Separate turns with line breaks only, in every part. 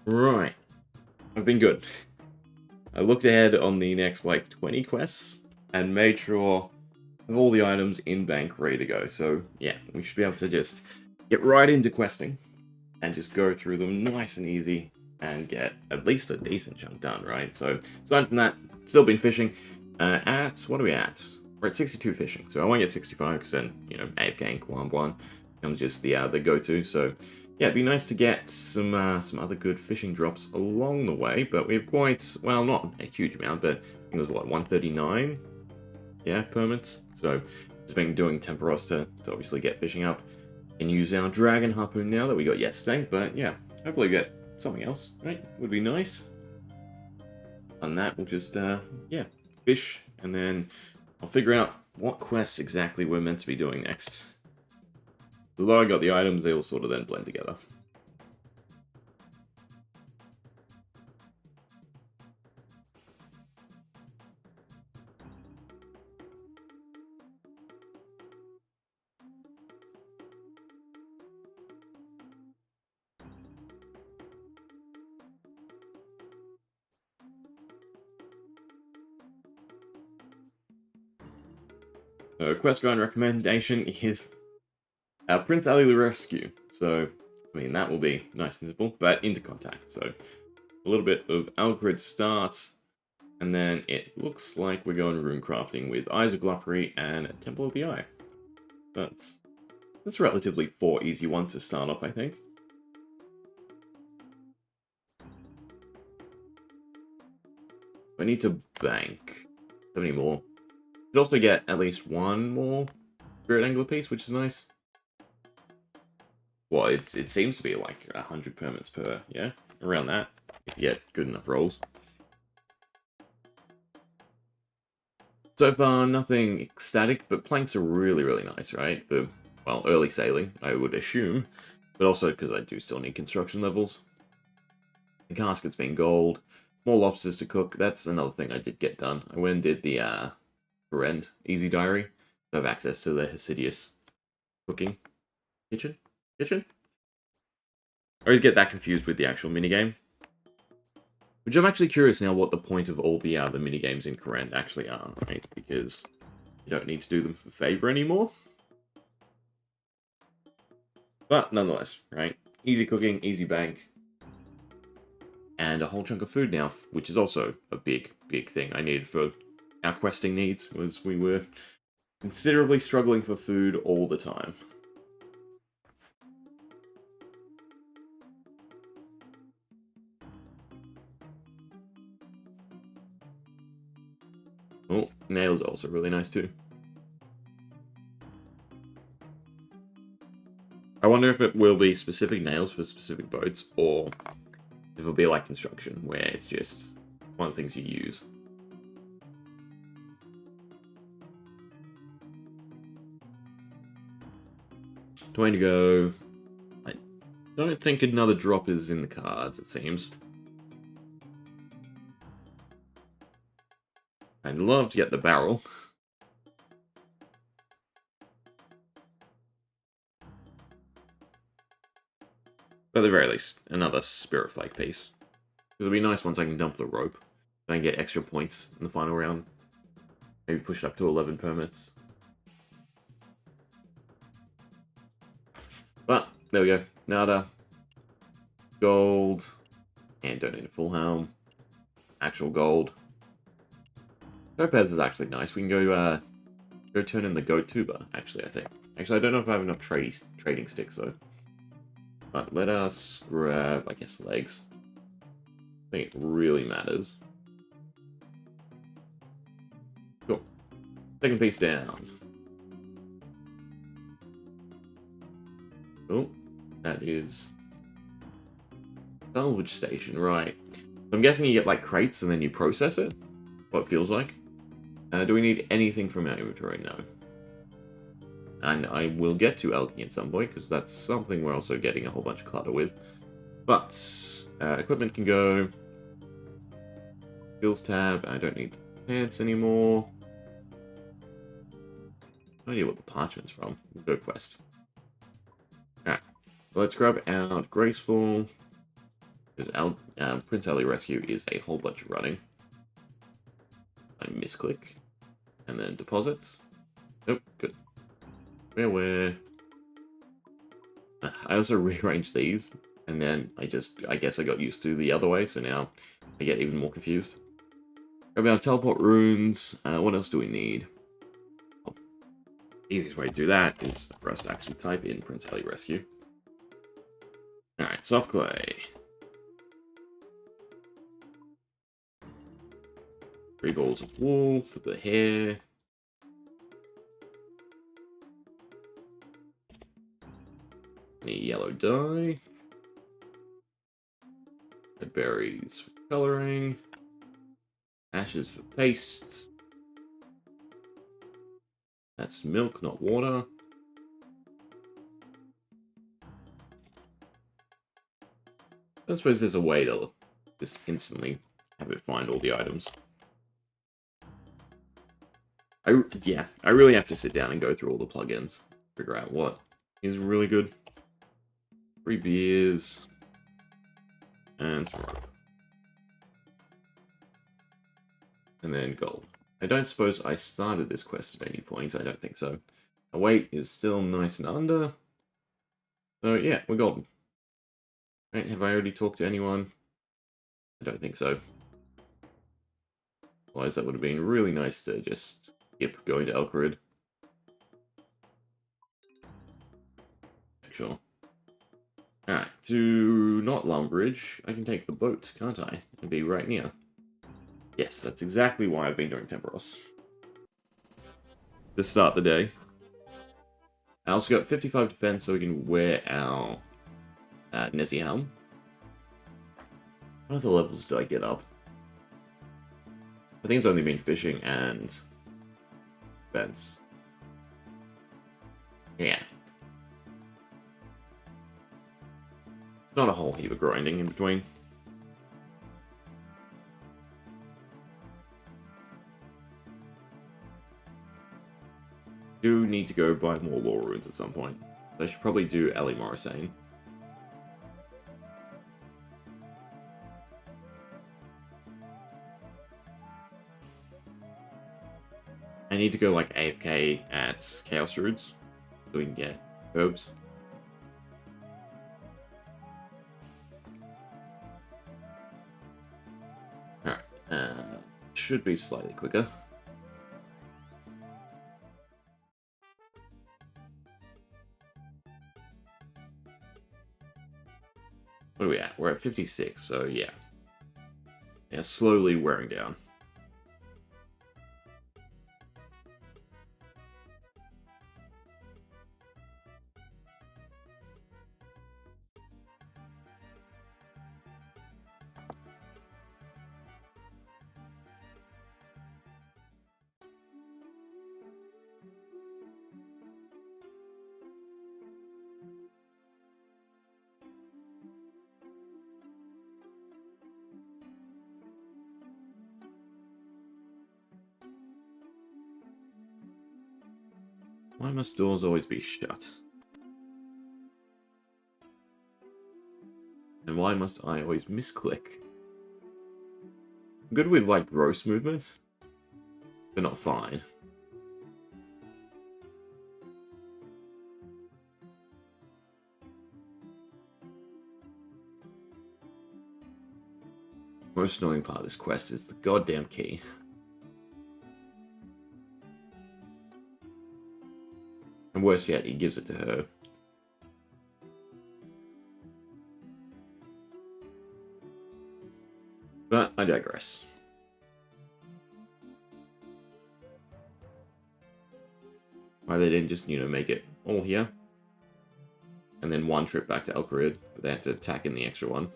Right. I've been good. I looked ahead on the next, like, 20 quests and made sure I have all the items in bank ready to go. So, yeah, we should be able to just get right into questing and just go through them nice and easy and get at least a decent chunk done, right? So, aside from that, still been fishing. What are we at? We're at 62 fishing, so I won't get 65 because then, AFK and Kwam becomes just the go-to. So, yeah, it'd be nice to get some other good fishing drops along the way, but we have quite, well, not a huge amount, but I think it was, what, 139? Yeah, permits. So, just been doing Temporos to obviously get fishing up and use our Dragon Harpoon now that we got yesterday, but yeah, hopefully we get something else, right? Would be nice. And that, we'll just, yeah, fish, and then I'll figure out what quests exactly we're meant to be doing next. Although I got the items, they all sort of then blend together. Quest guide recommendation is Prince Ali Rescue. So, I mean, that will be nice and simple, but into contact. So, a little bit of Algrid start, and then it looks like we're going rune crafting with Eyes of Gluffery and Temple of the Eye. That's relatively 4 easy ones to start off, I think. I need to bank 70 more. Should also get at least 1 more Spirit Angler piece, which is nice. Well, it seems to be like 100 permits per, yeah? Around that, if you get good enough rolls. So far, nothing ecstatic, but planks are really, really nice, right? For, well, early sailing, I would assume. But also because I do still need construction levels. The casket's been gold. More lobsters to cook. That's another thing I did get done. I went and did the Friend Easy Diary. I have access to the Hesidious cooking kitchen. I always get that confused with the actual minigame. Which I'm actually curious now what the point of all the minigames in Kourend actually are, right? Because you don't need to do them for favor anymore. But nonetheless, right? Easy cooking, easy bank. And a whole chunk of food now, which is also a big, big thing I needed for our questing needs, was we were considerably struggling for food all the time. Oh, nails are also really nice too. I wonder if it will be specific nails for specific boats, or if it'll be like construction, where it's just one of the things you use. Going to go. I don't think another drop is in the cards, it seems. I'd love to get the barrel. But at the very least, another Spirit Flake piece. Because it'll be nice once I can dump the rope. Then I get extra points in the final round. Maybe push it up to 11 permits. But, there we go. Nada. Gold. And don't need a full helm. Actual gold. Topaz is actually nice. We can go turn in the goat tuber, actually, I think. Actually, I don't know if I have enough trading sticks, though. But let us grab, I guess, legs. I think it really matters. Cool. Second piece down. Oh, that is salvage station, right. I'm guessing you get, like, crates and then you process it? What it feels like. Do we need anything from our inventory? No. And I will get to Elking at some point, because that's something we're also getting a whole bunch of clutter with. But, equipment can go. Skills tab, I don't need the pants anymore. No idea what the parchment's from. We'll go quest. Alright, let's grab out Graceful. Because Prince Ali Rescue is a whole bunch of running. I misclick. And then deposits. Nope, good. Where? I also rearranged these, and then I guess I got used to the other way, so now I get even more confused. Grab our teleport runes. What else do we need? Oh, easiest way to do that is for us to actually type in Prince Ali Rescue. Alright, soft clay. 3 balls of wool for the hair. Any yellow dye. Red berries for coloring. Ashes for paste. That's milk, not water. I suppose there's a way to just instantly have it find all the items. I really have to sit down and go through all the plugins, figure out what is really good. 3 beers and some rope. And then gold. I don't suppose I started this quest at any point. I don't think so. The weight is still nice and under. So yeah, we're golden. Right, have I already talked to anyone? I don't think so. Otherwise that would have been really nice to just skip going to Elkrid. Sure. Alright, to not Lumbridge, I can take the boat, can't I? And be right near. Yes, that's exactly why I've been doing Temporos. To start the day. I also got 55 defense so we can wear our Nessie helm. What other levels did I get up? I think it's only been fishing and defense. Yeah. Not a whole heap of grinding in between. Do need to go buy more lore runes at some point. I should probably do Ali Morrisane. I need to go like AFK at Chaos Druids so we can get herbs. Alright, should be slightly quicker. What are we at? We're at 56, so yeah. Yeah, slowly wearing down. Why must doors always be shut? And why must I always misclick? I'm good with, like, gross movement, but not fine. Most annoying part of this quest is the goddamn key. And worse yet, he gives it to her. But I digress. Why they didn't just, make it all here. And then one trip back to Elkrid, but they had to tack in the extra one.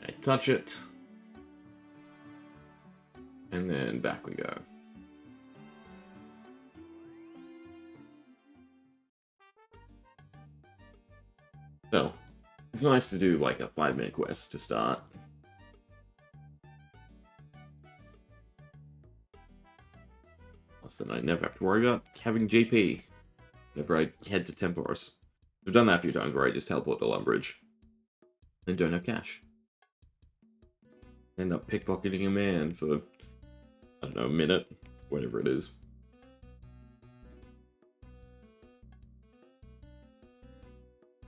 I touch it. And then back we go. So, it's nice to do like a 5-minute quest to start. So then I never have to worry about having GP whenever I head to Temporis. I've done that a few times where I just teleport to Lumbridge and don't have cash. End up pickpocketing a man for, I don't know, a minute, whatever it is.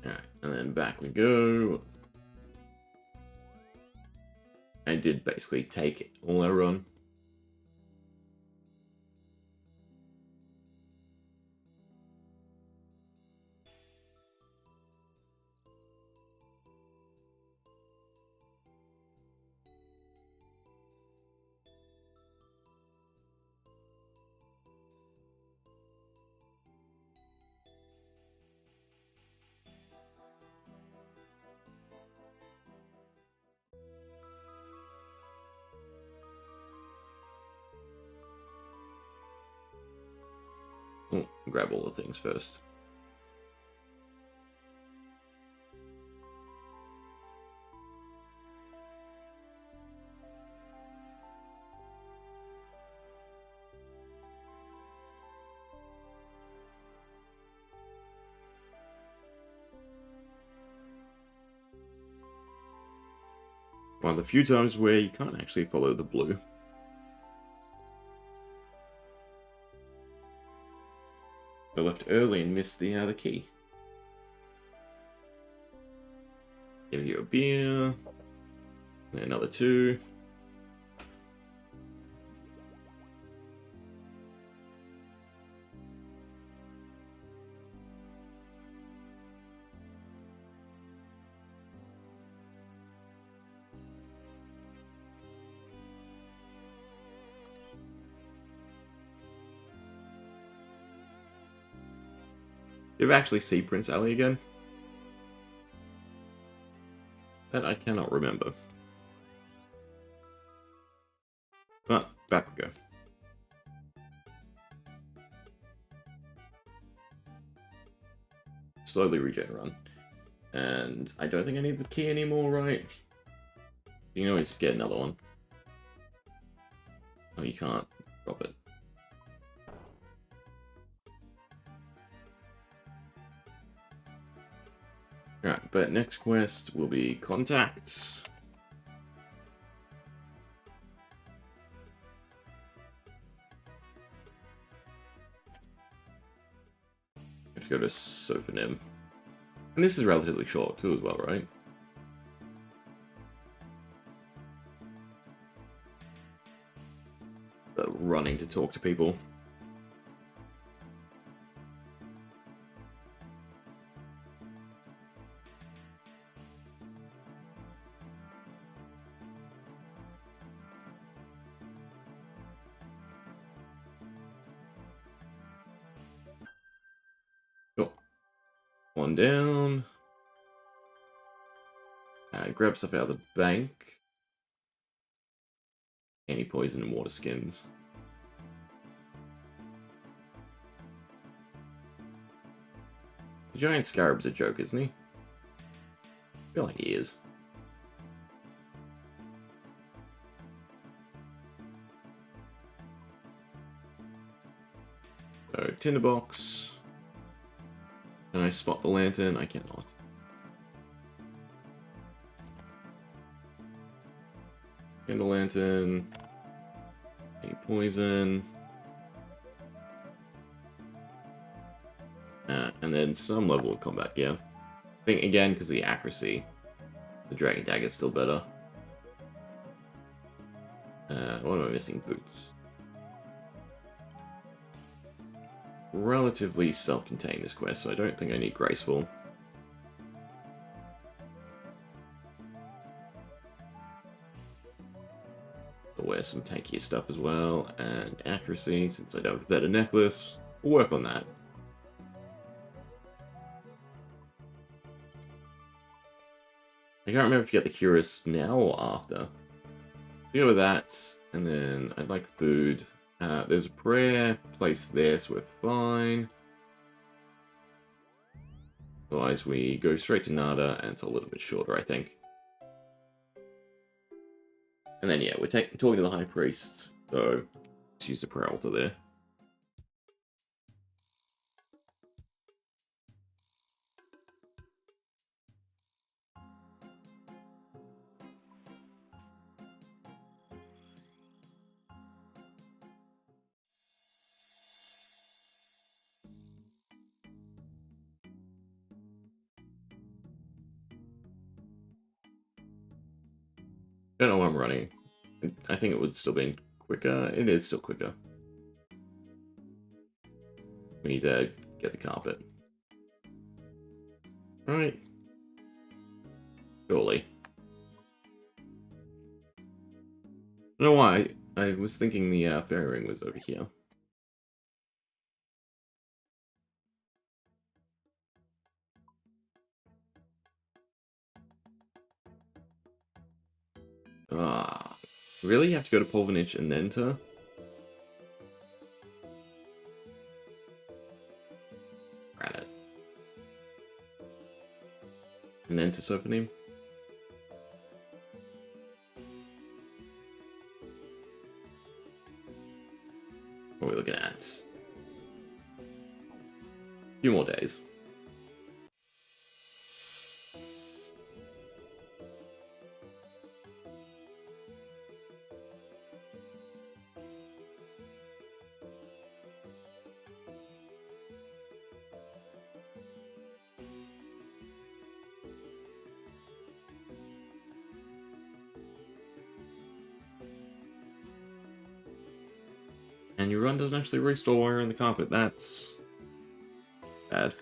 Alright, and then back we go. I did basically take all our run. Oh, grab all the things first. One of the few times where you can't actually follow the blue. I left early and missed the key. Give you a beer. And another 2. Did we actually see Prince Ali again? That I cannot remember. But back we go. Slowly regen run. And I don't think I need the key anymore, right? You can always just get another one. Oh, you can't drop it. Alright, but next quest will be contacts. Have to go to Sophonim. And this is relatively short too as well, right? The running to talk to people. One down. Grab stuff out of the bank. Anti-poison and water skins. The giant scarab's a joke, isn't he? I feel like he is. So, tinderbox. Can I spot the lantern? I cannot. Candle lantern. Any poison. And then some level of combat, yeah. I think, again, because of the accuracy, the Dragon Dagger is still better. What am I missing? Boots. Relatively self-contained, this quest, so I don't think I need Graceful. I'll wear some tankier stuff as well, and accuracy, since I don't have a better necklace. We'll work on that. I can't remember if you get the Curious now or after. Go with that, and then I'd like food. There's a prayer placed there, so we're fine. Otherwise, we go straight to Nada, and it's a little bit shorter, I think. And then, yeah, we're talking to the High Priest, so let's use the prayer altar there. Don't know what I'm running. I think it would still be quicker. It is still quicker. We need to get the carpet. Right. Surely. I don't know why. I was thinking the fairy ring was over here. Ah, really? You have to go to Polvanich and then to... Granite. And then to Serpentine? What are we looking at? A few more days. And your run doesn't actually restore while you're on the carpet. That's... bad.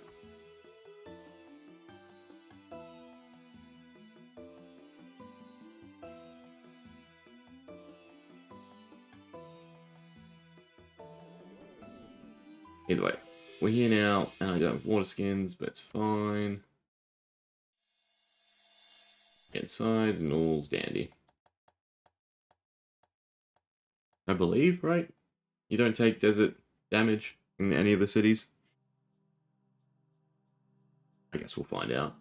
Either way, we're here now, and I don't have water skins, but it's fine. Get inside, and all's dandy. I believe, right? You don't take desert damage in any of the cities? I guess we'll find out.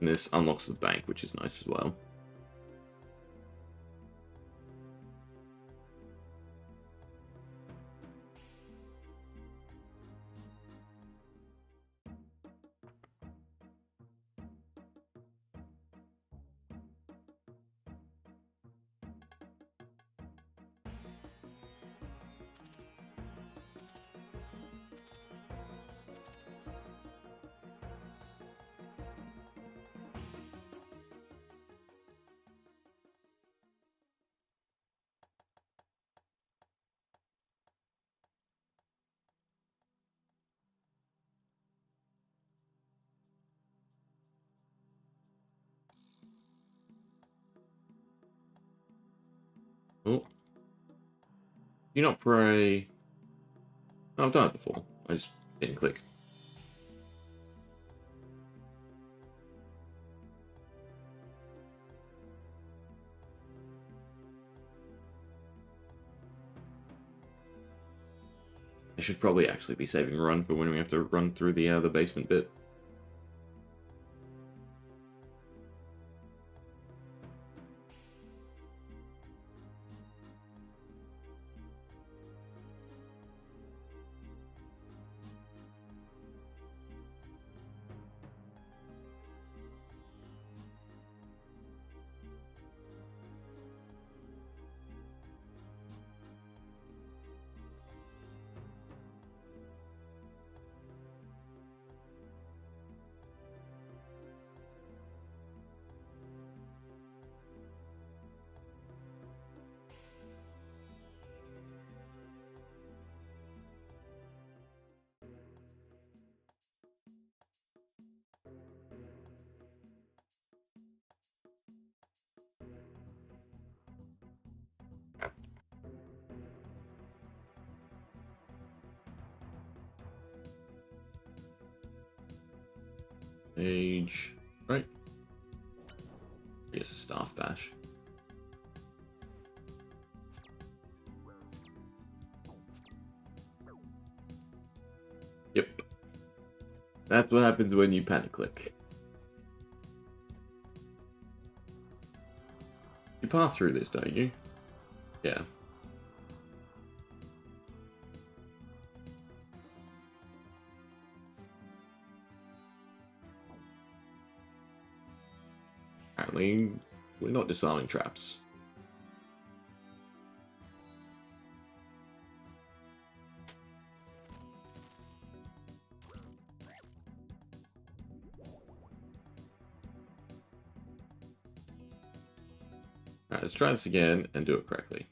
And this unlocks the bank, which is nice as well. Oh. You not pray... Oh, I've done it before. I just didn't click. I should probably actually be saving run for when we have to run through the basement bit. Age... Right. I guess a staff bash. Yep. That's what happens when you panic click. You pass through this, don't you? Yeah. apparently we're not disarming traps. Alright, let's try this again and do it correctly.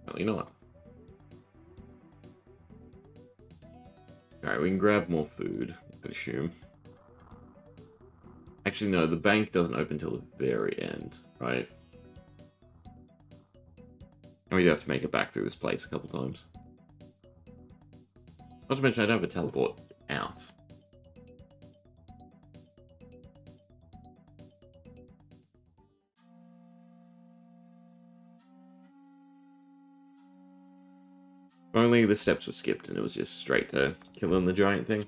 Apparently not. Alright, we can grab more food, I assume. Actually, no, the bank doesn't open till the very end, right? And we do have to make it back through this place a couple times. Not to mention, I don't have a teleport out. Only the steps were skipped and it was just straight to killing the giant thing.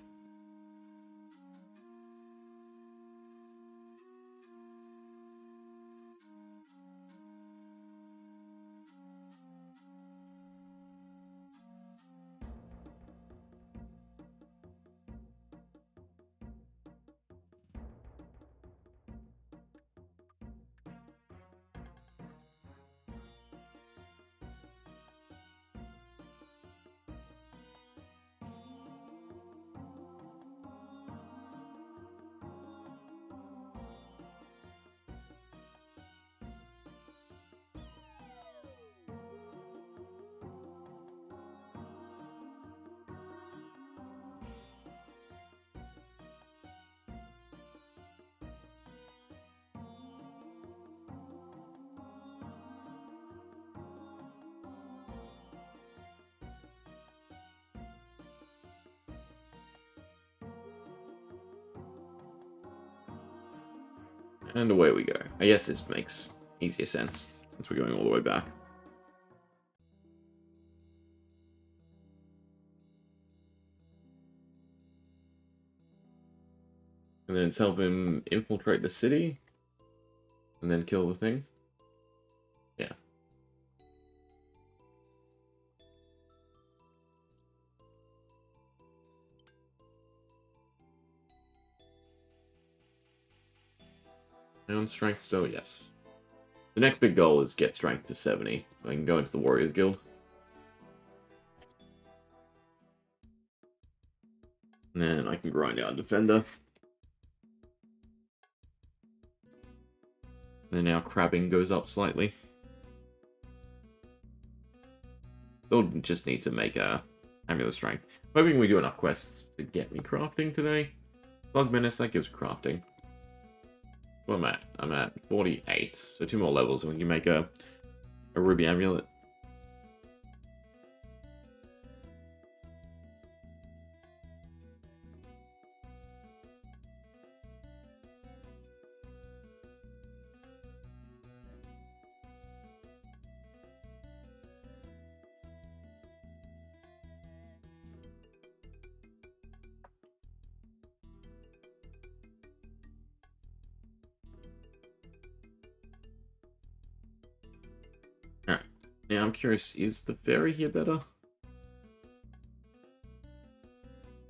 And away we go. I guess this makes easier sense, since we're going all the way back. And then let's help him infiltrate the city. And then kill the thing. Yeah. And strength still, yes. The next big goal is get strength to 70. So I can go into the Warriors Guild. And then I can grind out Defender. And then our crabbing goes up slightly. They'll just need to make a Amulet Strength. Hoping we do enough quests to get me crafting today. Slug Menace, that gives crafting. What am I at? I'm at 48. So 2 more levels and we can make a Ruby Amulet. Alright. Now I'm curious, is the ferry here better?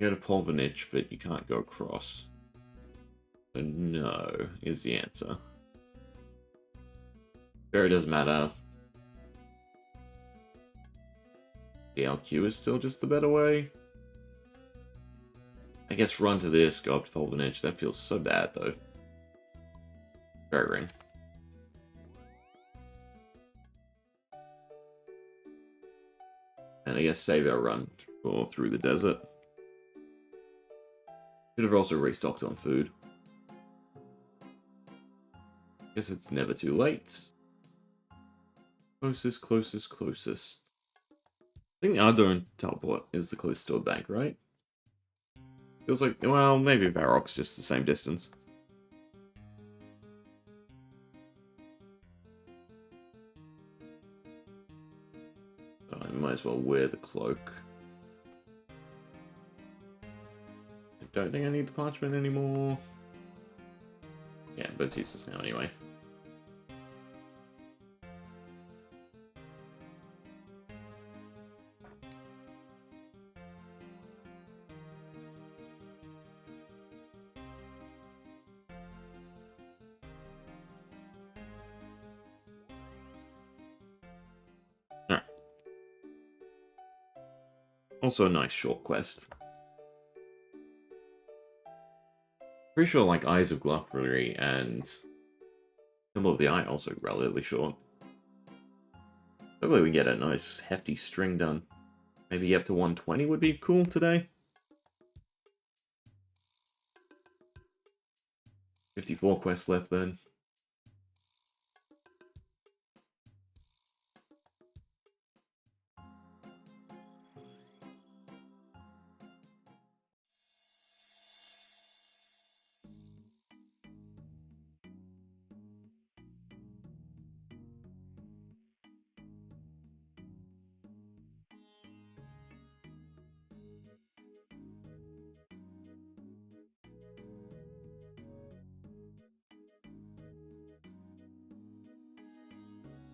You go to Polvanich, but you can't go across. So no, is the answer. Ferry doesn't matter. DLQ is still just the better way. I guess run to this, go up to Polvanich. That feels so bad, though. Ferry ring. And I guess save our run for through the desert. Should have also restocked on food. Guess it's never too late. Closest, closest, closest. I think the Ardougne teleport is the closest to a bank, right? Feels like, well, maybe Varrock's just the same distance. So I might as well wear the cloak. I don't think I need the parchment anymore. Yeah, but it's useless now anyway. Also a nice short quest. Pretty sure like Eyes of Glucklery and Symbol of the Eye also relatively short. Hopefully we get a nice hefty string done. Maybe up to 120 would be cool today. 54 quests left then.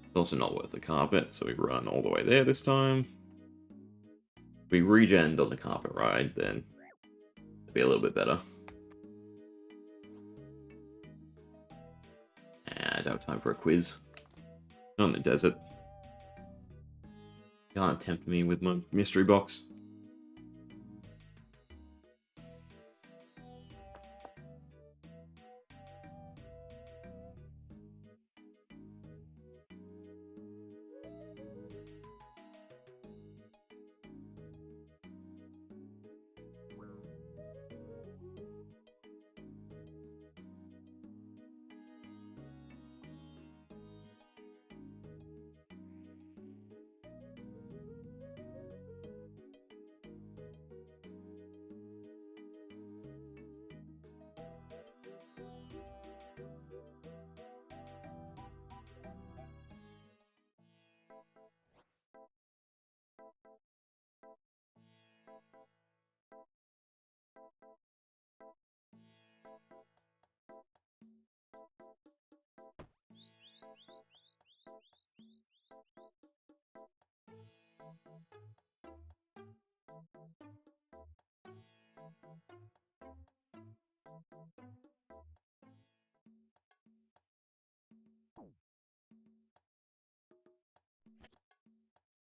It's also not worth the carpet, so we run all the way there this time. If we regened on the carpet ride, then it'd be a little bit better. I don't have time for a quiz. Not in the desert. Can't tempt me with my mystery box.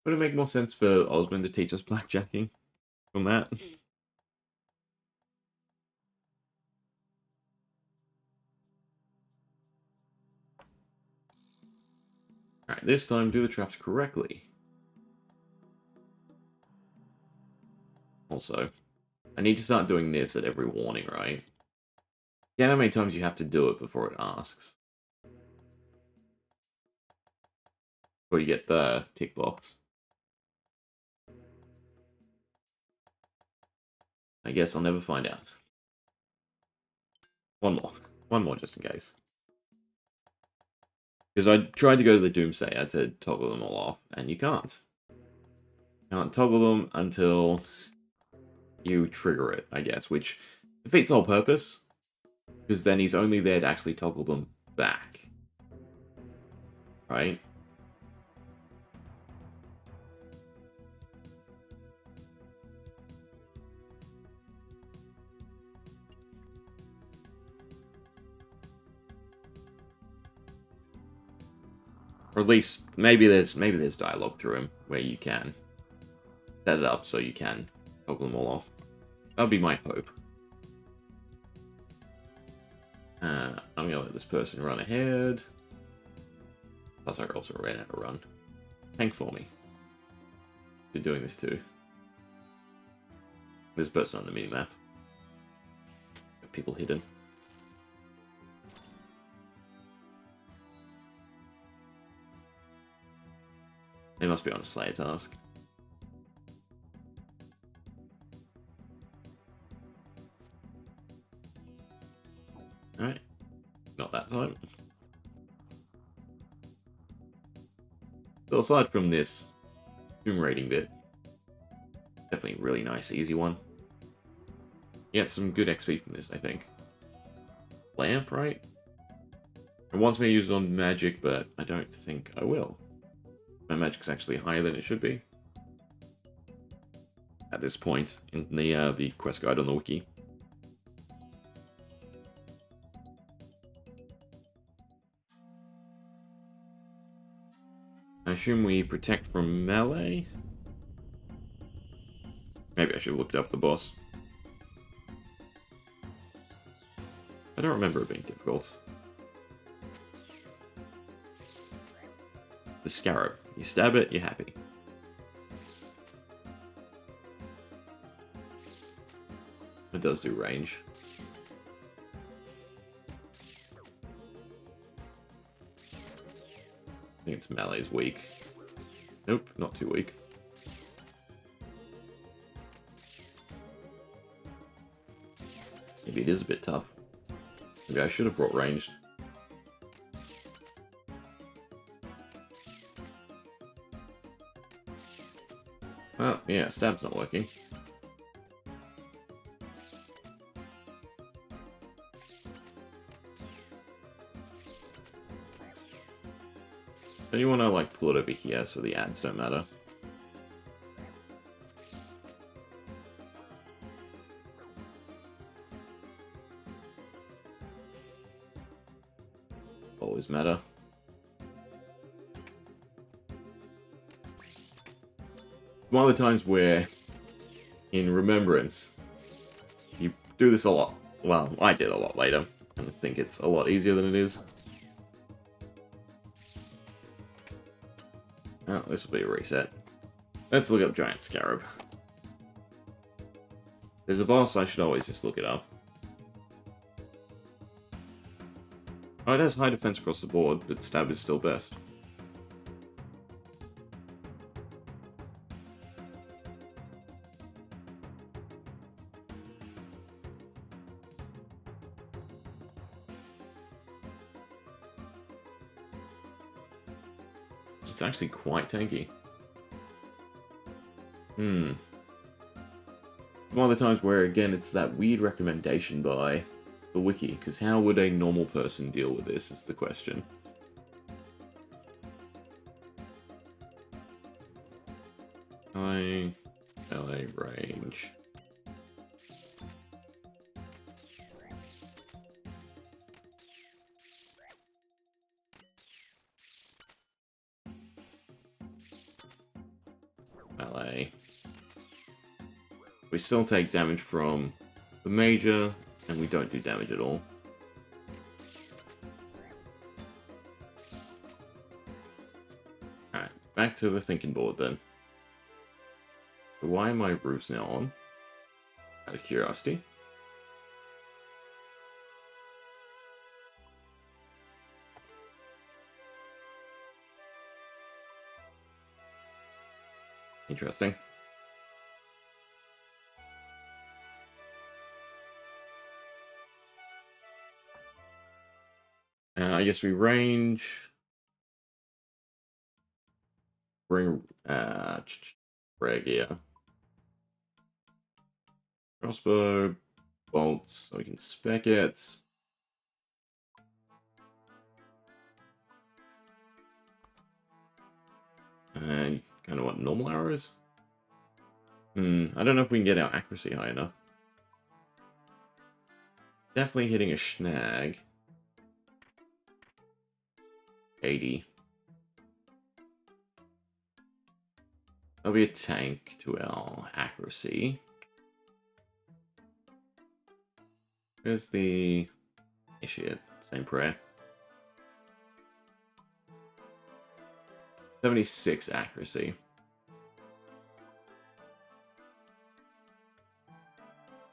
Would it make more sense for Osmond to teach us blackjacking from that? Alright, this time do the traps correctly. Also, I need to start doing this at every warning, right? Yeah, how many times you have to do it before it asks? Before you get the tick box. I guess I'll never find out. One more. One more just in case. Because I tried to go to the Doomsday, I had to toggle them all off, and you can't. You can't toggle them until you trigger it, I guess, which defeats the whole purpose. Because then he's only there to actually toggle them back. Right? Or at least, maybe there's dialogue through him where you can set it up so you can toggle them all off. That would be my hope. I'm gonna let this person run ahead. Plus I also ran out of run. Tank for me. You're doing this too. There's a person on the minimap. People hidden. They must be on a Slayer task. Alright. Not that time. So aside from this tomb raiding bit, definitely a really nice, easy one. You get some good XP from this, I think. Lamp, right? It wants me to use it on magic, but I don't think I will. My magic's actually higher than it should be. At this point in the quest guide on the wiki. I assume we protect from melee. Maybe I should have looked up the boss. I don't remember it being difficult. The scarab. You stab it, you're happy. It does do range. I think its melee's weak. Nope, not too weak. Maybe it is a bit tough. Maybe I should have brought ranged. Well, yeah, stab's not working. Don't you want to, like, pull it over here so the ads don't matter? Always matter. One of the times where, in Remembrance, you do this a lot. Well, I did a lot later, and I think it's a lot easier than it is. Oh, this will be a reset. Let's look up Giant Scarab. There's a boss, I should always just look it up. Oh, it has high defense across the board, but stab is still best. It's actually quite tanky. One of the times where, again, it's that weird recommendation by the wiki, because how would a normal person deal with this is the question. High LA range. LA. We still take damage from the major, and we don't do damage at all. Alright, back to the thinking board then. So why are my roofs now on? Out of curiosity. Interesting. I guess we range. Bring Regia. Crossbow, bolts, so we can spec it. And kind of what, normal arrows? I don't know if we can get our accuracy high enough. Definitely hitting a snag. 80. That'll be a tank to our accuracy. Where's the... shit, same prayer. 76 accuracy.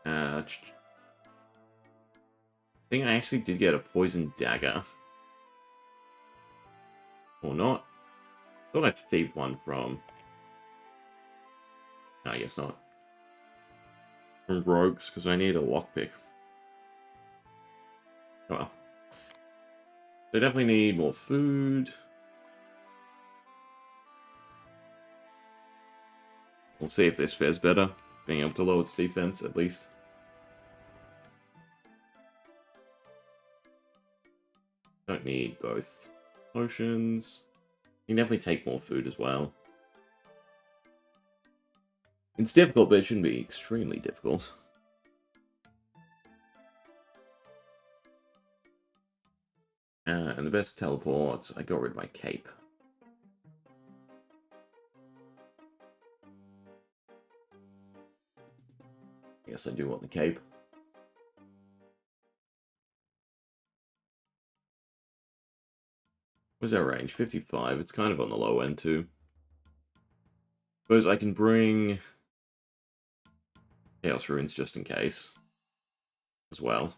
I think I actually did get a poison dagger. Or not. Thought I thieved one from... No, I guess not. From Rogues, because I need a lockpick. Oh well. They definitely need more food. We'll see if this fares better. Being able to lower its defense, at least. Don't need both potions. You can definitely take more food as well. It's difficult, but it shouldn't be extremely difficult. And the best teleports, I got rid of my cape. I guess I do want the cape. What's our range? 55. It's kind of on the low end too. Suppose I can bring Chaos Runes just in case as well.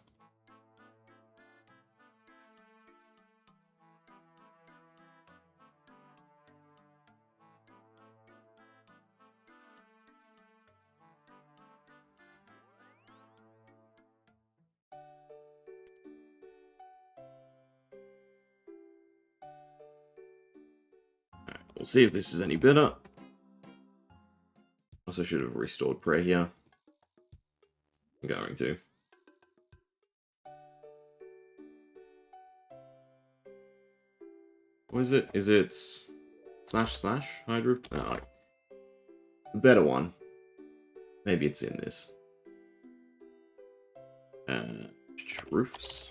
We'll see if this is any better. Also should have restored prayer here. I'm going to. What is it? Is it // Hydro? No, the better one. Maybe it's in this. Roofs.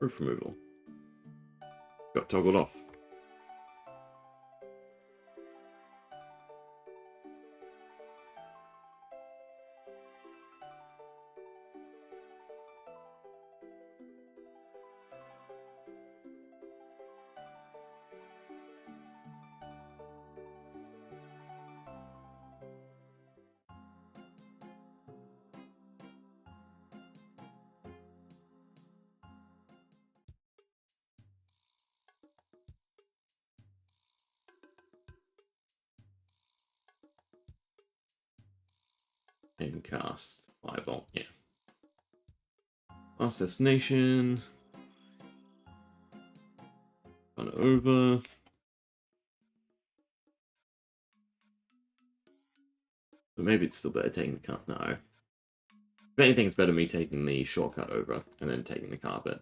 Roof removal. Got toggled off. And cast Fireball, yeah. Last destination. Gone over. But maybe it's still better taking the cut. No. If anything, it's better me taking the shortcut over and then taking the carpet.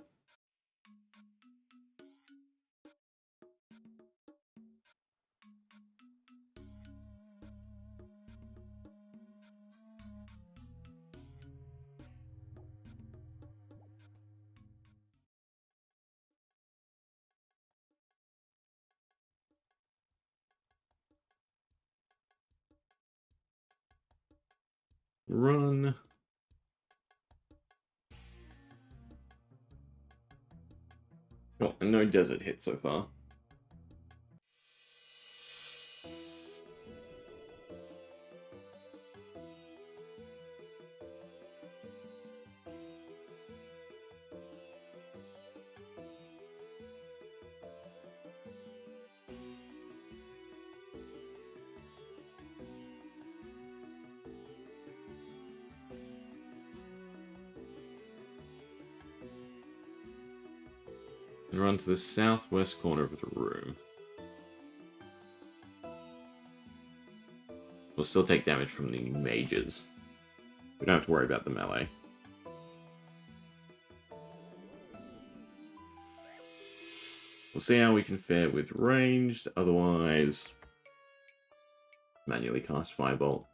Run. Oh, and no desert hit so far. And run to the southwest corner of the room. We'll still take damage from the mages. We don't have to worry about the melee. We'll see how we can fare with ranged, otherwise manually cast Firebolt.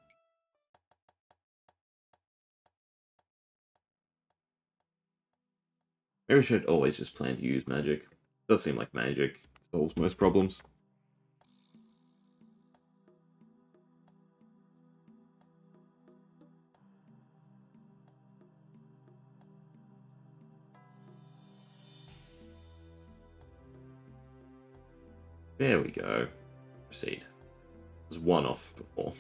Maybe we should always just plan to use magic. Does seem like magic solves most problems. There we go. Proceed. There's one off before.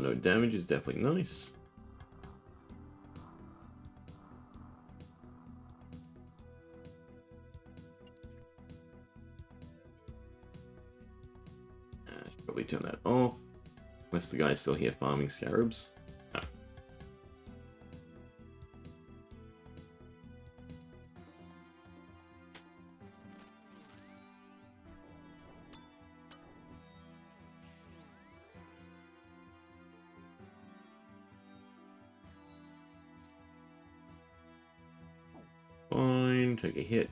No damage is definitely nice. I should probably turn that off. Unless the guy's still here farming scarabs. No. Fine, take a hit.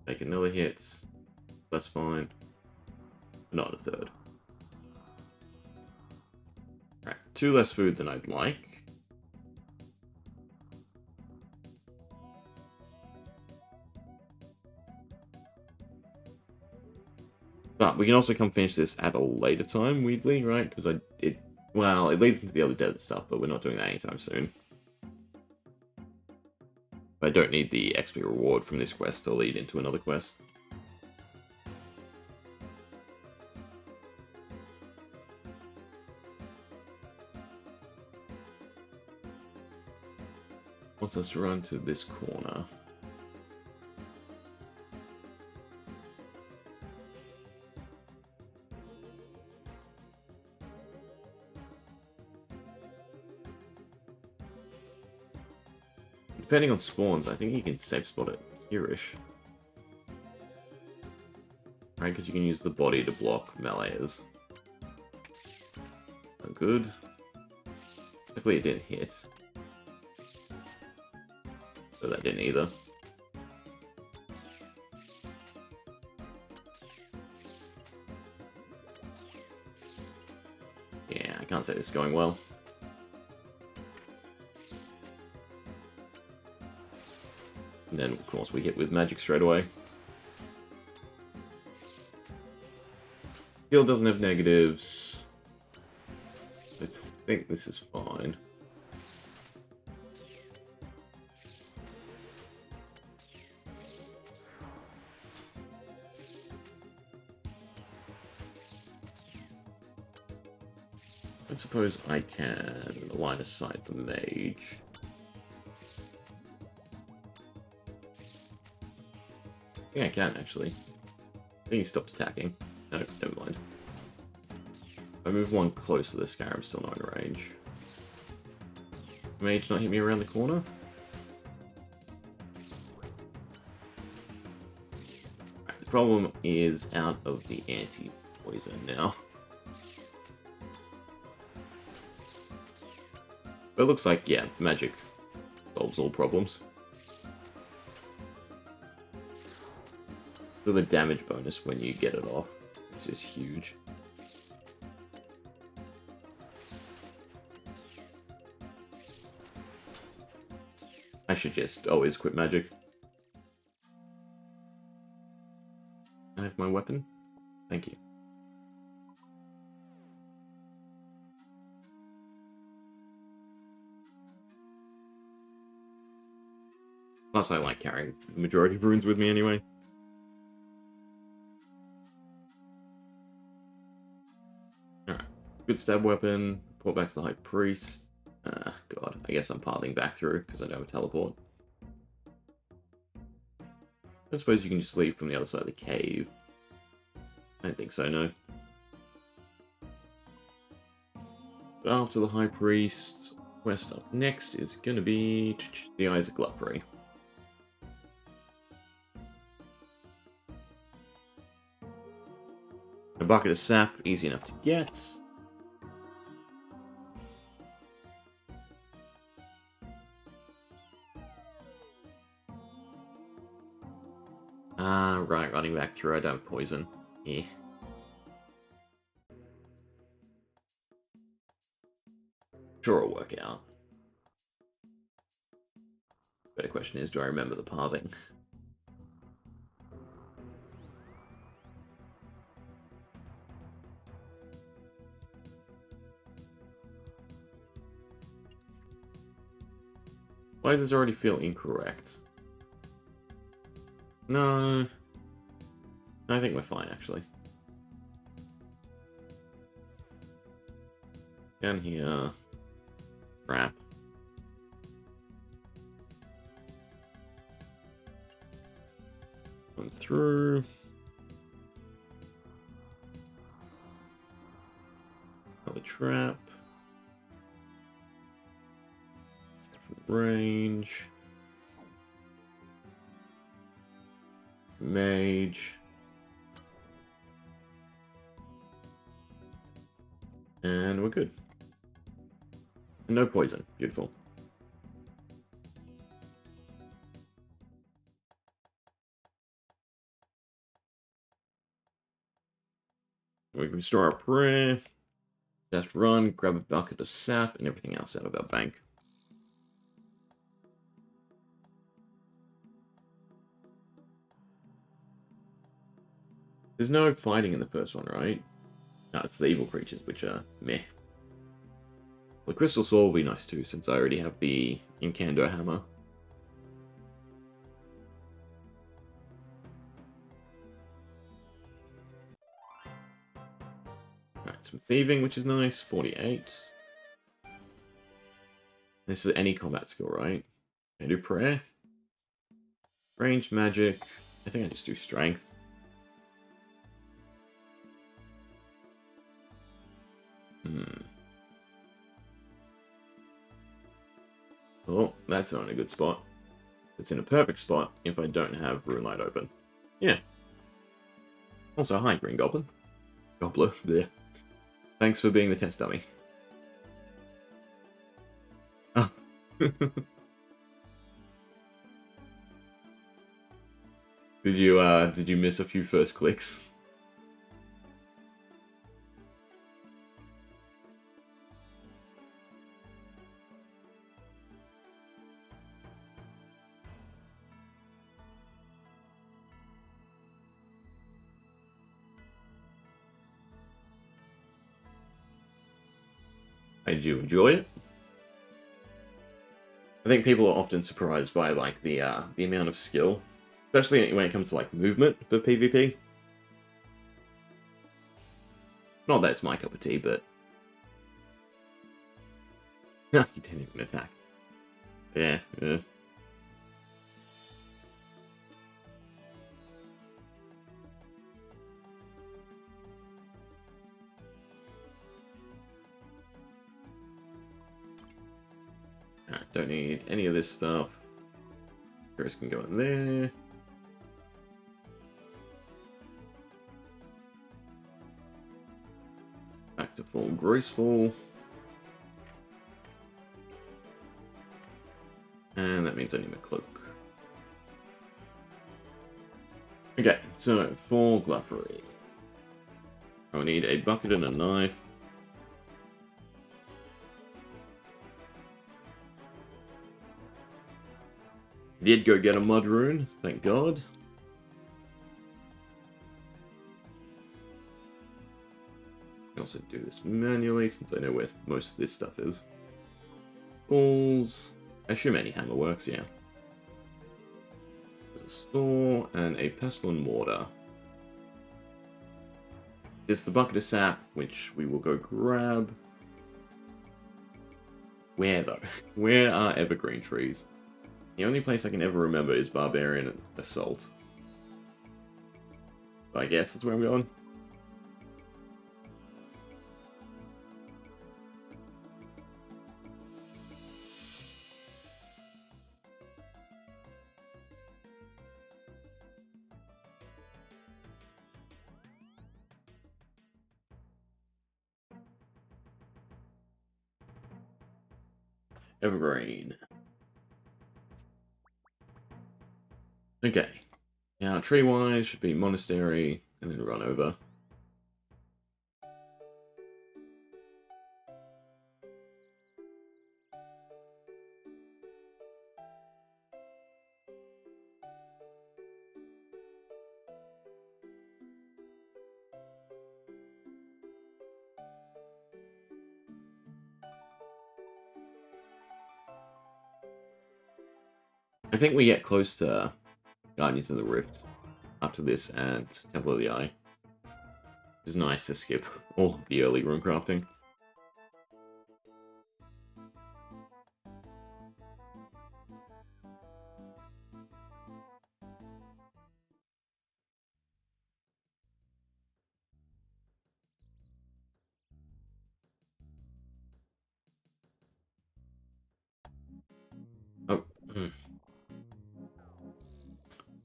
Take another hit. That's fine. Not a third. Alright, 2 less food than I'd like. But we can also come finish this at a later time, weirdly, right? Because well, it leads into the other desert stuff, but we're not doing that anytime soon. I don't need the XP reward from this quest to lead into another quest. Wants us to run to this corner. Depending on spawns, I think you can safe spot it here-ish. Right, because you can use the body to block melees. Oh, good. Luckily it didn't hit. So that didn't either. Yeah, I can't say this is going well. And then, of course, we hit with magic straight away. Skill doesn't have negatives. I think this is fine. I suppose I can line of sight the mage. Yeah, I can actually. I think he stopped attacking. No, never mind. If I move one closer, the scarab's still not in range. Mage not hit me around the corner? Right, the problem is out of the anti-poison now. But it looks like, yeah, magic solves all problems. So the damage bonus when you get it off is just huge. I should just always quit magic. I have my weapon. Thank you. Plus, I like carrying the majority of runes with me anyway. Alright. Good stab weapon. Report back to the High Priest. God. I guess I'm pathing back through because I don't have a teleport. I suppose you can just leave from the other side of the cave. I don't think so, no. But after the High Priest, quest up next is going to be the Eyes of Gluffery. A bucket of sap, easy enough to get. Right, running back through, I don't have poison. Yeah. Sure, it'll work out. Better question is, do I remember the pathing? Why does it already feel incorrect? No. I think we're fine, actually. Down here. Crap. Going through. Another trap. Range. Mage. And we're good. And no poison. Beautiful. We can restore our prayer, just run, grab a bucket of sap, and everything else out of our bank. There's no fighting in the first one, right? No, it's the evil creatures, which are meh. The crystal sword will be nice too, since I already have the Incando hammer. Alright, some thieving, which is nice. 48. This is any combat skill, right? Can I do prayer? Range, magic. I think I just do strength. Oh, that's not in a good spot. It's in a perfect spot if I don't have Rune Light open. Yeah. Also, hi, Green Goblin. Gobbler, there. Thanks for being the test dummy. Oh. Did you miss a few first clicks? Did you enjoy it? I think people are often surprised by like the amount of skill, especially when it comes to like movement for PvP. Not that it's my cup of tea, but you didn't even attack. Yeah. Alright, don't need any of this stuff. Chris can go in there. Back to full graceful. And that means I need a cloak. Okay, so for Gluffery, I'll need a bucket and a knife. Did go get a mud rune, thank God. I also do this manually since I know where most of this stuff is. Balls. I assume any hammer works, yeah. There's a store and a pestle and mortar. There's the bucket of sap, which we will go grab. Where though? Where are evergreen trees? The only place I can ever remember is Barbarian Assault. So I guess that's where I'm going. Evergreen. Okay. Now, tree-wise should be Monastery, and then run over. I think we get close to Guardians of the Rift after this and Temple of the Eye. It's nice to skip all of the early rune crafting. Oh.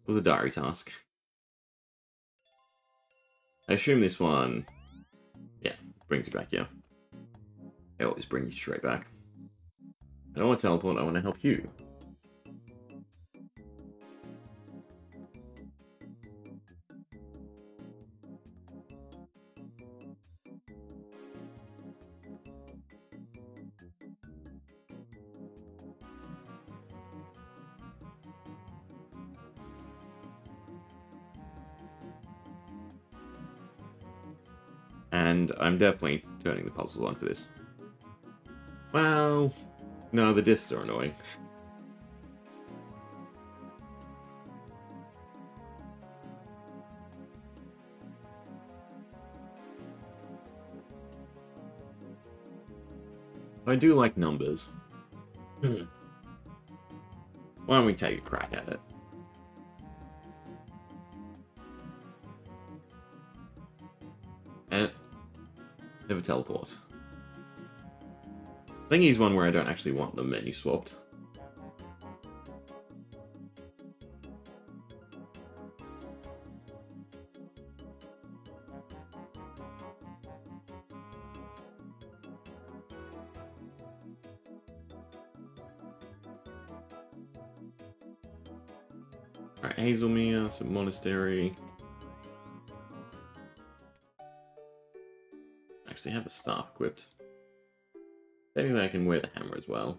Was a diary task. I assume this one, yeah, brings you back, yeah. I always bring you straight back. I don't want to teleport, I want to help you. And I'm definitely turning the puzzles on for this. Well, no, the discs are annoying. I do like numbers. Why don't we take a crack at it? And never teleport. I think he's one where I don't actually want the menu swapped. Alright, Hazelmere, some monastery. Actually have a staff equipped. Technically I can wear the hammer as well.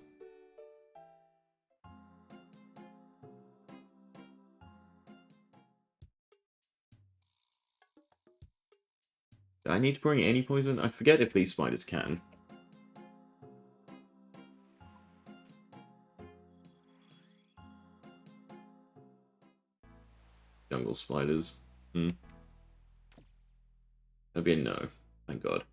Do I need to bring any poison? I forget if these spiders can. Jungle spiders. That'd be a no. Thank God.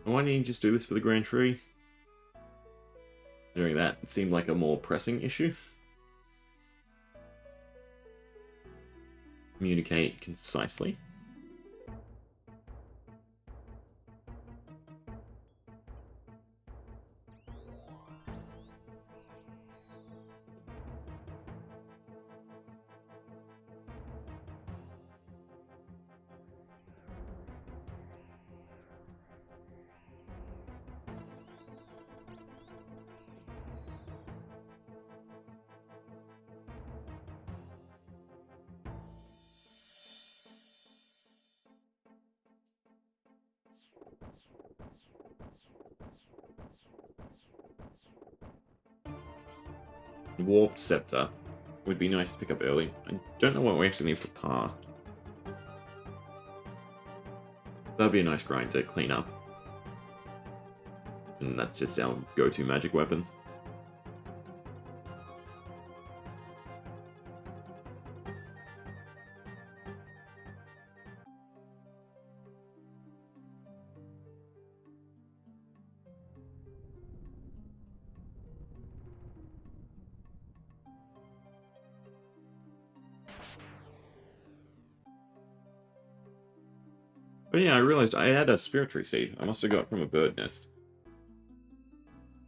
Why didn't you just do this for the Grand Tree? Doing that, it seemed like a more pressing issue. Communicate concisely. Warped Scepter would be nice to pick up early. I don't know what we actually need for par. That'd be a nice grind to clean up. And that's just our go-to magic weapon. Oh yeah, I realized I had a Spiritory Seed. I must have got it from a bird nest.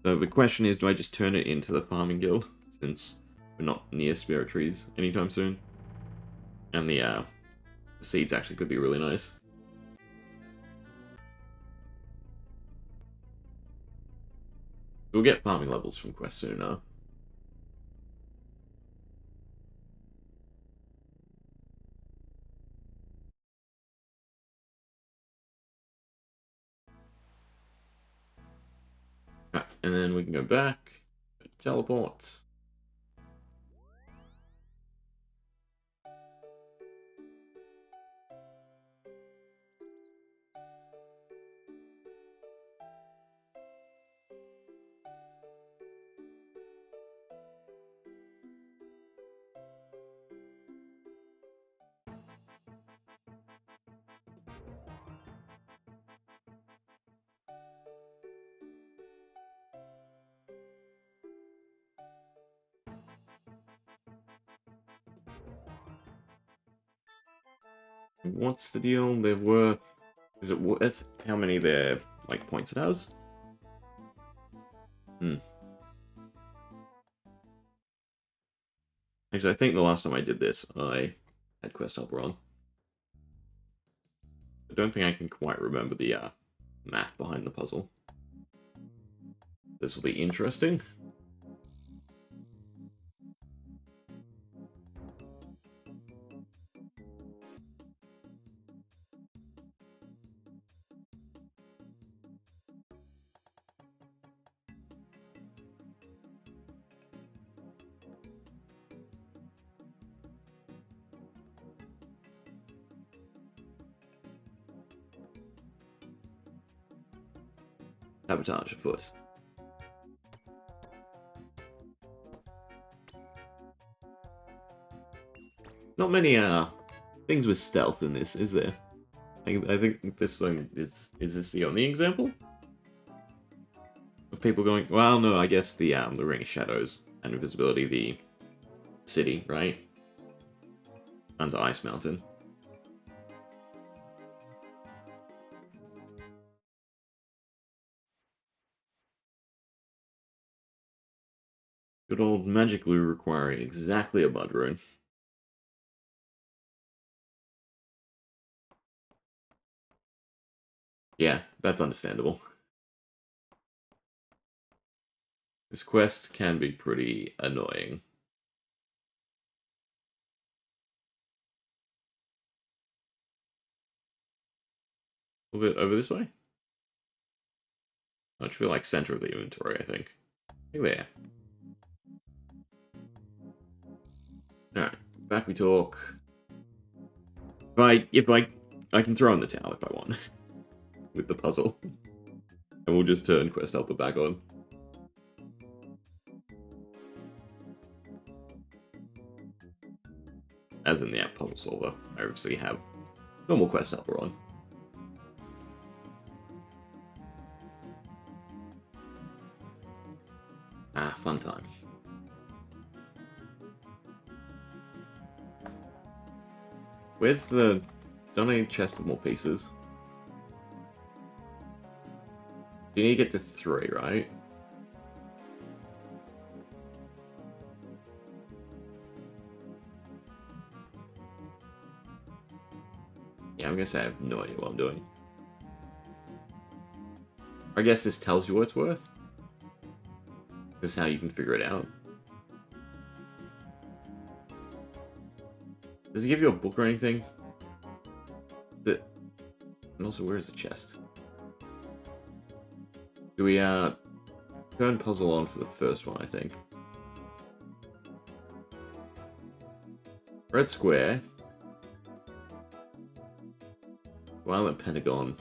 So the question is, do I just turn it into the farming guild? Since we're not near Spiritories anytime soon. And the seeds actually could be really nice. We'll get farming levels from quests soon now. Right, and then we can go back, teleport. What's the deal? They're worth... Is it worth how many their, like, points it has? Actually, I think the last time I did this, I had Quest Helper on. I don't think I can quite remember the math behind the puzzle. This will be interesting. Sabotage, of course. Not many things with stealth in this, is there? I think this thing is this the only example of people going? Well, no, I guess the Ring of Shadows and Invisibility, the city, right? Under Ice Mountain. Good old magic glue requiring exactly a mud rune. Yeah, that's understandable. This quest can be pretty annoying. A little bit over this way? Not really like center of the inventory, I think. There. Alright, back we talk. If I can throw in the towel if I want. With the puzzle. And we'll just turn quest helper back on. As in the app puzzle solver, I obviously have normal quest helper on. Ah, fun time. Where's the donated chest with more pieces? You need to get to 3, right? Yeah, I'm gonna say I have no idea what I'm doing. I guess this tells you what it's worth. This is how you can figure it out. Does it give you a book or anything? And also, where is the chest? Do we, turn puzzle on for the first one, I think. Red square. Violent pentagon.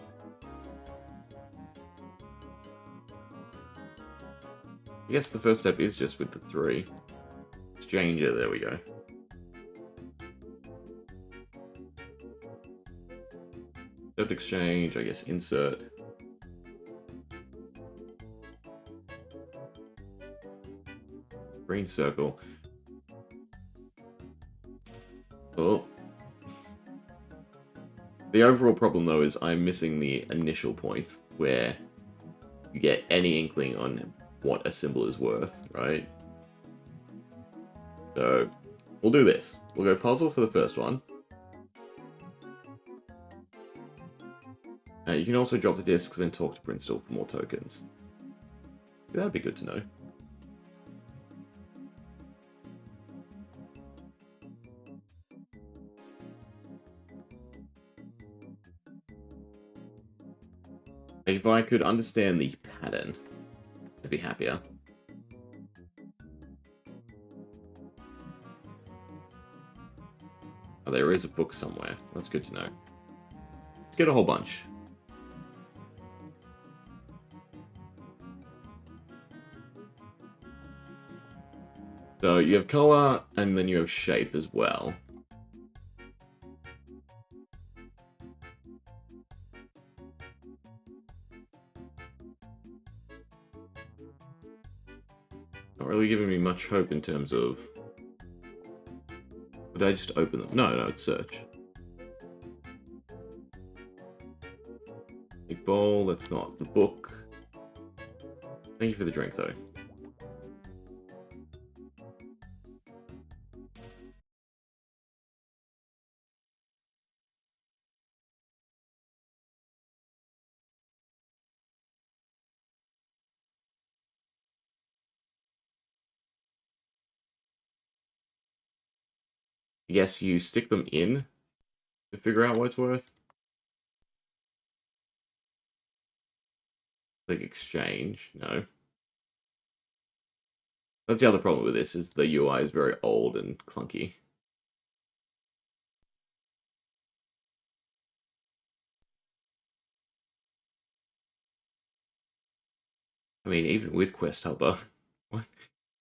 I guess the first step is just with the 3. Exchanger, there we go. Step exchange, I guess insert. Green circle. Oh. The overall problem, though, is I'm missing the initial point where you get any inkling on what a symbol is worth, right? So, we'll do this. We'll go puzzle for the first one. You can also drop the discs and talk to Brindle for more tokens. That'd be good to know. If I could understand the pattern, I'd be happier. Oh, there is a book somewhere. That's good to know. Let's get a whole bunch. So you have color, and then you have shape as well. Not really giving me much hope in terms of... Would I just open them? No, it's search. Big bowl, that's not the book. Thank you for the drink, though. I guess you stick them in to figure out what it's worth. Click exchange. No. That's the other problem with this, is the UI is very old and clunky. I mean, even with Quest Helper.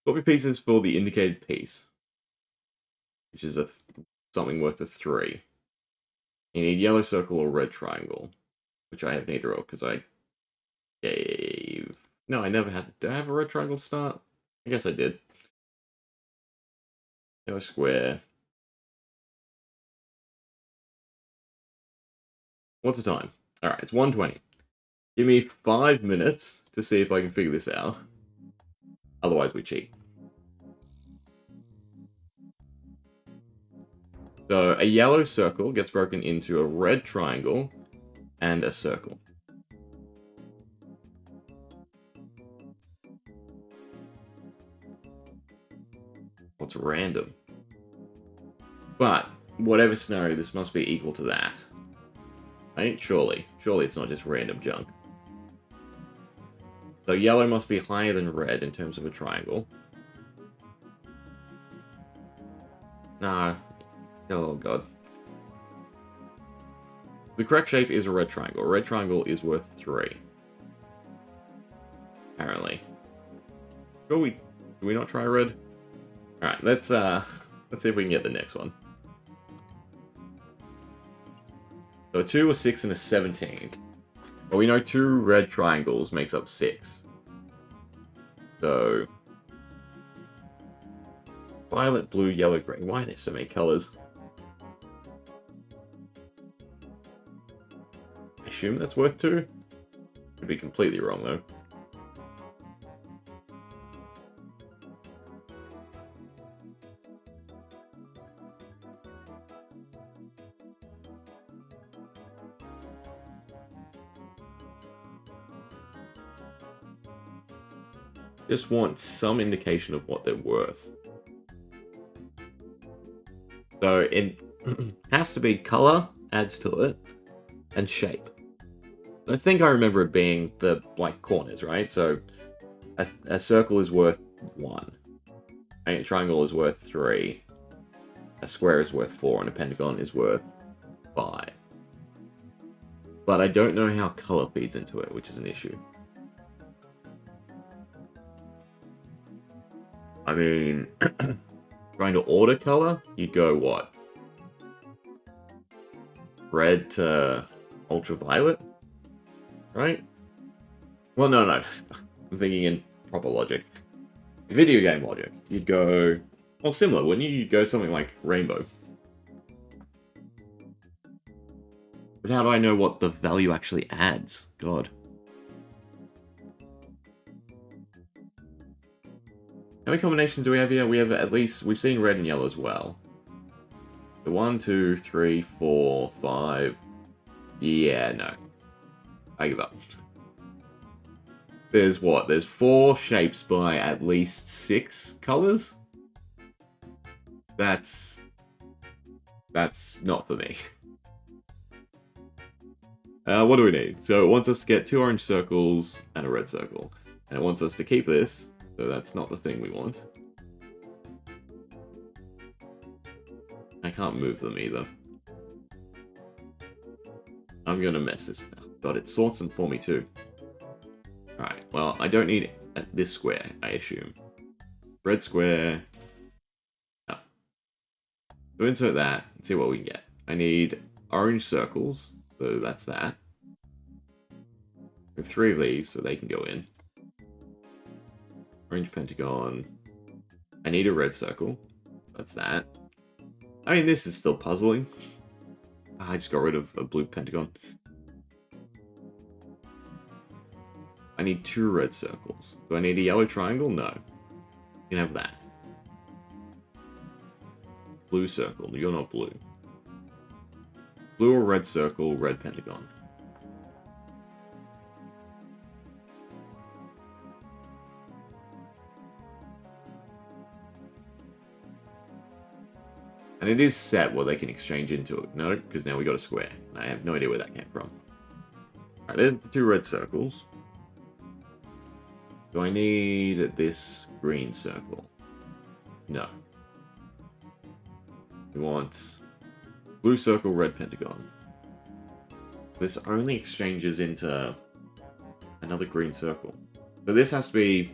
Copy pieces for the indicated piece, which is something worth of 3. You need yellow circle or red triangle, which I have neither of, because I gave... No, I never had... Did I have a red triangle to start? I guess I did. Yellow square. What's the time? Alright, it's 1:20. Give me 5 minutes to see if I can figure this out. Otherwise, we cheat. So, a yellow circle gets broken into a red triangle and a circle. What's random? But, whatever scenario, this must be equal to that. Right? Surely. Surely it's not just random junk. So yellow must be higher than red in terms of a triangle. Nah. Oh, God. The correct shape is a red triangle. A red triangle is worth 3. Apparently. Do we not try red? Alright, let's see if we can get the next one. So a 2, a 6, and a 17. Well, we know 2 red triangles makes up 6. So... violet, blue, yellow, green. Why are there so many colors? I assume that's worth 2? Could be completely wrong, though. Just want some indication of what they're worth. So it has to be color, adds to it, and shape. I think I remember it being the like corners, right? So a circle is worth 1. A triangle is worth 3. A square is worth 4, and a pentagon is worth 5. But I don't know how color feeds into it, which is an issue. I mean, trying to order color, you'd go what? Red to ultraviolet? Right? Well, no. I'm thinking in proper logic. Video game logic. You'd go... well, similar, wouldn't you? You'd go something like rainbow. But how do I know what the value actually adds? God. How many combinations do we have here? We have at least... we've seen red and yellow as well. So 1, 2, 3, 4, 5... yeah, no. I give up. There's what? There's 4 shapes by at least 6 colors? That's not for me. What do we need? So it wants us to get 2 orange circles and a red circle. And it wants us to keep this, so that's not the thing we want. I can't move them either. I'm gonna mess this now. God, it sorts them for me too. Alright, well, I don't need this square, I assume. Red square. No. So insert that and see what we can get. I need orange circles, so that's that. We have 3 of these, so they can go in. Orange pentagon. I need a red circle. That's that. I mean, this is still puzzling. I just got rid of a blue pentagon. I need 2 red circles. Do I need a yellow triangle? No. You can have that. Blue circle. You're not blue. Blue or red circle, red pentagon. And it is set where they can exchange into it. No, because now we got a square. I have no idea where that came from. Alright, there's the 2 red circles. Do I need this green circle? No. We want blue circle, red pentagon. This only exchanges into another green circle. So this has to be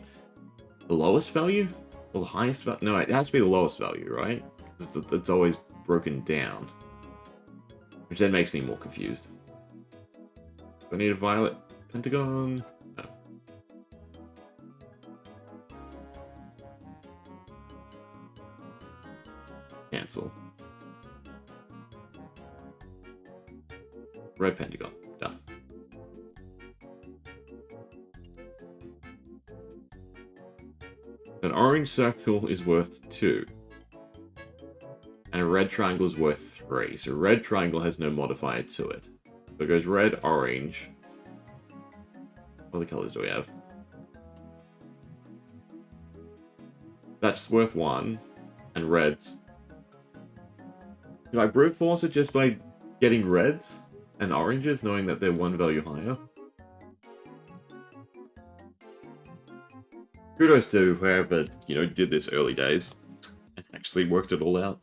the lowest value? Or the highest value? No, it has to be the lowest value, right? It's always broken down. Which then makes me more confused. Do I need a violet pentagon? No. Cancel. Red pentagon. Done. An orange circle is worth 2. And a red triangle is worth 3. So red triangle has no modifier to it. So it goes red, orange. What other colors do we have? That's worth 1. And reds. Can I brute force it just by getting reds and oranges, knowing that they're 1 value higher? Kudos to whoever, did this early days and actually worked it all out.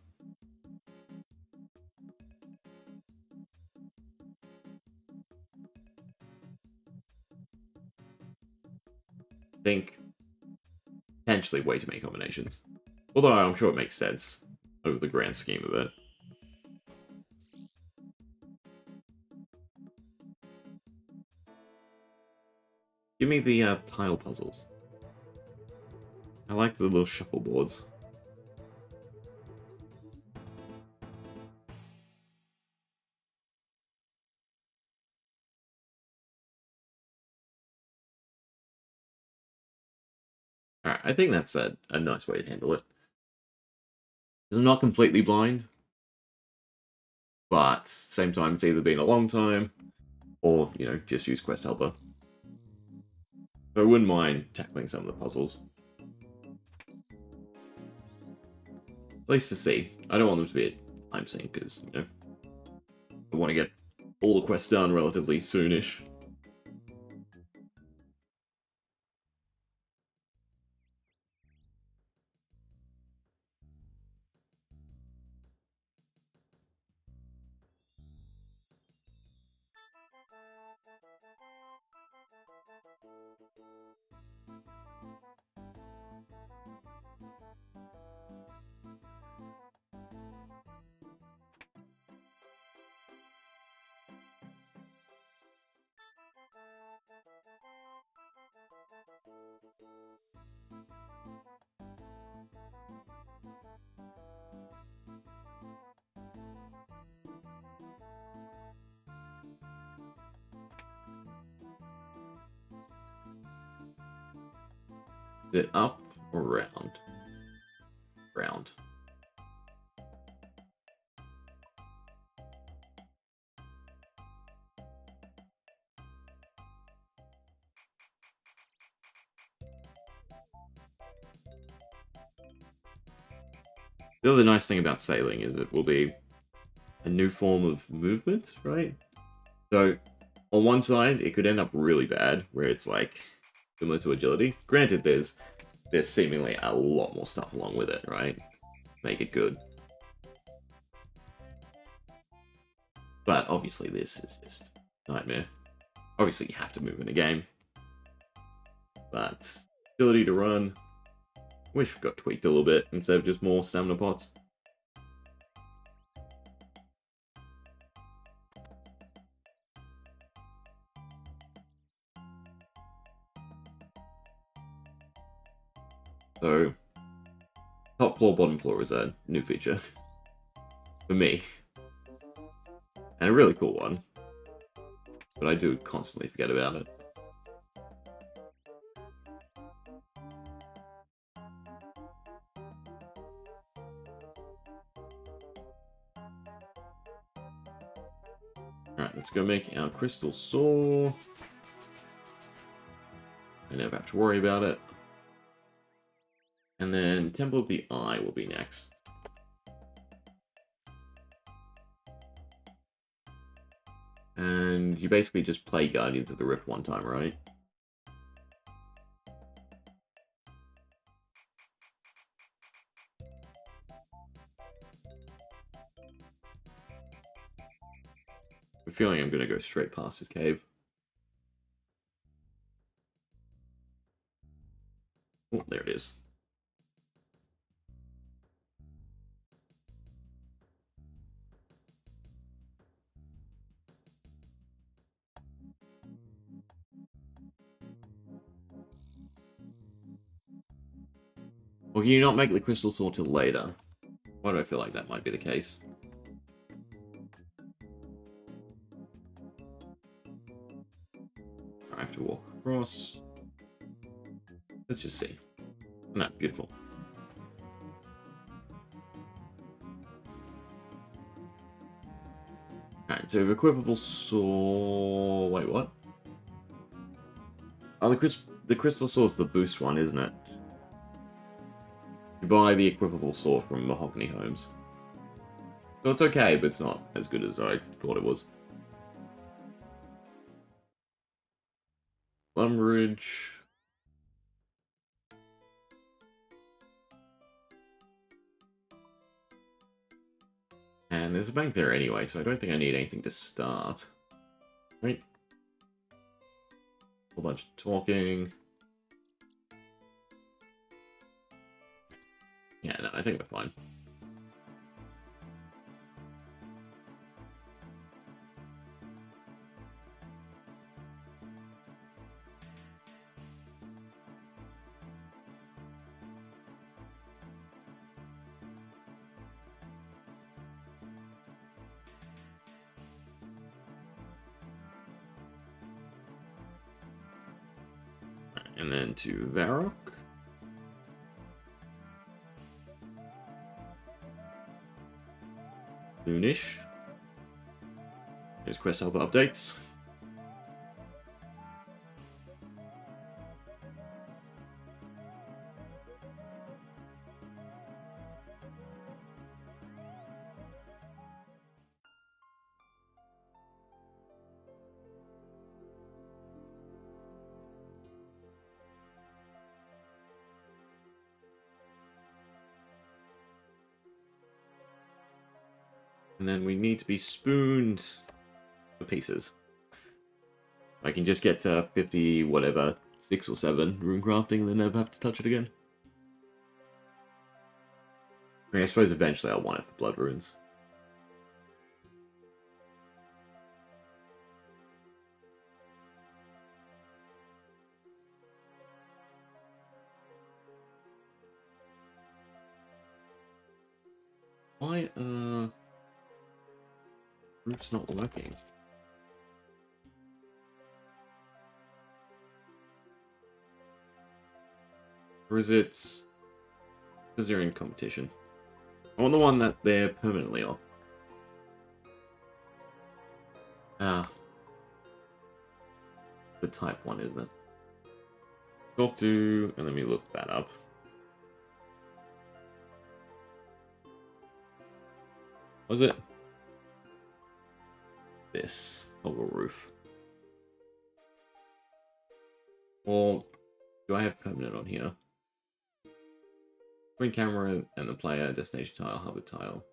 I think potentially way too many combinations. Although I'm sure it makes sense over the grand scheme of it. Give me the tile puzzles. I like the little shuffleboards. Alright, I think that's a nice way to handle it. Because I'm not completely blind, but same time it's either been a long time, or, just use Quest Helper. So I wouldn't mind tackling some of the puzzles. At least to see. I don't want them to be a time sink, because, I want to get all the quests done relatively soonish. Is it up or round? Round. The other nice thing about sailing is it will be a new form of movement, right? So, on one side, it could end up really bad, where it's like similar to agility. Granted, there's seemingly a lot more stuff along with it, right? Make it good. But obviously this is just nightmare. Obviously you have to move in a game. But ability to run, wish we got tweaked a little bit instead of just more stamina pots. So, top floor, bottom floor is a new feature. For me. And a really cool one. But I do constantly forget about it. Alright, let's go make our crystal saw. I never have to worry about it. And then Temple of the Eye will be next. And you basically just play Guardians of the Rift one time, right? I'm feeling I'm going to go straight past this cave. Oh, there it is. Or can you not make the crystal sword till later? Why do I feel like that might be the case? I have to walk across. Let's just see. No, beautiful. Alright, so equipable sword... Wait, what? Oh, the crystal sword's the boost one, isn't it? You buy the equipable sword from Mahogany Homes. So it's okay, but it's not as good as I thought it was. Lumberidge. And there's a bank there anyway, so I don't think I need anything to start. Right? A whole bunch of talking. Yeah, no, I think we're fine. And then to Varrock. Soonish. There's quest helper updates. And then we need to be spooned for pieces. I can just get to 50, whatever, 6 or 7 rune crafting and then never have to touch it again. I mean, I suppose eventually I'll want it for blood runes. Why, roof's not working? Or is it... because they're in competition? I want the one that they're permanently off. Ah. The type one, isn't it? Talk to... and let me look that up. Was it? This. Toggle roof. Or... do I have permanent on here? Screen camera and the player, destination tile, hover tile.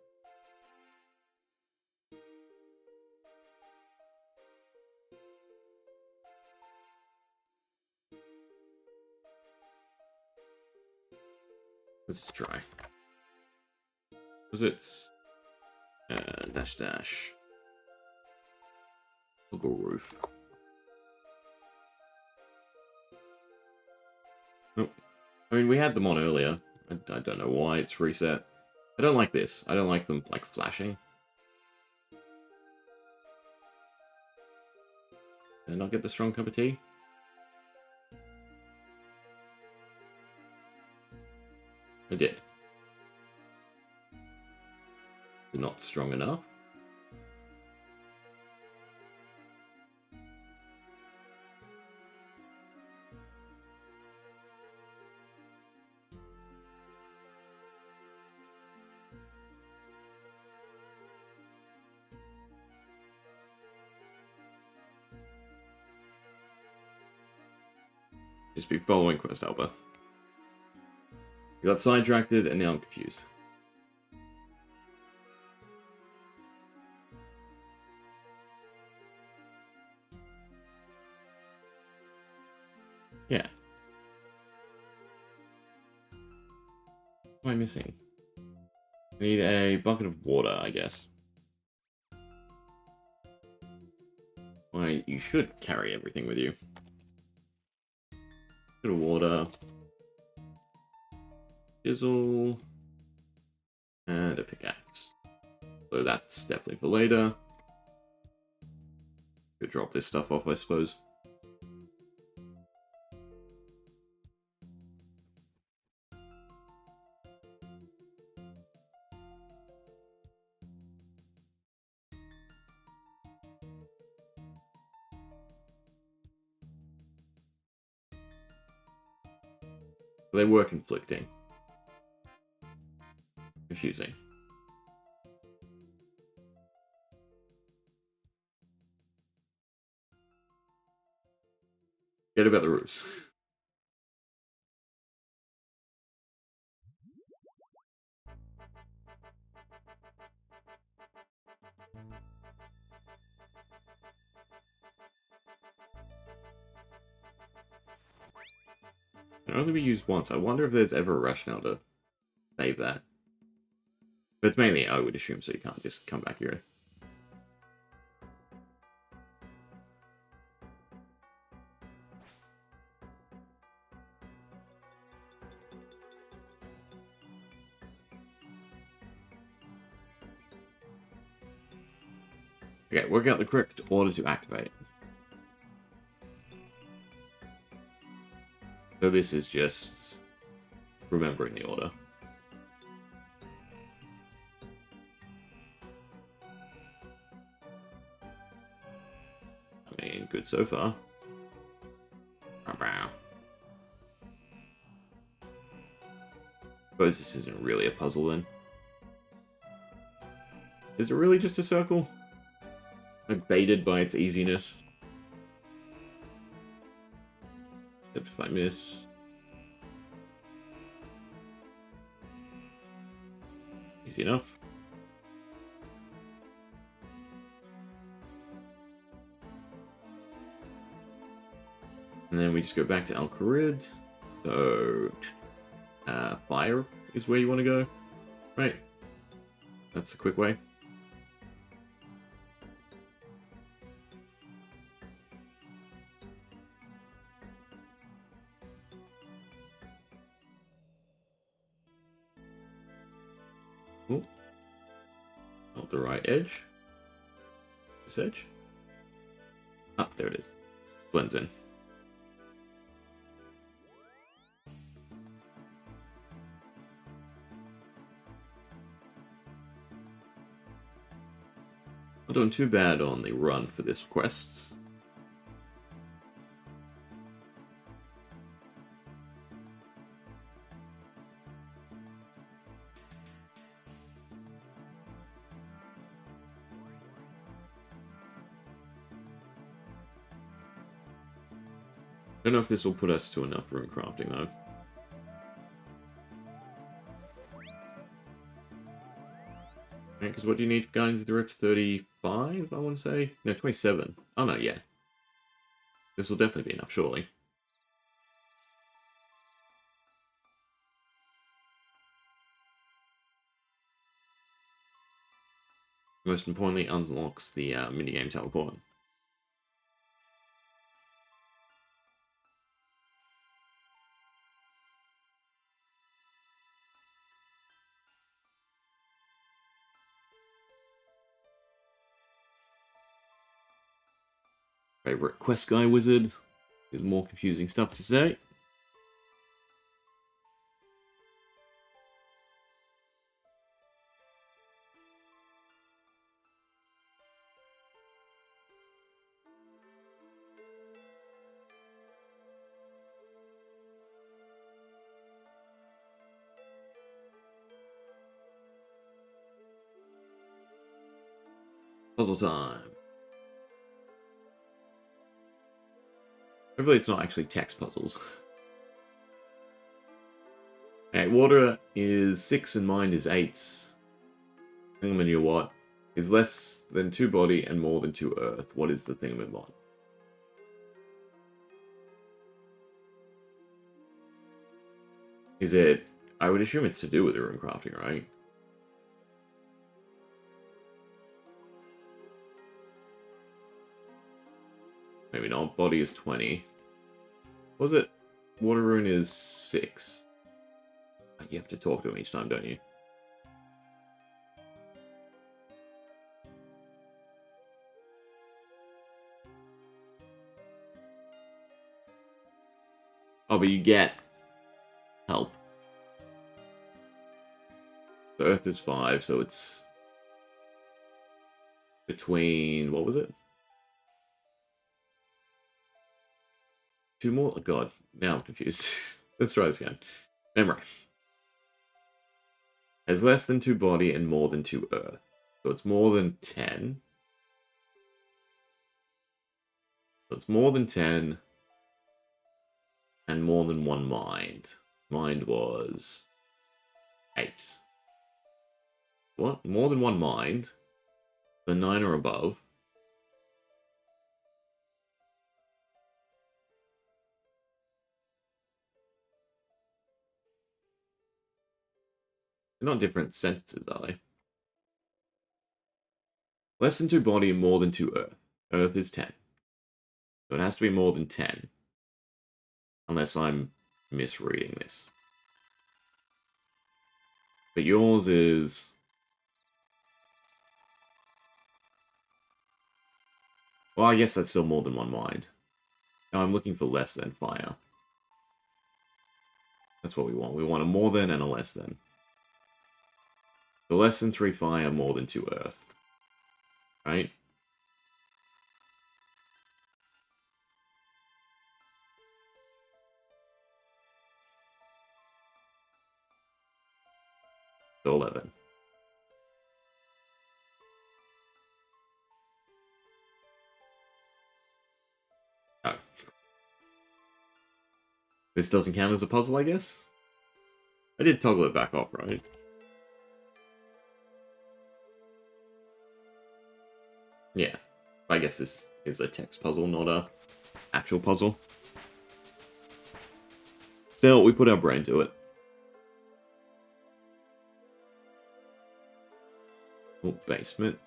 Let's try. Was it dash dash toggle roof? Nope. I mean, we had them on earlier. I don't know why it's reset. I don't like this. I don't like them like flashing. Did I not get the strong cup of tea? I did. Not strong enough. Just be following Quest Helper. You got sidetracked and now I'm confused. Yeah. What am I missing? I need a bucket of water, I guess. Why, you should carry everything with you. Bit of water. Chisel. And a pickaxe. So that's definitely for later. Could drop this stuff off, I suppose. They were conflicting. Confusing. Forget about the roofs. Can only be used once. I wonder if there's ever a rationale to save that. But it's mainly, I would assume, so you can't just come back here. Okay, work out the correct order to activate. So this is just remembering the order. I mean, good so far. Suppose this isn't really a puzzle then. Is it really just a circle? I'm baited by its easiness. Except if I miss. Easy enough. And then we just go back to Al-Kharid. So, fire is where you want to go. Right. That's a quick way. Ooh. Not the right edge. This edge? Ah, there it is. Blends in. Not doing too bad on the run for this quest. Don't know if this will put us to enough rune crafting though. Because what do you need, guys? The rip 35, I want to say? No, 27. Oh no, yeah. This will definitely be enough, surely. Most importantly, unlocks the minigame teleport. Favorite quest guy wizard. With more confusing stuff to say. Puzzle time. Hopefully it's not actually text puzzles. Okay, water is 6 and mind is 8. Thingamajig is less than 2 body and more than 2 earth. What is the thingamajig? Is it... I would assume it's to do with rune crafting, right? Maybe not. Body is 20. What was it? Water rune is 6. You have to talk to him each time, don't you? Oh, but you get help. The earth is 5, so it's between... What was it? 2 more? Oh, God. Now I'm confused. Let's try this again. Memory. Has less than 2 body and more than 2 earth. So it's more than 10. So it's more than 10 and more than 1 mind. Mind was 8. What? More than 1 mind? The 9 or above. They're not different sentences, are they? Less than 2 body and more than 2 earth. Earth is 10. So it has to be more than 10. Unless I'm misreading this. But yours is... Well, I guess that's still more than 1 mind. Now I'm looking for less than fire. That's what we want. We want a more than and a less than. So less than 3 fire, more than 2 earth. Right? So 11. Oh. This doesn't count as a puzzle, I guess? I did toggle it back off, right? Yeah. I guess this is a text puzzle, not a actual puzzle. Still, we put our brain to it. Oh, basement.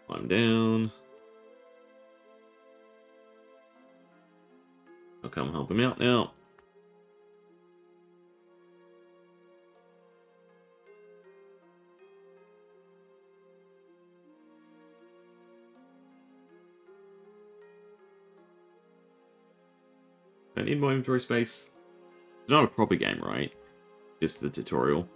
Climb down. I'll come help him out now. I need more inventory space. It's not a proper game, right? Just the tutorial.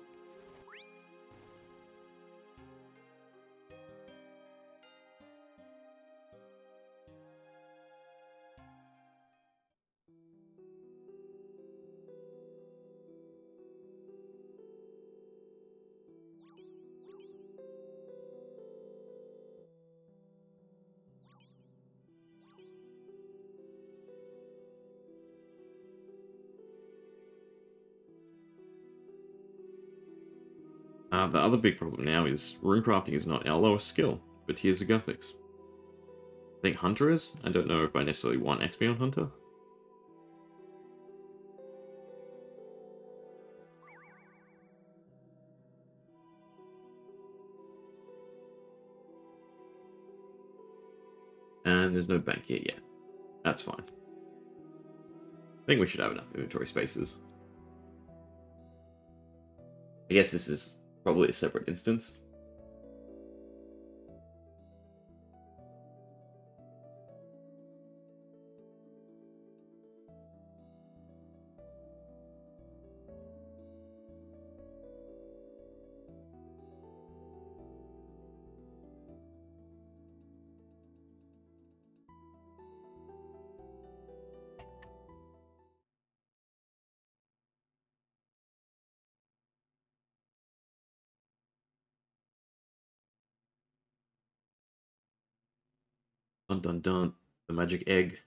The other big problem now is runecrafting is not our lowest skill for Tears of Gothics. I think Hunter is? I don't know if I necessarily want XP on Hunter. And there's no bank here yet. That's fine. I think we should have enough inventory spaces. I guess this is probably a separate instance. Dun dun dun. The magic egg.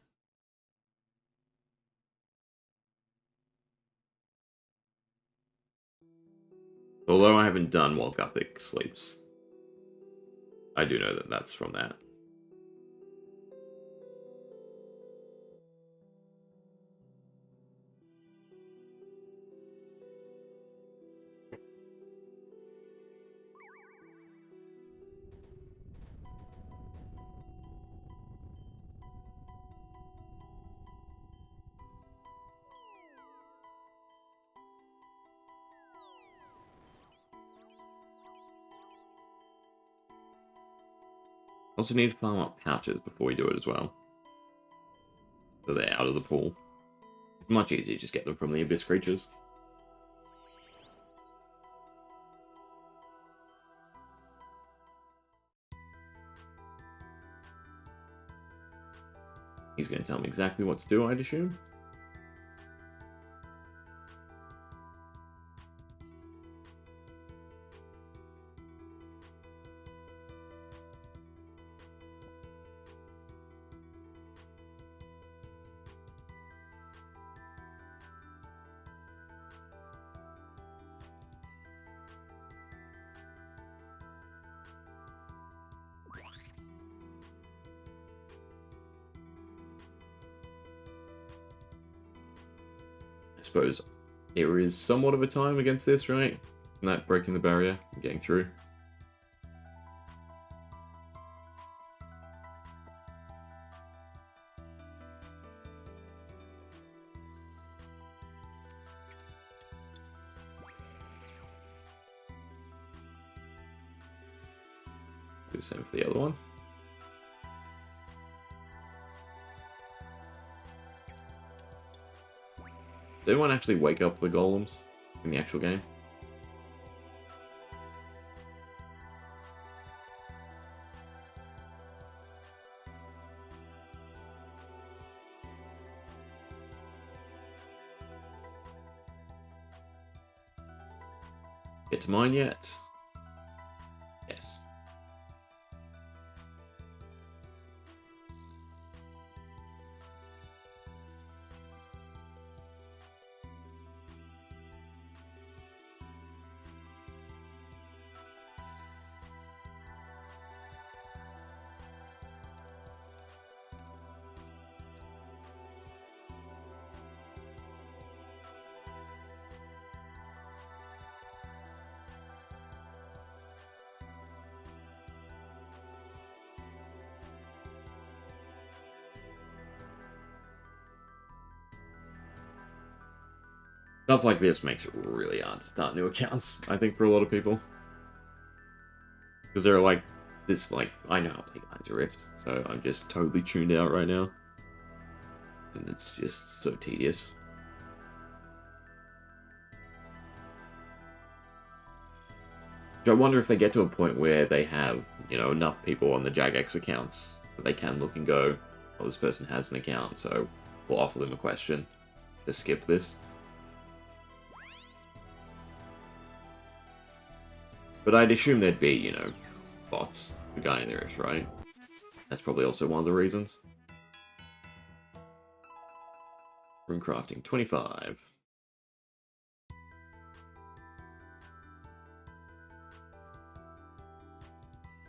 Although I haven't done while Gothic sleeps. I do know that that's from that. Also need to farm up pouches before we do it as well. So they're out of the pool. It's much easier to just get them from the abyss creatures. He's going to tell me exactly what to do, I'd assume. I suppose there is somewhat of a time against this, right? Not breaking the barrier and getting through. Do the same for the other one. Did anyone actually wake up the golems in the actual game? Get to mine yet? Yes. Stuff like this makes it really hard to start new accounts, I think, for a lot of people. Because they're like, this, like, I know how to play Guides of Rift, so I'm just totally tuned out right now. And it's just so tedious. I wonder if they get to a point where they have, you know, enough people on the Jagex accounts that they can look and go, oh, this person has an account, so we'll offer them a question to skip this. But I'd assume there'd be, you know, bots for Guiding the Rift, right? That's probably also one of the reasons. Rune crafting, 25.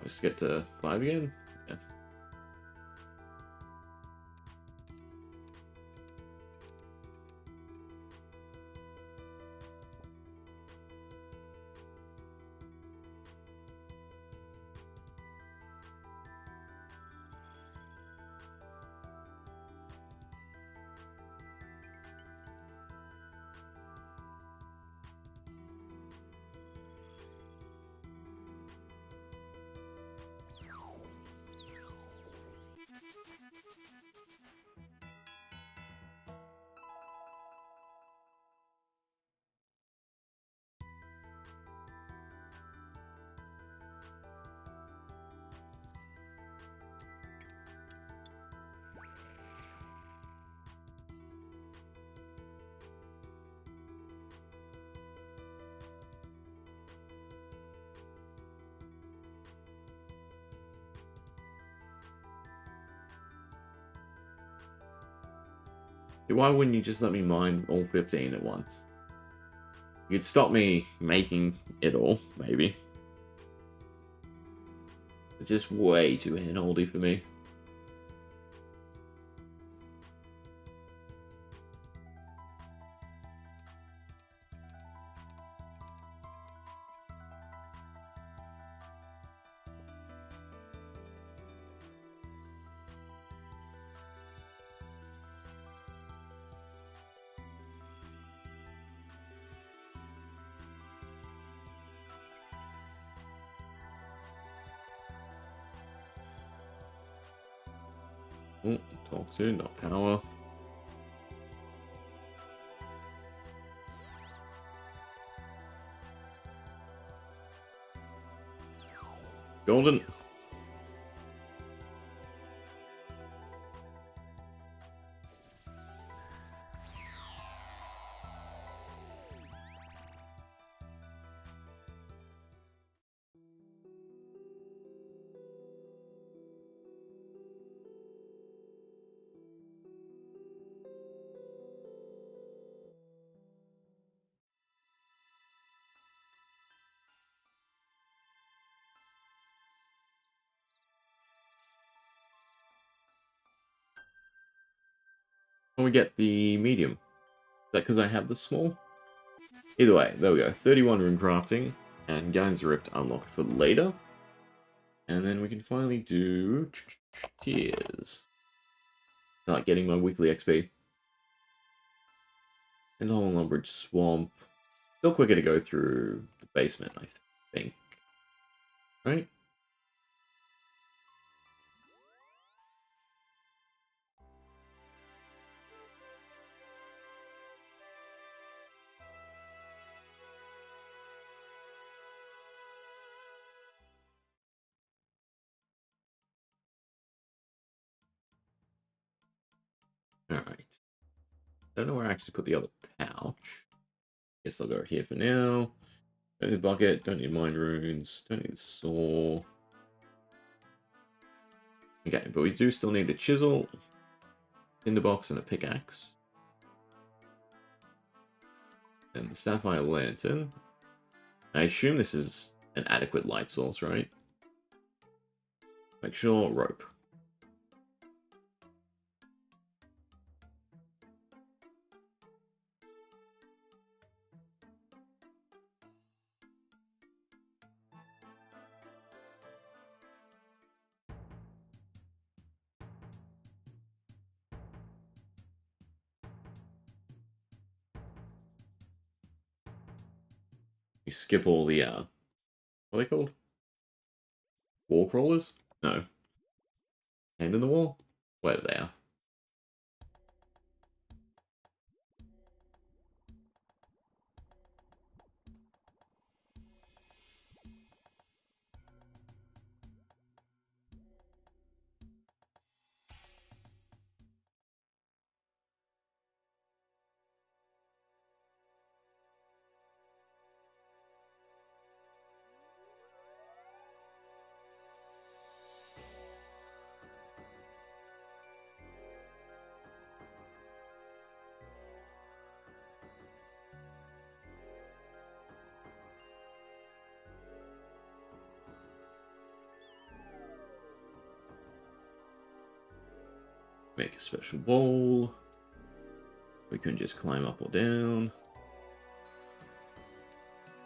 Let's get to 5 again? Yeah. Why wouldn't you just let me mine all 15 at once? You'd stop me making it all, maybe. It's just way too handholdy for me. Oh, talk to, not power. Golden. And we get the medium. Is that because I have the small? Either way, there we go. 31 rune crafting, and Gain's Rift unlocked for later. And then we can finally do tears. Not getting my weekly XP. And the whole Lumbridge Swamp. Still quicker to go through the basement, I think. Right? Alright. Don't know where I actually put the other pouch. Guess I'll go here for now. Don't need the bucket, don't need mind runes, don't need the saw. Okay, but we do still need a chisel, tinderbox, and a pickaxe. And the sapphire lantern. I assume this is an adequate light source, right? Make sure rope. You skip all the, what are they called? Wall crawlers? No. Hand in the wall? Whatever they are. Make a special bowl. We can just climb up or down.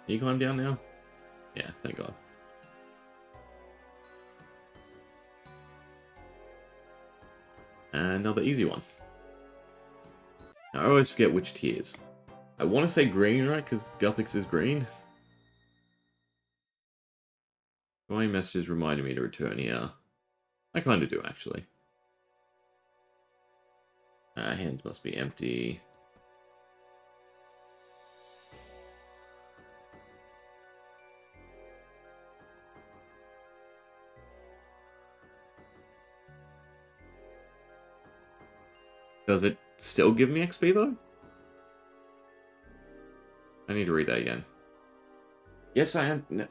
Can you climb down now? Yeah, thank God. Another easy one. Now, I always forget which tiers. I want to say green, right? Because Guthix is green. My messages reminded me to return here. I kind of do, actually. Hands must be empty. Does it still give me XP, though? I need to read that again. Yes, I am. No.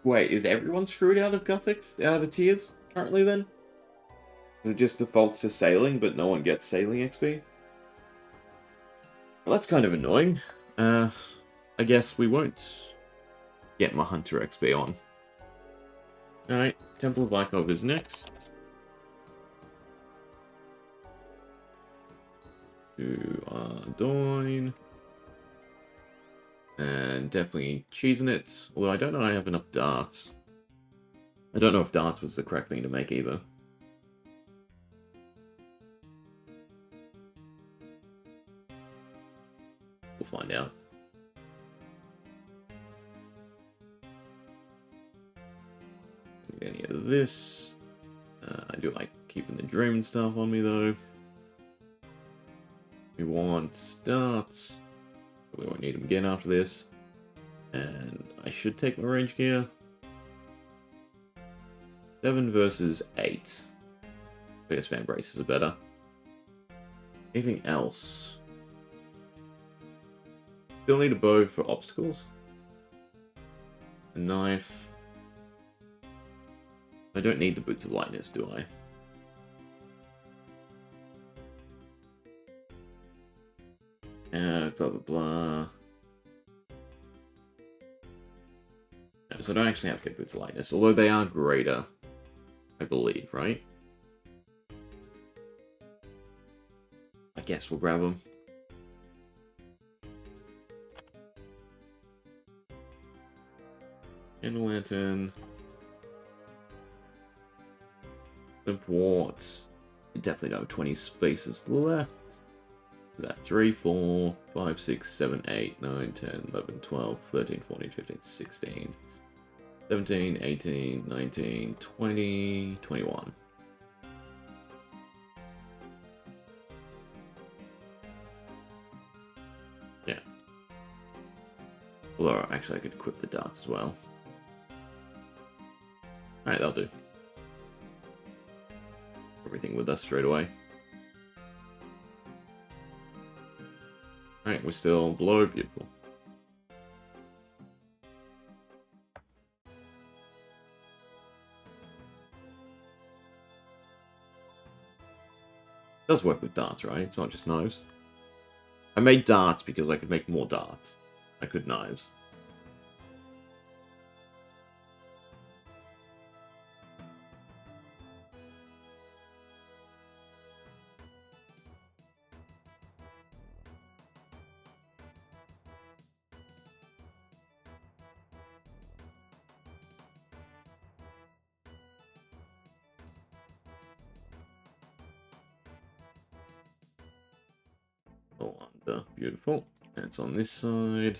Wait, is everyone screwed out of Guthix? Out of tiers currently, then? It just defaults to sailing, but no one gets sailing XP? Well, that's kind of annoying. I guess we won't get my Hunter XP on. Alright, Temple of Ikov is next. To Doin. And definitely cheesing it. Although I don't know I have enough darts. I don't know if darts was the correct thing to make either. We'll find out. Get any of this. I do like keeping the dream stuff on me though. We want darts. We won't need them again after this. And I should take my range gear. 7 versus 8. I guess fan braces are better. Anything else? Still need a bow for obstacles. A knife. I don't need the boots of lightness, do I? Blah blah blah. No, so I don't actually have to get boots of lightness, although they are greater, I believe, right? I guess we'll grab them. And lantern. Limp warts. You definitely don't have 20 spaces left. Is that 3, 4, 5, 6, 7, 8, 9, 10, 11, 12, 13, 14, 15, 16, 17, 18, 19, 20, 21. Yeah. Although, actually, I could equip the darts as well. Alright, that'll do. Everything with us straight away. Alright, we're still below. Beautiful. It does work with darts, right? It's not just knives. I made darts because I could make more darts. I could knives. Oh, under. Beautiful. And it's on this side.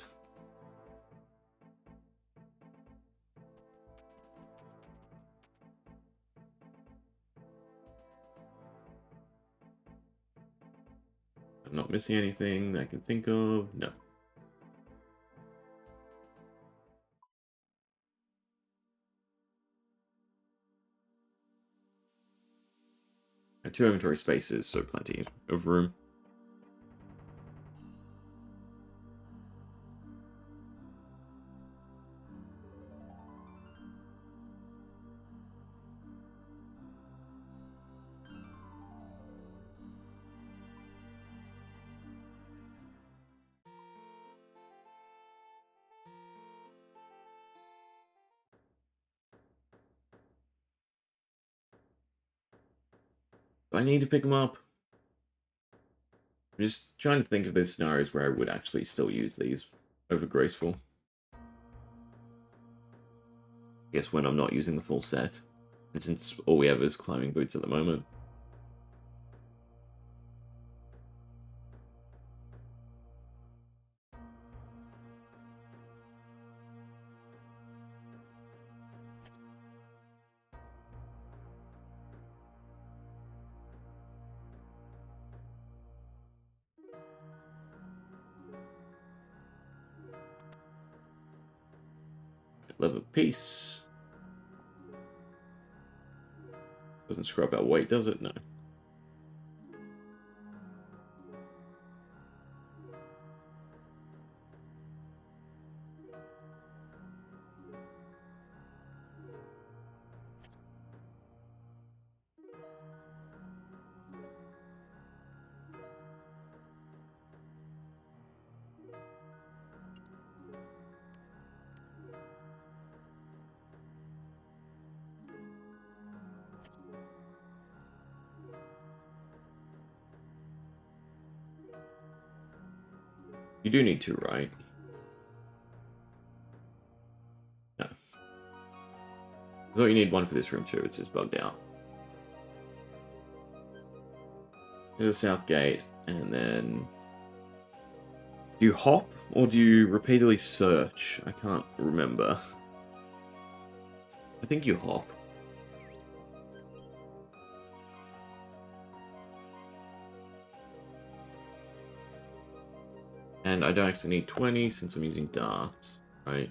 I'm not missing anything that I can think of. No. I have 2 inventory spaces, so plenty of room. Do I need to pick them up? I'm just trying to think of those scenarios where I would actually still use these over graceful. I guess when I'm not using the full set. And since all we have is climbing boots at the moment. Love of peace. Doesn't scrub out weight, does it? No. You do need two, right? No. I thought you need one for this room too. It's just bugged out. Here's the south gate, and then... Do you hop, or do you repeatedly search? I can't remember. I think you hop. And I don't actually need 20 since I'm using darts, right?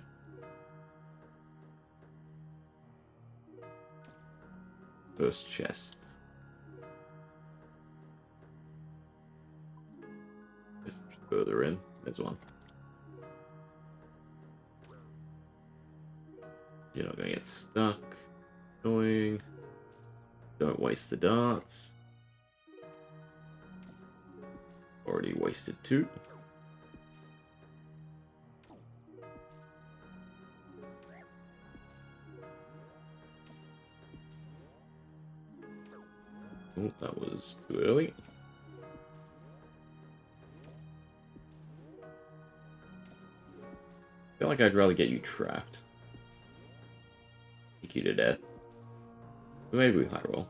First chest. Just further in. There's one. You're not going to get stuck. Going. Don't waste the darts. Already wasted 2. Oh, that was too early. I feel like I'd rather get you trapped. Kick you to death. But maybe we high roll.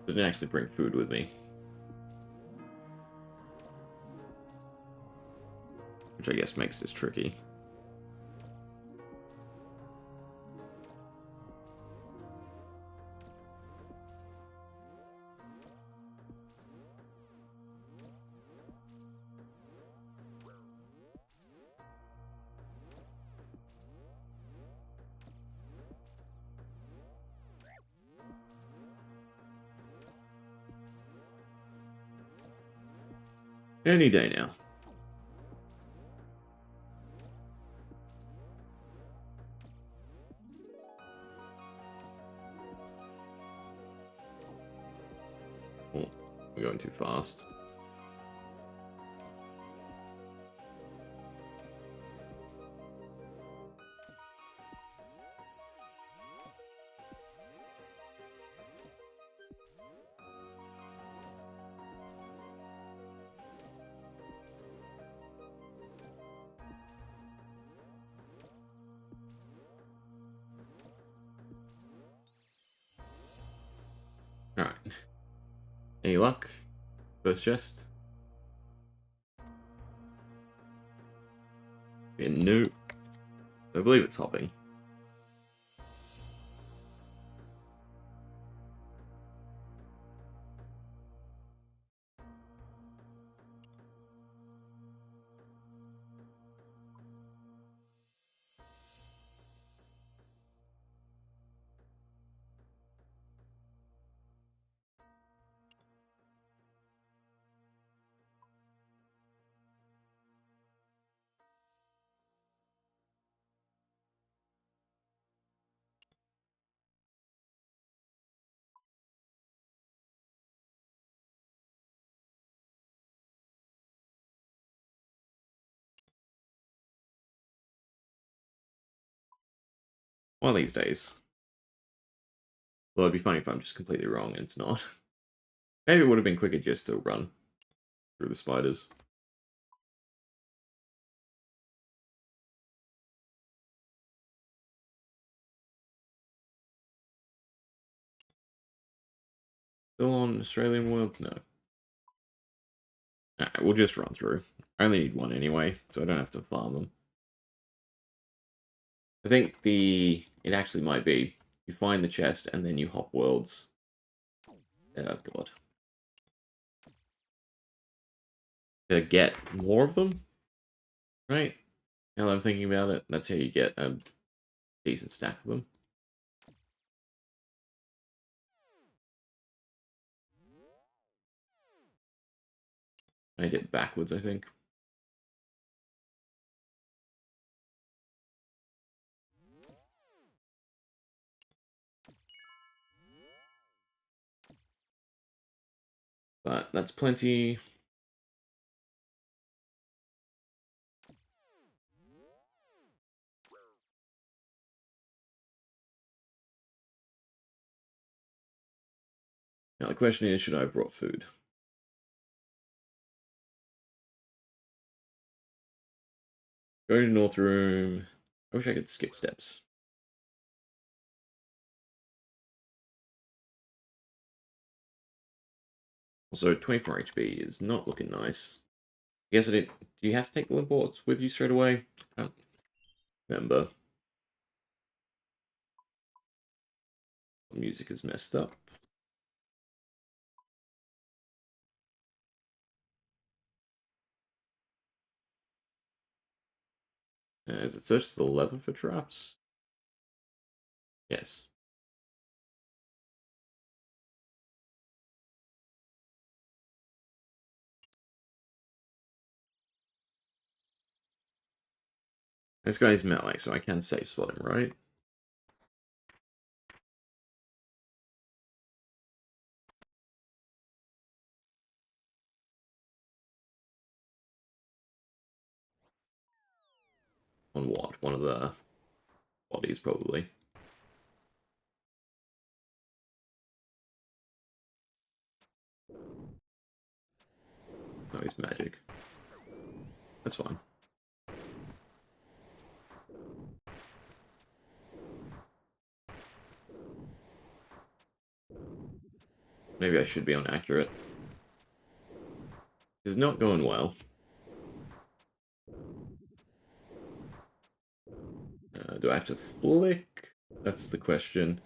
I didn't actually bring food with me. Which I guess makes this tricky. Any day now. Oh, we're going too fast. Alright. Any luck? First chest? No. I believe it's hopping. One of these days. Well, it'd be funny if I'm just completely wrong and it's not. Maybe it would have been quicker just to run through the spiders. Still on Australian Worlds? No. Alright, we'll just run through. I only need one anyway, so I don't have to farm them. I think it actually might be you find the chest and then you hop worlds. Oh god. To get more of them? Right? Now that I'm thinking about it, that's how you get a decent stack of them. I did it backwards, I think. But that's plenty. Now the question is, should I have brought food? Go to North Room. I wish I could skip steps. Also, 24 HP is not looking nice. I guess I didn't... Do you have to take the reports with you straight away? I can't remember. The music is messed up. Is it search the lever for traps? Yes. This guy's melee, so I can safe spot him, right? On what? One of the bodies, probably. No, he's magic. That's fine. Maybe I should be on accurate. It's not going well. Do I have to flick? That's the question.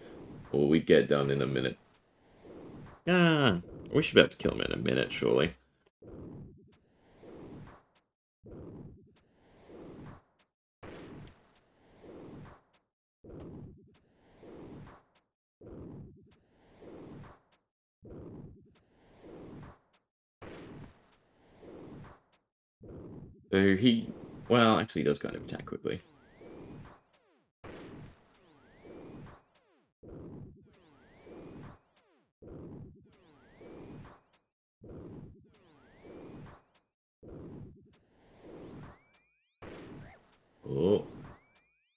Or we get done in a minute. Ah, we should be able to kill him in a minute, surely. So he... Well, actually, he does kind of attack quickly. Oh.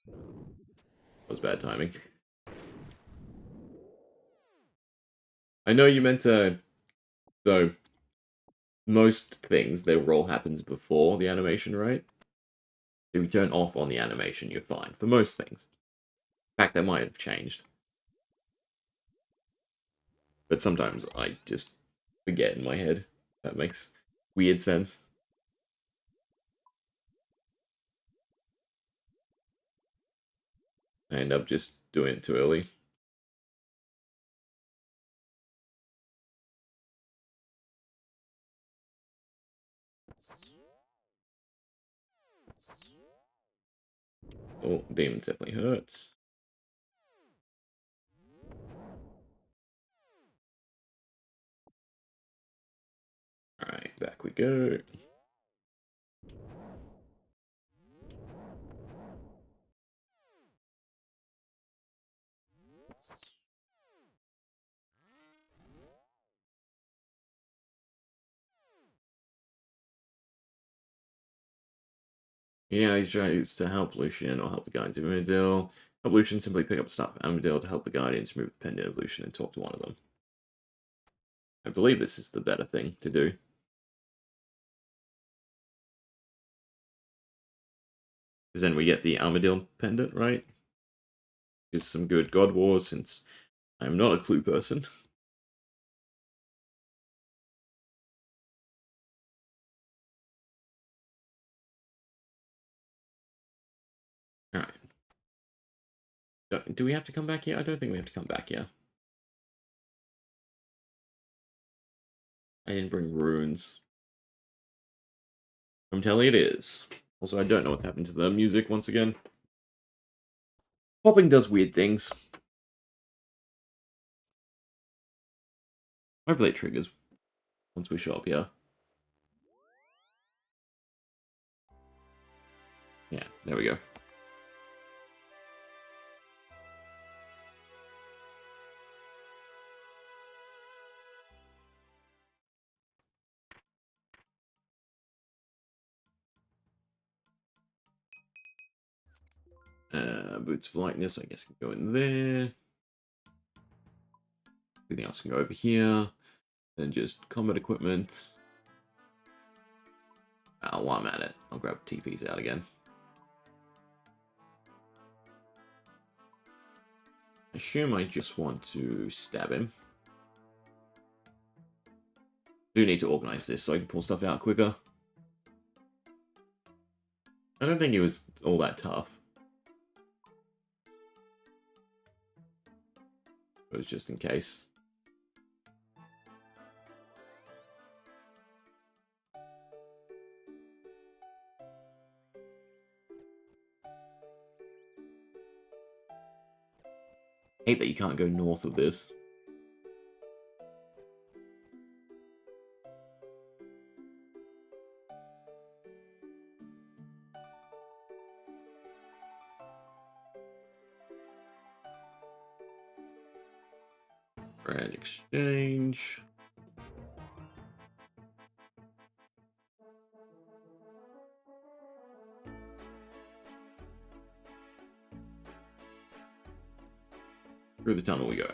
That was bad timing. I know you meant to... So, most things, their roll happens before the animation, right? If you turn off on the animation, you're fine. For most things. In fact, that might have changed. But sometimes I just forget in my head. That makes weird sense. I end up just doing it too early. Oh, demons definitely hurts. Alright, back we go. Yeah, he tries to help Lucian or help the Guardians of Armadil. Help Lucian simply pick up stuff Armadil to help the Guardians remove the pendant of Lucian and talk to one of them. I believe this is the better thing to do. Because then we get the Armadil pendant, right? Is some good God Wars since I'm not a Kloo person. Alright. Do we have to come back here? I don't think we have to come back here. I didn't bring runes. I'm telling you it is. Also, I don't know what's happened to the music once again. Popping does weird things. Hopefully it triggers once we show up here. Yeah, there we go. Boots of Lightness, I guess, can go in there. Everything else can go over here. Then just combat equipment. While I'm at it, I'll grab TPs out again. I assume I just want to stab him. Do need to organize this so I can pull stuff out quicker. I don't think he was all that tough. It was just in case. Hate that you can't go north of this. Brand exchange. Through the tunnel we go.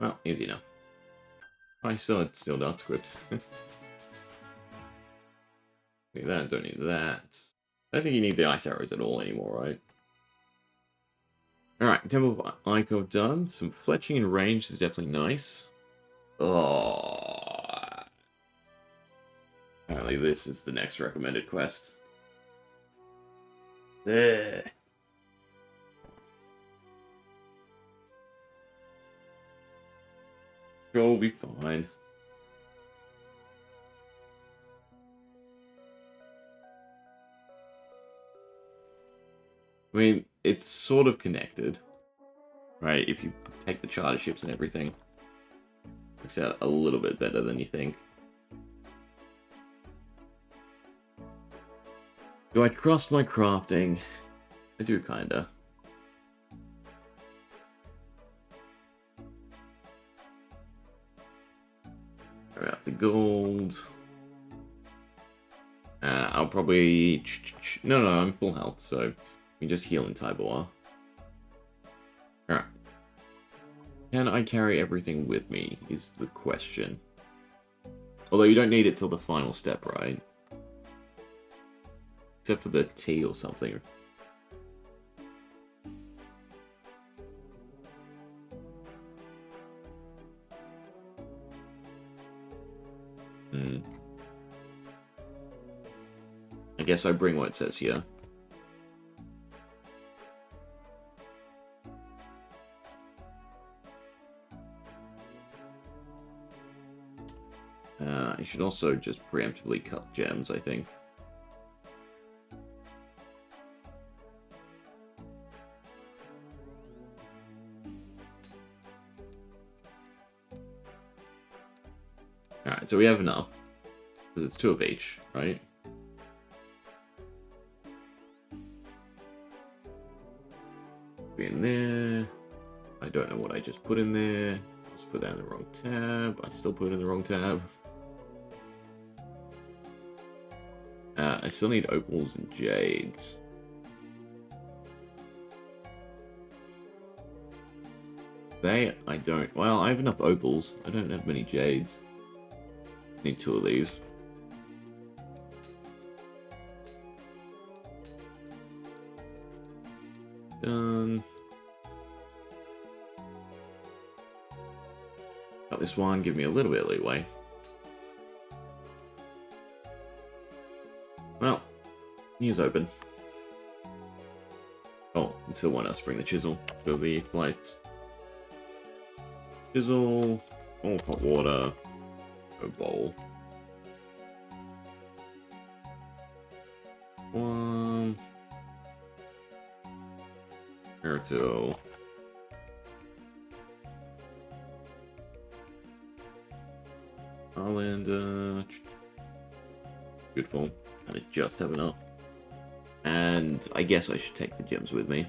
Well, easy enough. I still not script. Need that, don't need that. I don't think you need the ice arrows at all anymore, right? Alright, Temple of Ico done. Some fletching and range is definitely nice. Oh. Apparently this is the next recommended quest. There. We'll be fine. I mean, it's sort of connected, right? If you take the charter ships and everything, works out a little bit better than you think. Do I trust my crafting? I do, kinda. About the gold. I'll probably... No, I'm full health, so we can just heal in Taiboa. Alright. Can I carry everything with me, is the question. Although you don't need it till the final step, right? Except for the tea or something. I guess I bring what it says here. I should also just preemptively cut gems, I think. Alright, so we have enough. Because it's 2 of each, right? In there. I don't know what I just put in there. I just put that in the wrong tab. I still put it in the wrong tab. I still need opals and jades. I don't. Well, I have enough opals. I don't have many jades. Need 2 of these. Done. Got this one, give me a little bit of leeway. Well, here's open. Oh, I still want us to bring the chisel for the lights. Chisel, all hot water, a bowl. One. Naruto. Arlander. Good form. Kind of just have enough. And I guess I should take the gems with me.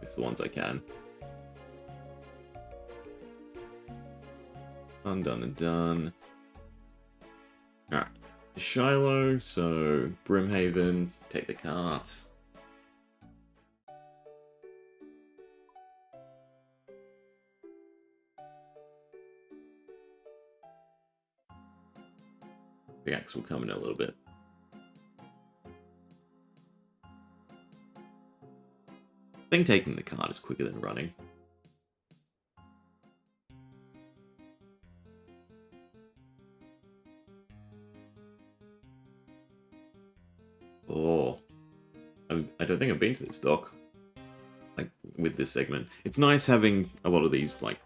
It's the ones I can. Done and done. Alright. Shiloh, so Brimhaven, take the carts. The axe will come in a little bit. I think taking the cart is quicker than running. Oh, I don't think I've been to this dock, like, with this segment. It's nice having a lot of these, like,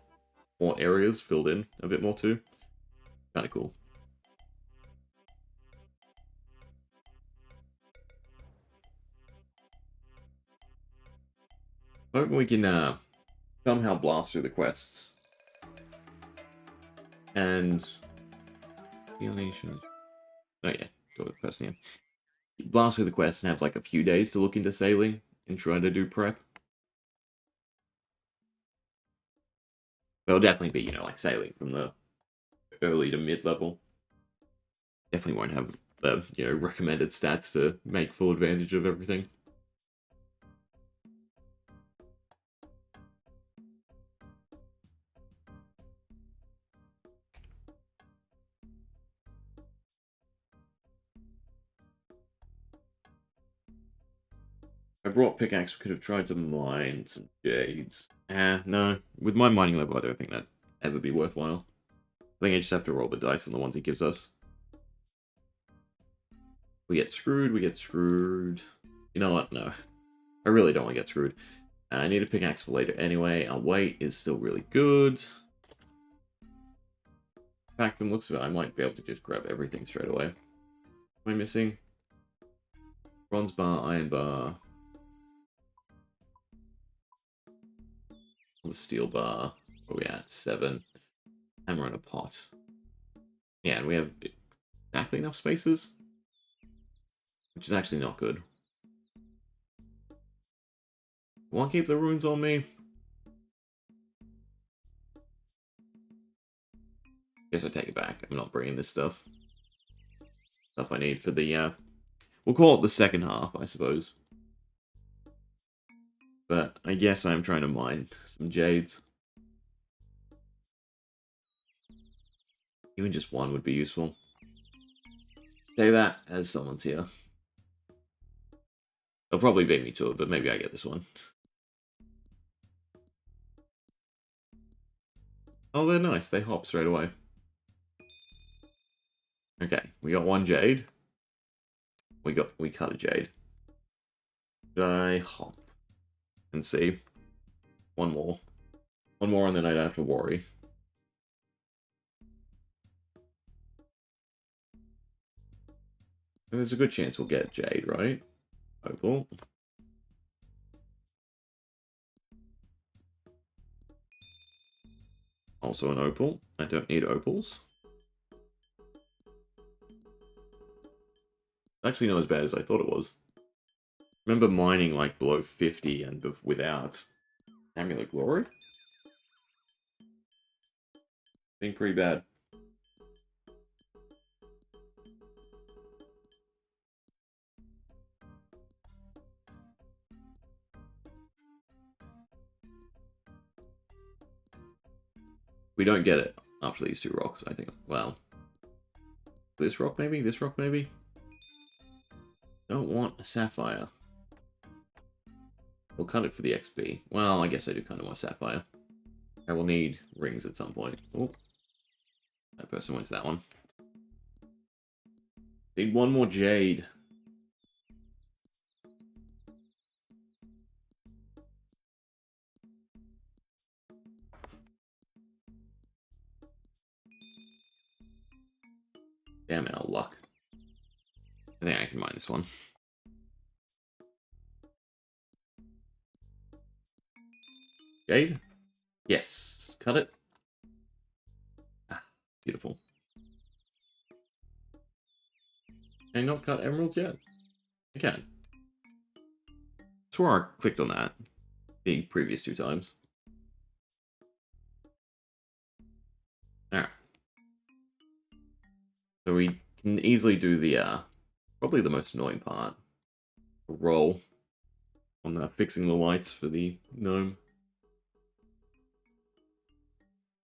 more areas filled in a bit more too. Kind of cool. Hoping we can somehow blast through the quests. And... Nation. Oh yeah, got the quest here. Blast through the quest and have like a few days to look into sailing and try to do prep. There'll definitely be, you know, like sailing from the early to mid-level. Definitely won't have the, you know, recommended stats to make full advantage of everything. I brought pickaxe, we could have tried to mine some jades. No. With my mining level, I don't think that'd ever be worthwhile. I think I just have to roll the dice on the ones he gives us. We get screwed, we get screwed. You know what? No. I really don't want to get screwed. I need a pickaxe for later anyway. Our weight is still really good. In fact, from the looks of it, I might be able to just grab everything straight away. Am I missing? Bronze bar, iron bar. The steel bar. Where are we at? 7. And we're in a pot. Yeah, and we have exactly enough spaces. Which is actually not good. Want to keep the runes on me? Guess I take it back. I'm not bringing this stuff. Stuff I need for the, we'll call it the second half, I suppose. But I guess I'm trying to mine some jades. Even just one would be useful. Say that as someone's here. They'll probably beat me to it, but maybe I get this one. Oh, they're nice. They hop straight away. Okay, we got one jade. We cut a jade. Should I hop and see? One more. One more and then I don't have to worry. And there's a good chance we'll get jade, right? Opal. Also an opal. I don't need opals. Actually not as bad as I thought it was. Remember mining like below 50 and without Amulet Glory? Being pretty bad. We don't get it after these 2 rocks, I think. Well, this rock maybe? This rock maybe? Don't want a sapphire. We'll cut it for the XP. Well, I guess I do kind of want a sapphire. I will need rings at some point. Oh, that person went to that one. Need one more jade. Damn it, our luck. I think I can mine this one. Jade? Yes. Cut it. Beautiful. Can I not cut emeralds yet? I can. Swore I clicked on that the previous 2 times. Alright. So we can easily do the, probably the most annoying part. A roll on fixing the lights for the gnome.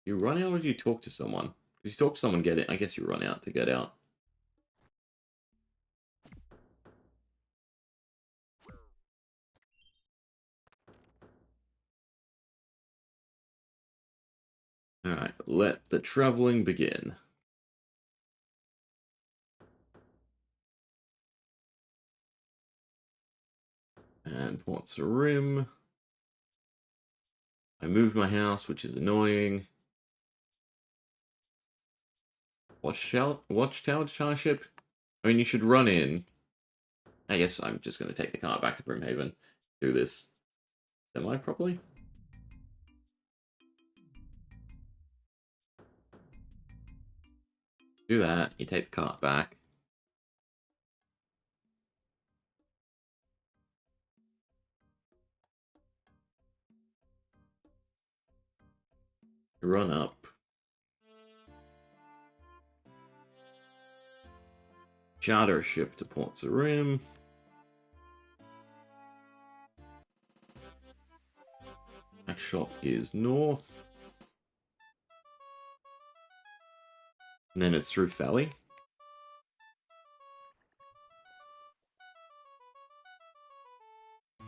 You run out or do you talk to someone? If you talk to someone, get it. I guess you run out to get out. Alright, let the traveling begin. And Port's a rim. I moved my house, which is annoying. Watchtower Starship? I mean, you should run in. I guess I'm just going to take the car back to Brimhaven. Do this semi-properly. Do that. You take the cart back. You run up. Charter a ship to Port Sarim. Next shop is north. And then it's through Valley.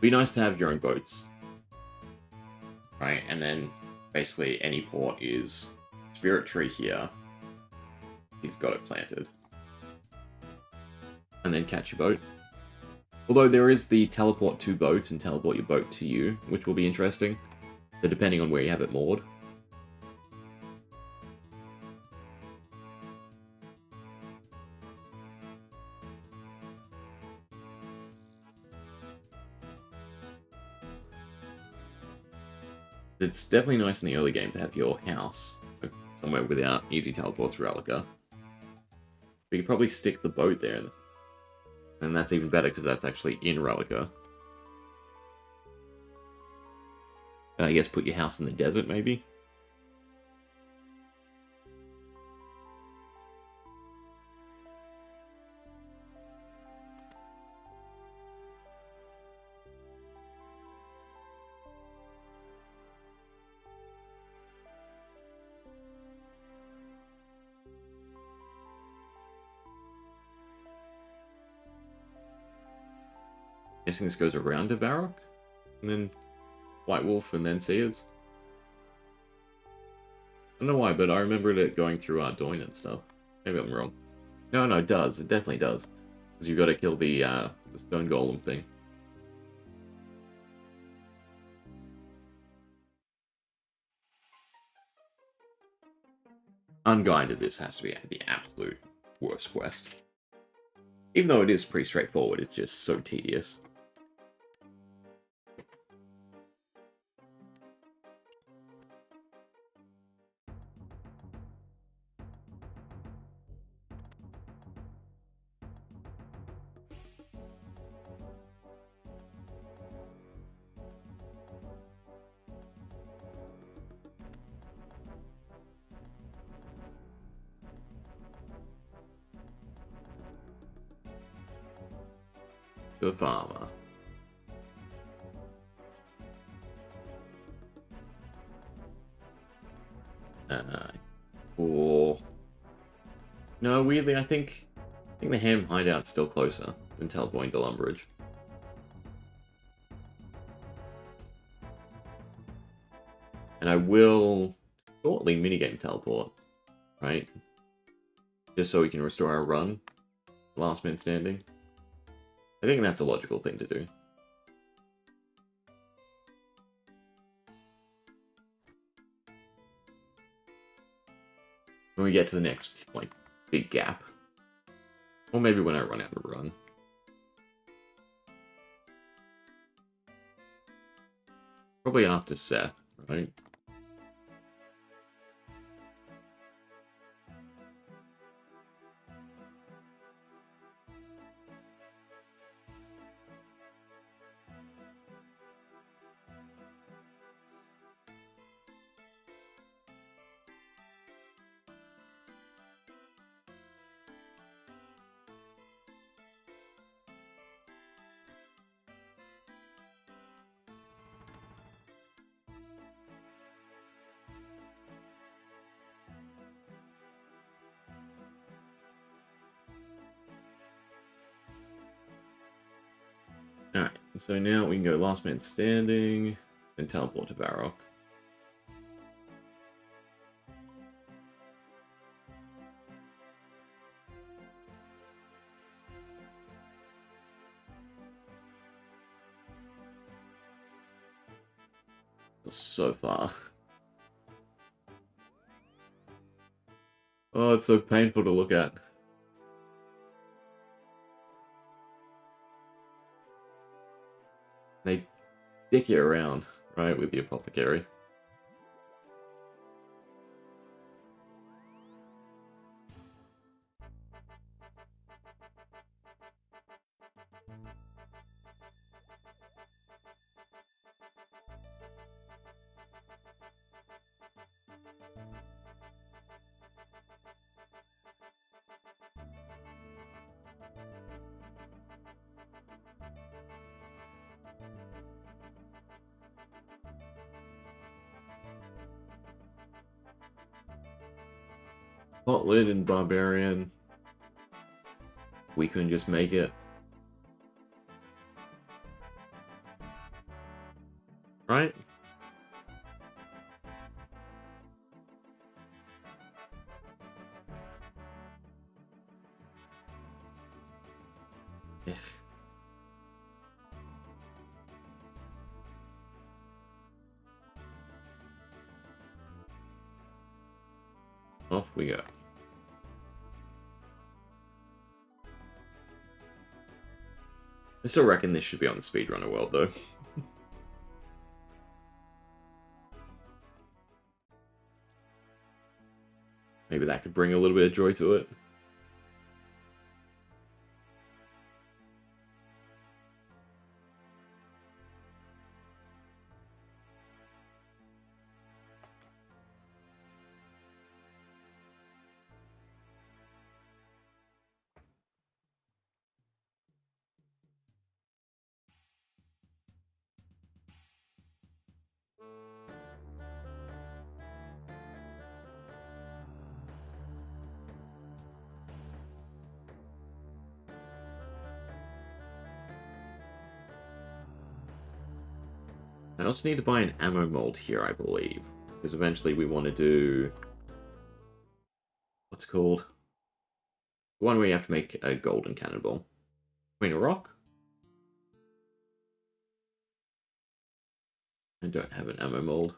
Be nice to have your own boats. Right, and then basically any port is Spirit Tree here. You've got it planted. And then catch your boat. Although there is the teleport to boats and teleport your boat to you, which will be interesting. So depending on where you have it moored. It's definitely nice in the early game to have your house somewhere without easy teleports Relica. But you could probably stick the boat there. And that's even better because that's actually in Relica. I guess put your house in the desert, maybe? Guessing this goes around to Varrock? And then White Wolf and then Sears? I don't know why, but I remembered it going through Doin and stuff. Maybe I'm wrong. No, it does. It definitely does. Because you've got to kill the stone golem thing. Unguided, this has to be the absolute worst quest. Even though it is pretty straightforward, it's just so tedious. The farmer. Or no, weirdly, I think the Ham hideout's still closer than teleporting to Lumbridge. And I will shortly minigame teleport, right? Just so we can restore our run. Last man standing. I think that's a logical thing to do. When we get to the next, like, big gap. Or maybe when I run out of run. Probably after Seth, right? so now we can go last man standing and teleport to Varrock. So far. Oh, it's so painful to look at. They dick you around, right, with the apothecary. Hot lid and barbarian. We can just make it. Right? Yeah. Off we go. I still reckon this should be on the speedrunner world, though. Maybe that could bring a little bit of joy to it. I also need to buy an ammo mold here, I believe. Because eventually we want to do... What's it called? The one where you have to make a golden cannonball. Queen of Rock? I don't have an ammo mold.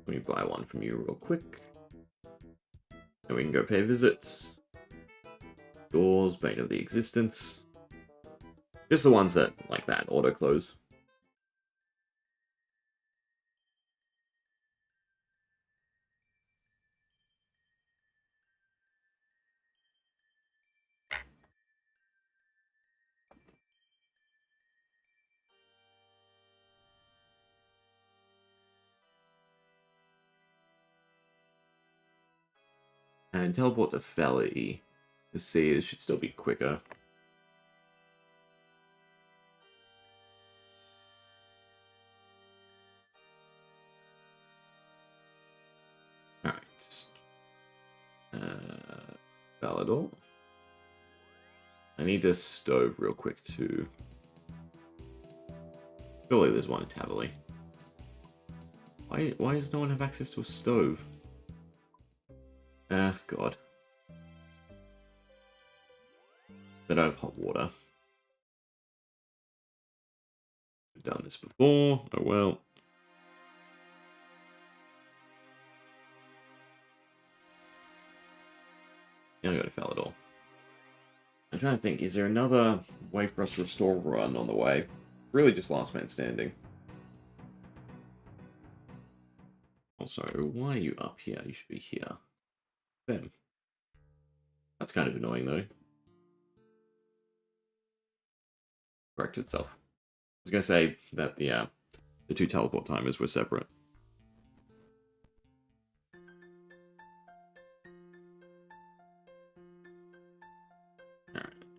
Let me buy one from you real quick. And we can go pay visits. Doors, Bane of the Existence. Just the ones that, like that, auto-close. And teleport to Felly. To see, this should still be quicker. Alright. Valador. I need a stove real quick too. Surely there's one in Tavali. Why does no one have access to a stove? Ah, God. That I have hot water. I've done this before. Oh well. Now I go to Falador. I'm trying to think, is there another way for us to restore run on the way? Really just last man standing. Also, why are you up here? You should be here. Them. That's kind of annoying though. Correct itself. I was gonna say that the two teleport timers were separate.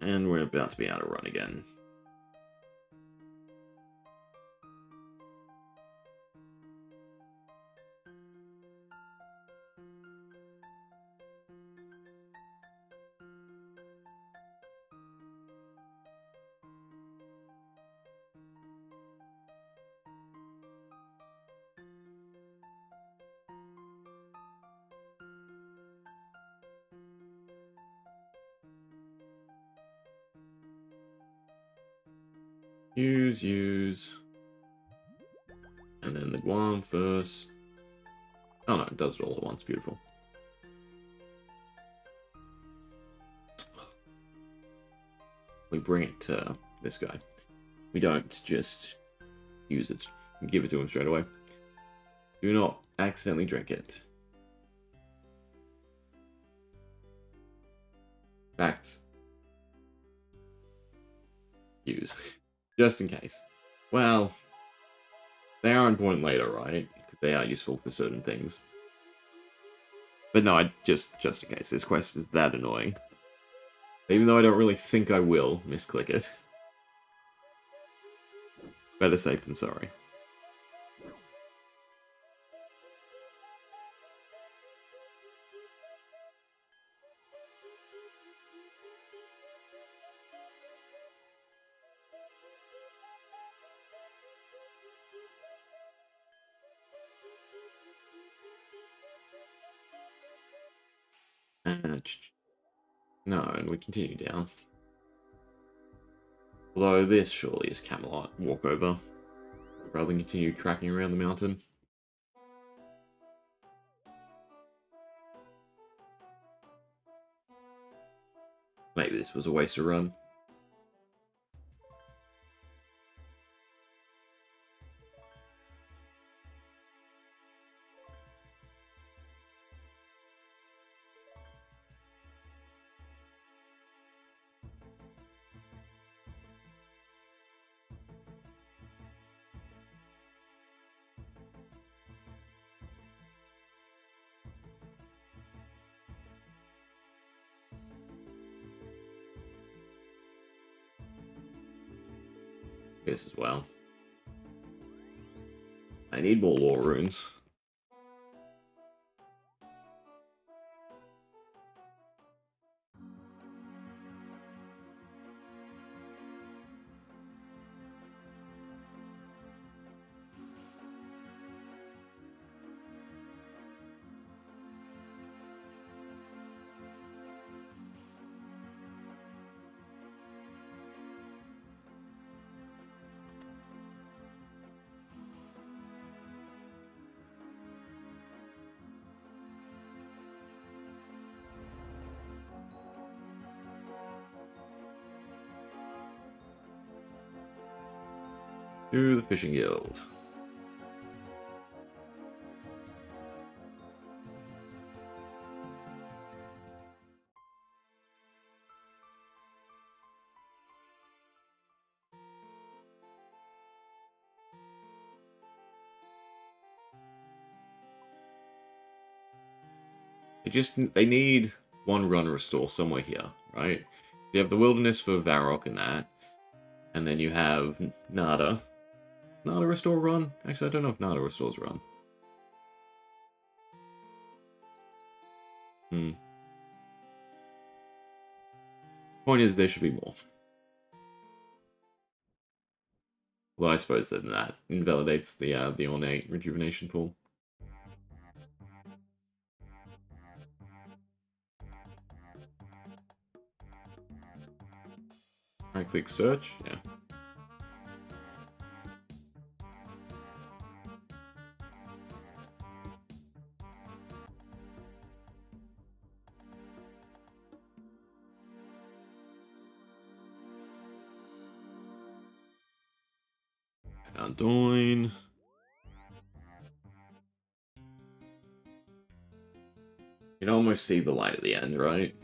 And we're about to be out of run again. Use. And then the Guam first. Oh no, it does it all at once. Beautiful. We bring it to this guy. We don't just use it. We give it to him straight away. Do not accidentally drink it. Facts. Use. Just in case. Well, they are important later, right? Because they are useful for certain things. But no, just in case. This quest is that annoying. Even though I don't really think I will misclick it. Better safe than sorry. No, and we continue down. Although this surely is Camelot walkover, rather than continue tracking around the mountain. Maybe this was a waste of run. This as well. I need more lore runes. To the Fishing Guild. They need one run restore somewhere here, right? You have the Wilderness for Varrock and that. And then you have Nada. Nada restore run? Actually, I don't know if Nada restores run. Point is, there should be more. Well, I suppose then that invalidates the ornate rejuvenation pool. Right click search, yeah. Andoin. You can almost see the light at the end, right?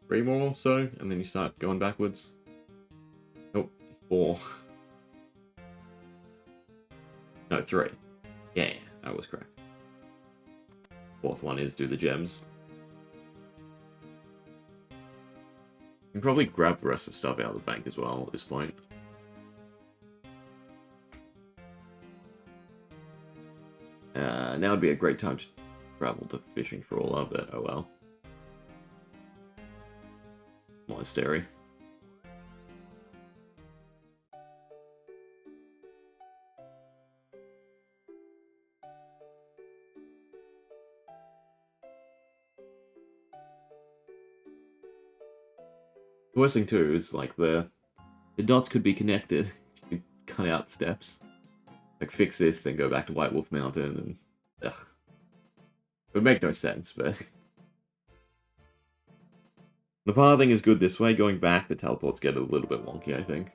3 more or so, and then you start going backwards. Nope, 4. No, 3. Yeah, I was correct. 4th one is do the gems. can probably grab the rest of the stuff out of the bank as well at this point. Now would be a great time to travel to fishing for all of it. Oh well. Monastery. The worst thing too is like the dots could be connected. You could cut out steps. Like fix this, then go back to White Wolf Mountain, and ugh. It would make no sense, but the pathing is good this way. Going back, the teleports get a little bit wonky, I think.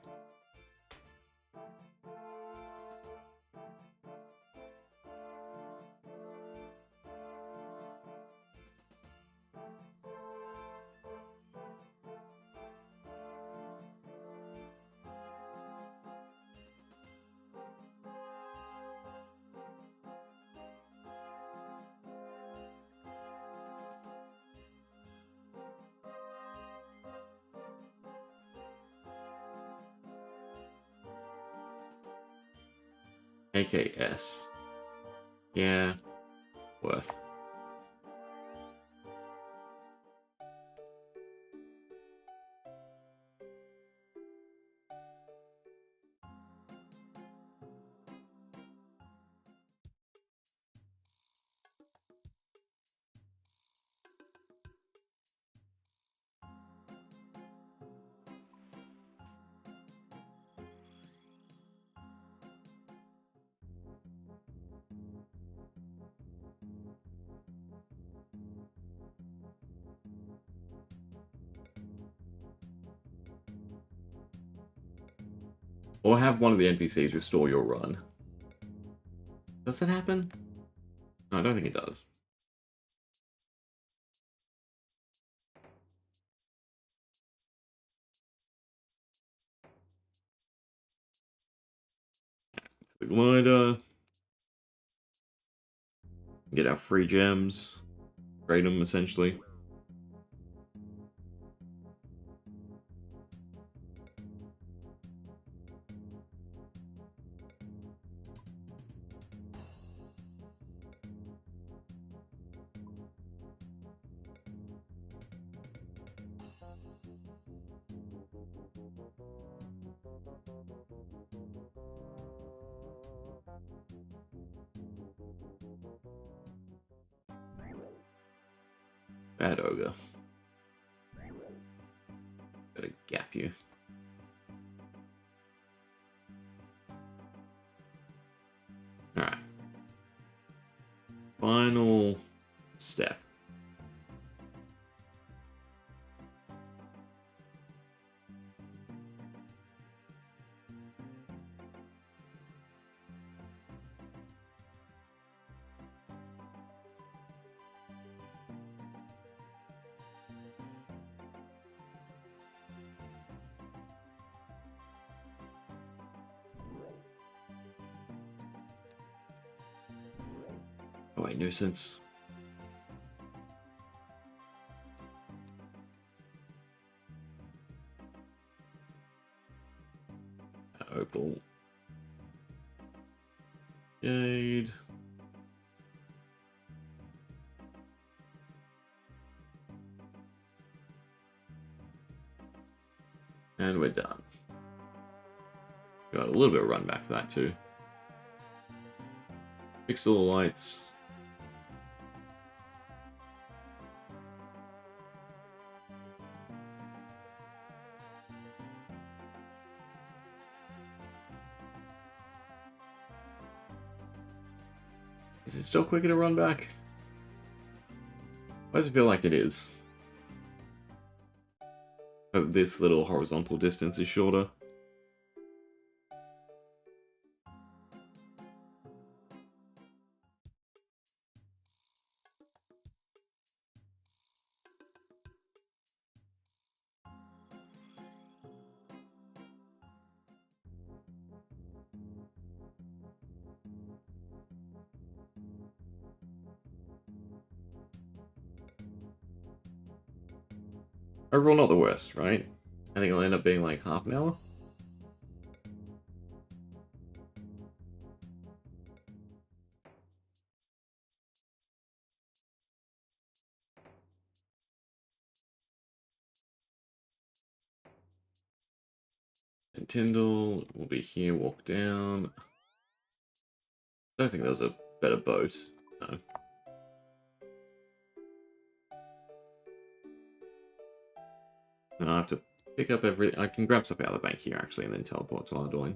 AKS. Yeah, worth. Or have one of the NPCs restore your run. Does that happen? No, I don't think it does. It's the glider. Get our free gems. Trade them, essentially. Bad ogre. Gotta gap you. Alright. Final step. Oh, wait, nuisance. Opal. Jade. And we're done. Got a little bit of run back for that too. Fix all the lights. Is it still quicker to run back? Why does it feel like it is? Oh, this little horizontal distance is shorter. Overall, not the worst, right? I think it'll end up being like half an hour. And Tyndall will be here, walk down. I don't think there was a better boat. No. And I have to pick up every... I can grab stuff out of the bank here, actually, and then teleport to Ardoin.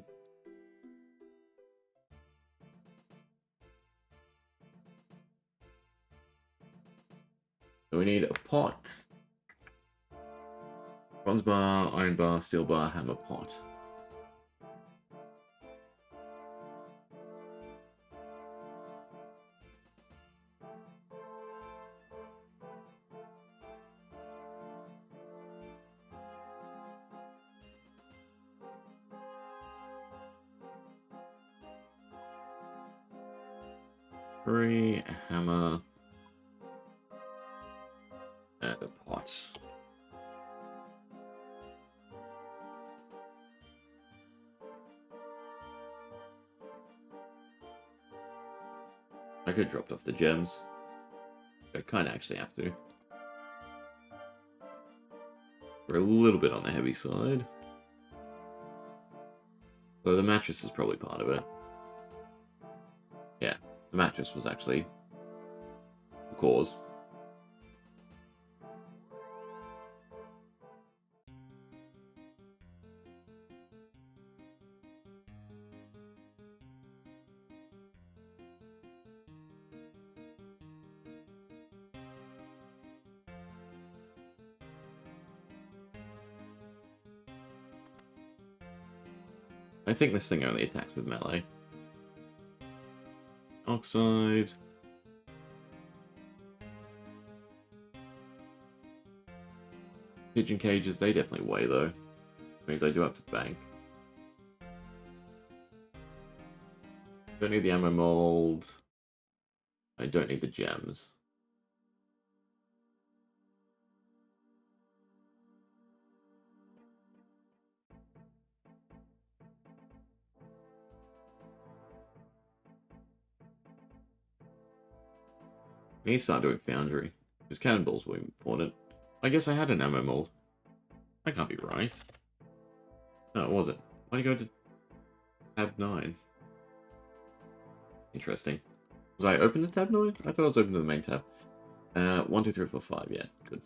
So we need a pot. Bronze bar, iron bar, steel bar, hammer, pot. A hammer, and a pot. I could have dropped off the gems. I kind of actually have to. We're a little bit on the heavy side. Though the mattress is probably part of it. Yeah, the mattress was actually the cause. I think this thing only attacks with melee. Oxide. Pigeon cages, they definitely weigh though. Means I do have to bank. Don't need the ammo mold. I don't need the gems. I need to start doing foundry. Because cannonballs were important. I guess I had an ammo mold. That can't be right. No, it wasn't. Why do you go to tab 9? Interesting. Was I open to tab 9? I thought I was open to the main tab. 1, 2, 3, 4, 5. Yeah, good.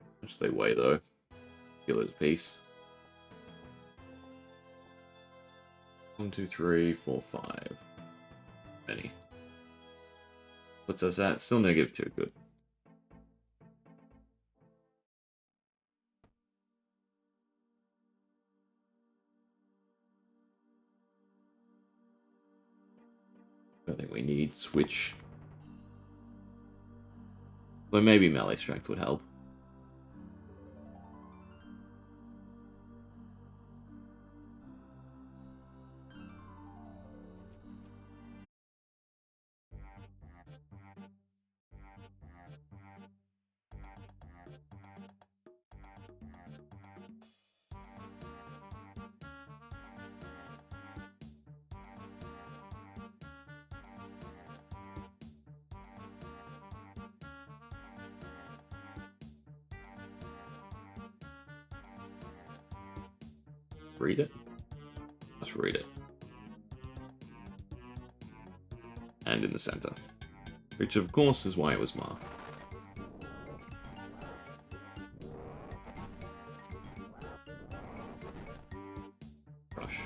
How much do they weigh though? Kilos a piece. 1, 2, 3, 4, 5. Many. What's us at? Still -2. Good. I think we need switch. But maybe melee strength would help. Read it? Let's read it. And in the center. Which of course is why it was marked. Brush.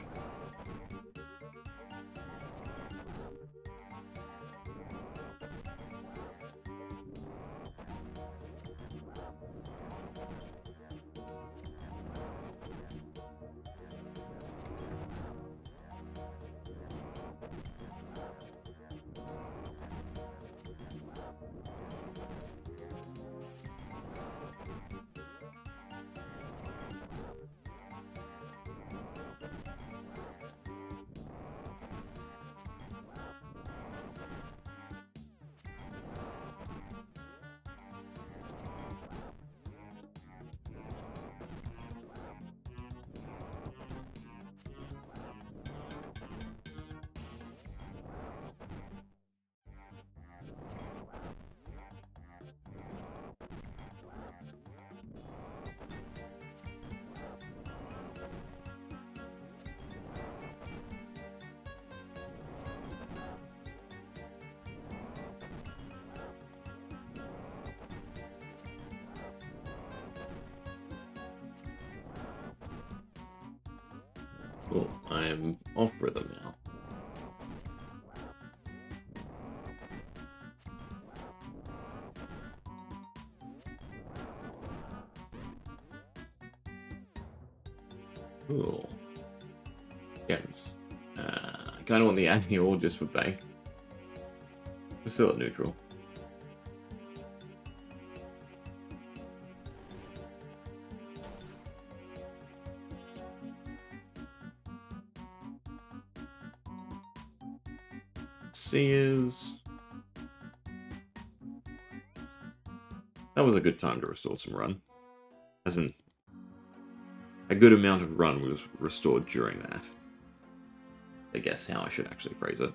Oh, I'm off rhythm now. Cool. Gems. I kind of want the annual just for bank. We're still at neutral. Seers. That was a good time to restore some run. As in, a good amount of run was restored during that. I guess how I should actually phrase it.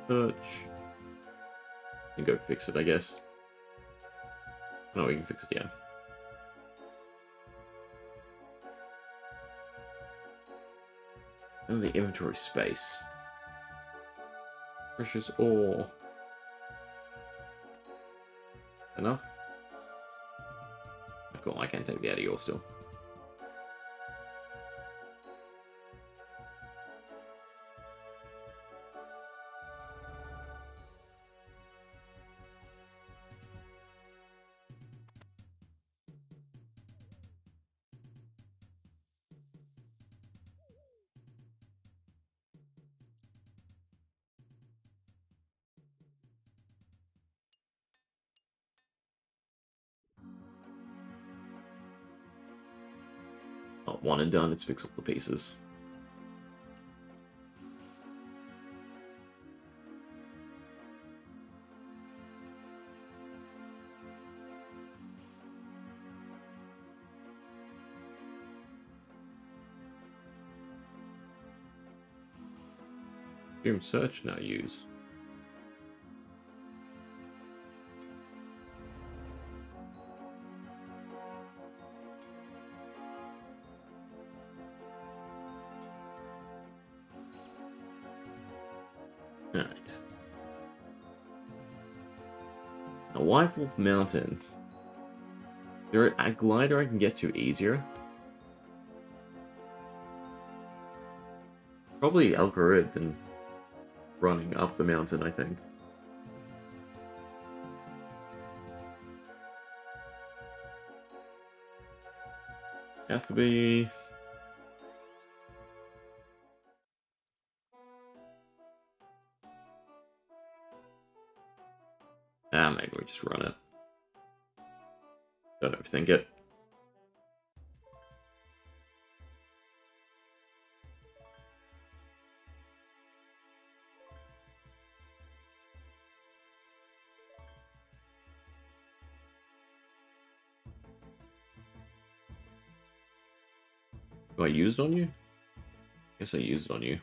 Search. And go fix it, I guess. No, we can fix it, yeah. Oh, the inventory space. Precious ore. Enough? Cool, I can't take the out of yours still. Not one and done, let's fix all the pieces. Zoom search, now use. Nice. A White Wolf Mountain. Is there a glider I can get to easier? Probably Alcarid than running up the mountain, I think. Has to be... Ah, maybe we just run it. Don't overthink it. Do I use it on you? Guess I used it on you.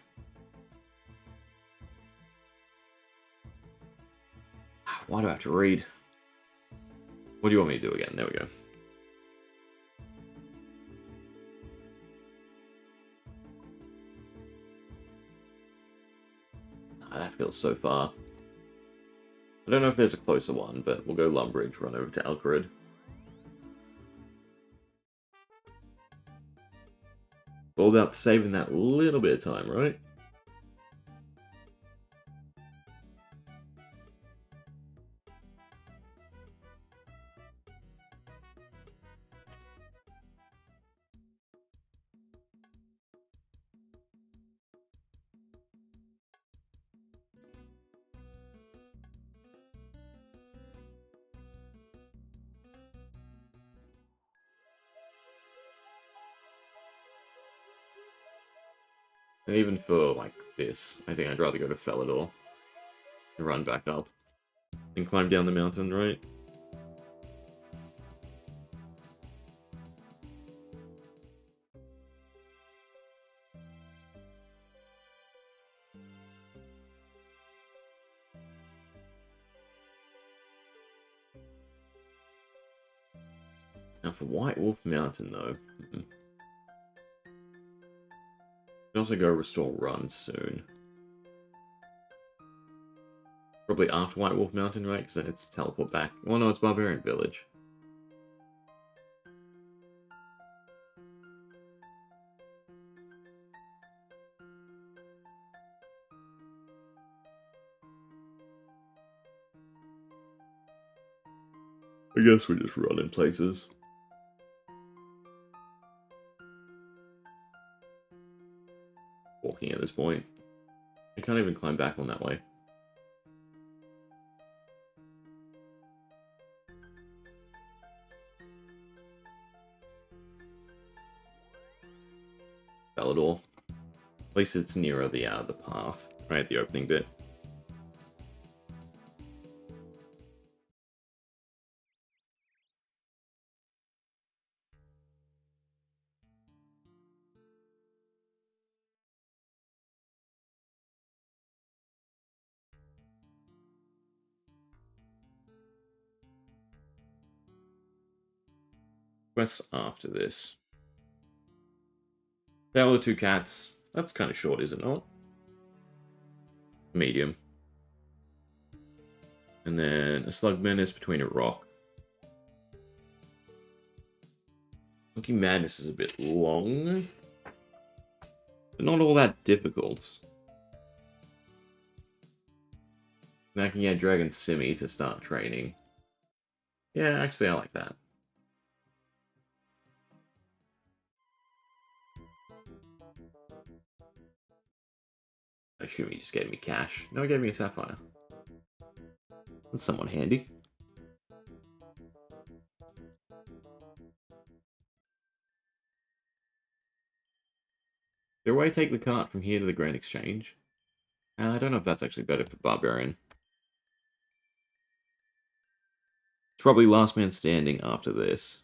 Why do I have to read? What do you want me to do again? There we go. That feels so far. I don't know if there's a closer one, but we'll go Lumbridge, run over to Alcarid. All about saving that little bit of time, right? And even for, like, this, I think I'd rather go to Felidor and run back up and climb down the mountain, right? Now for White Wolf Mountain, though, we can also go restore runs soon. Probably after White Wolf Mountain, right? Because then it's teleport back. Oh no, it's Barbarian Village. I guess we're just running places. Walking at this point. I can't even climb back on that way. Felidor. At least it's nearer the path, right? The opening bit. Quests after this. Tale of Two Cats. That's kind of short, is it not? Medium. And then a Slug Menace between a rock. Monkey Madness is a bit long, but not all that difficult. Now I can get Dragon Simi to start training. Yeah, actually I like that. I assume he just gave me cash. No, he gave me a sapphire. That's somewhat handy. Is there a way to take the cart from here to the Grand Exchange? I don't know if that's actually better for Barbarian. It's probably Last Man Standing after this.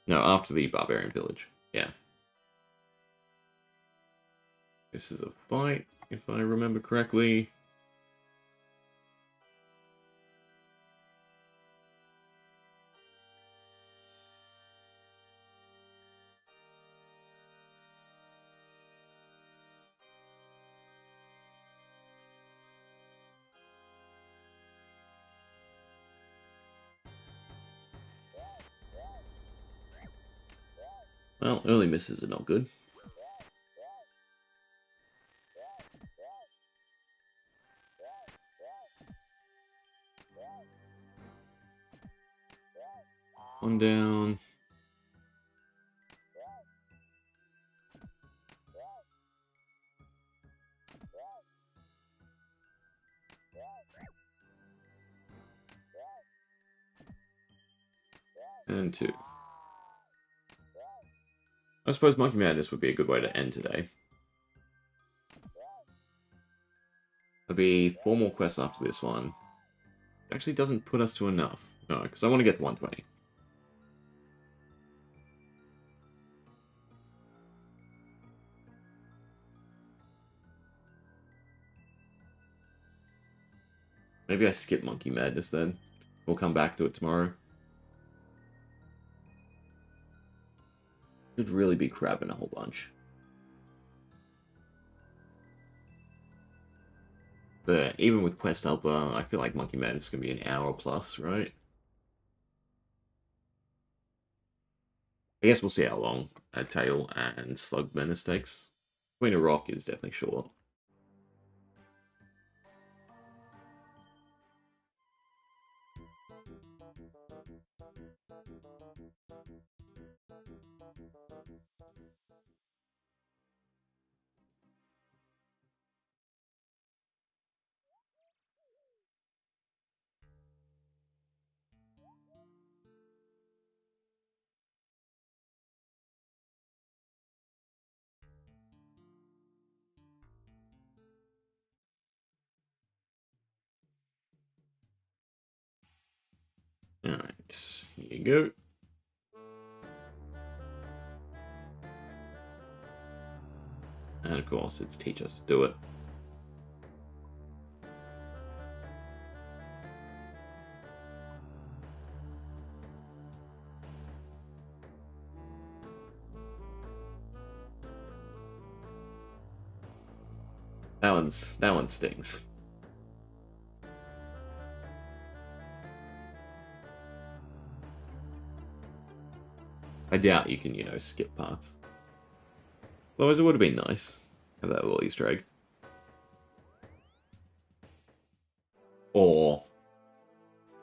No, after the Barbarian Village. Yeah. This is a fight, if I remember correctly. Well, early misses are not good. One down. And two. I suppose Monkey Madness would be a good way to end today. There'll be 4 more quests after this one. It actually doesn't put us to enough. No, because I want to get to 120. Maybe I skip Monkey Madness then. We'll come back to it tomorrow. Should really be crabbing a whole bunch. But even with Quest Helper, I feel like Monkey Madness is going to be an hour plus, right? I guess we'll see how long a Tail and Slug Menace takes. Queen of Rock is definitely short. Alright, here you go. And of course, it's teach us to do it. That one stings. I doubt you can, skip parts. Otherwise, it would have been nice. Have that little Easter egg. Or,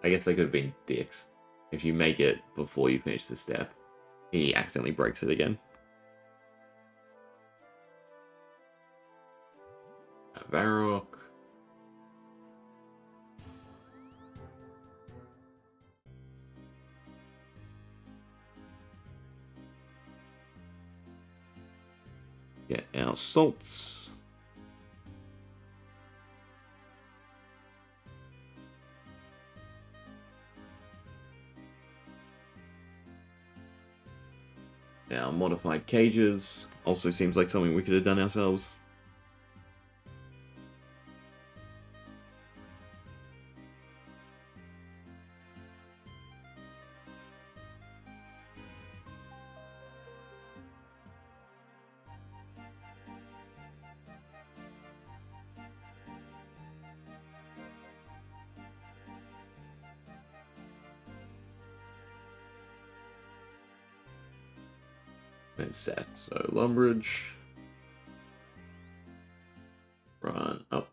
I guess they could have been dicks. If you make it before you finish the step, he accidentally breaks it again. Varrock. Get our salts. Now, modified cages. Also seems like something we could have done ourselves. And Seth. So, Lumbridge. Run up.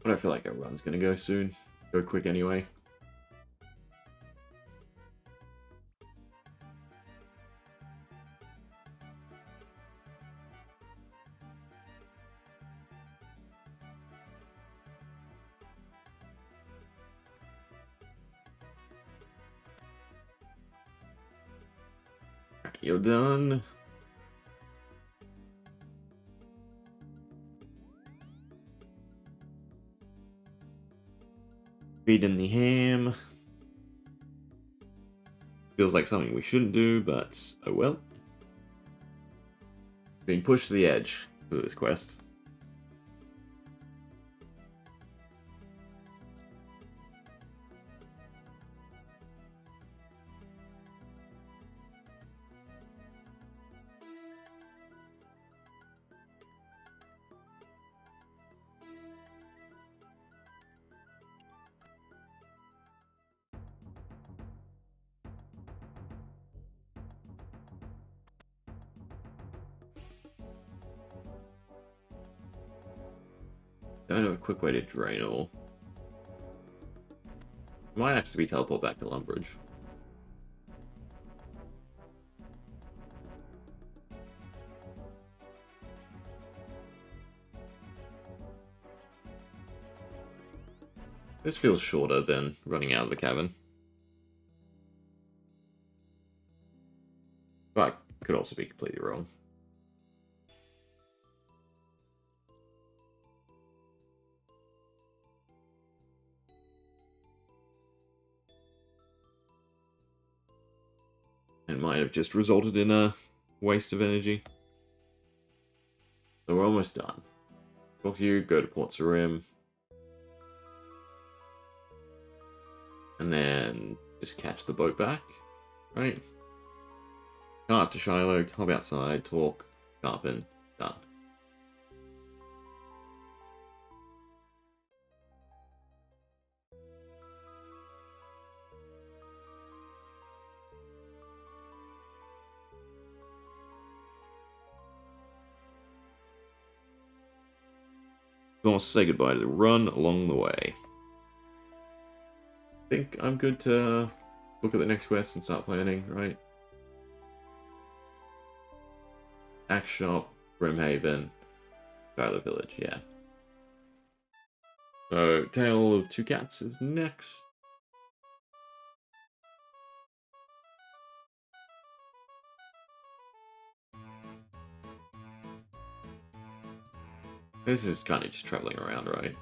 But I feel like our run's gonna go soon. Go quick anyway. Alright, you're done. Feeding the ham. Feels like something we shouldn't do, but oh well. Being pushed to the edge for this quest. Don't know a quick way to drain all. Might actually be teleport back to Lumbridge. This feels shorter than running out of the cavern. But could also be completely wrong. It might have just resulted in a waste of energy. So we're almost done. Talk to you, go to Port Sarim. And then just catch the boat back, right? Cart to Shiloh, hop outside, talk, sharpen, done. Gonna say goodbye to the run along the way. I think I'm good to look at the next quest and start planning, right? Axe Shop, Brimhaven, Shiloh Village, yeah. So, Tale of Two Cats is next. This is kind of just traveling around, right?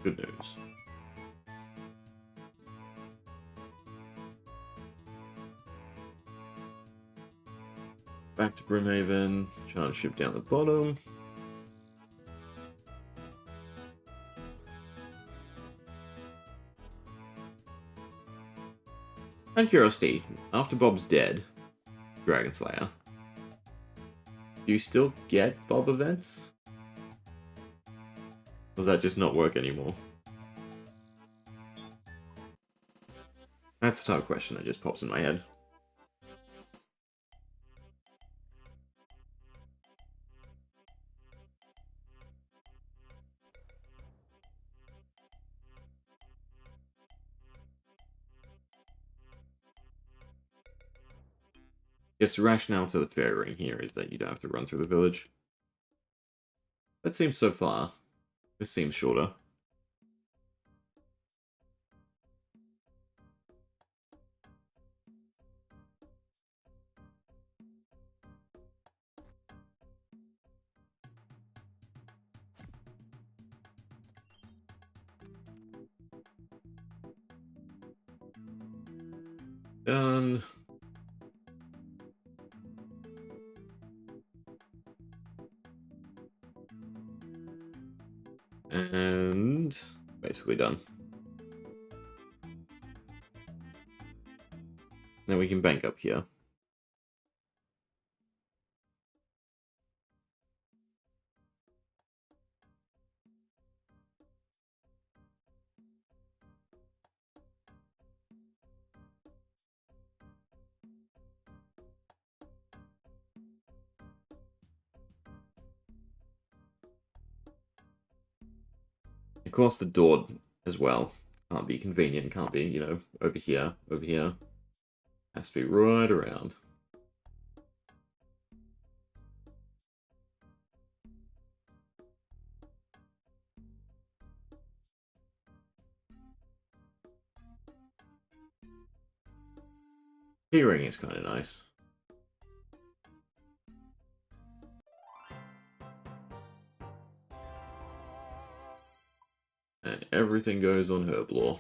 Good news. Back to Brimhaven. Charge ship down the bottom. Out of curiosity, after Bob's dead, Dragon Slayer, do you still get Bob events? Or does that just not work anymore? That's the type of question that just pops in my head. Yes, the rationale to the fairy ring here is that you don't have to run through the village. That seems so far. This seems shorter. Done. And basically done. Now we can bank up here. Of course, the door as well can't be convenient, can't be, you know, over here, over here. Has to be right around. Hearing is kind of nice. And everything goes on Herblore.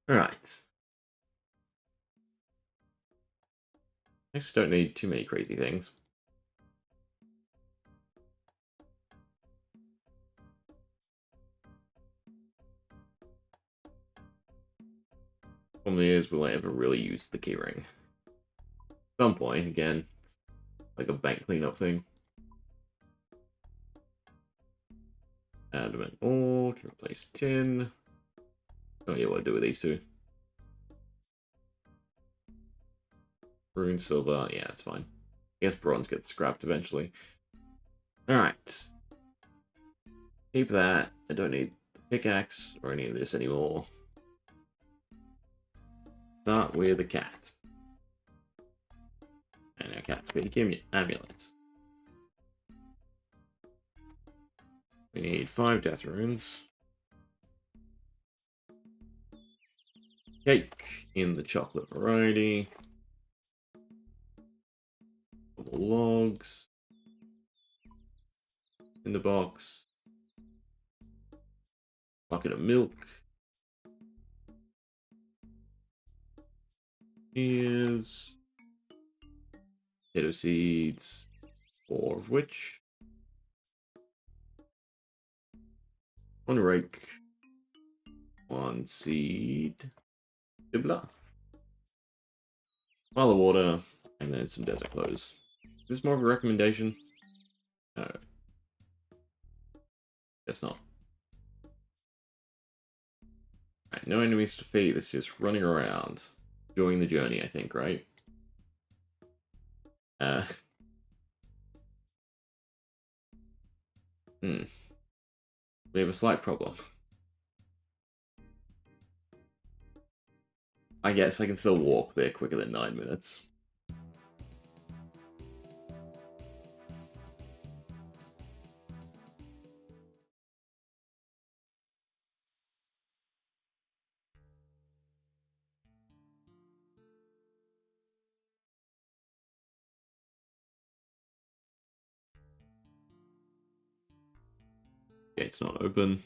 Alright. Next, don't need too many crazy things. Problem is, will I ever really use the keyring? At some point, again, like a bank cleanup thing. Adamant ore, can replace tin. Oh yeah, what to do with these two? Rune silver, yeah, it's fine. I guess bronze gets scrapped eventually. Alright. Keep that. I don't need the pickaxe or any of this anymore. Start with the cat. And our cat speak amulets. We need 5 death runes. Cake in the chocolate variety. Couple logs. In the box. Bucket of milk. Here's potato seeds. 4 of which. 1 rake. 1 seed. Dibla. Pile of water. And then some desert clothes. Is this more of a recommendation? No. Guess not. Right, no enemies to defeat. It's just running around. Enjoying the journey, I think, right? We have a slight problem. I guess I can still walk there quicker than 9 minutes. Gate's not open.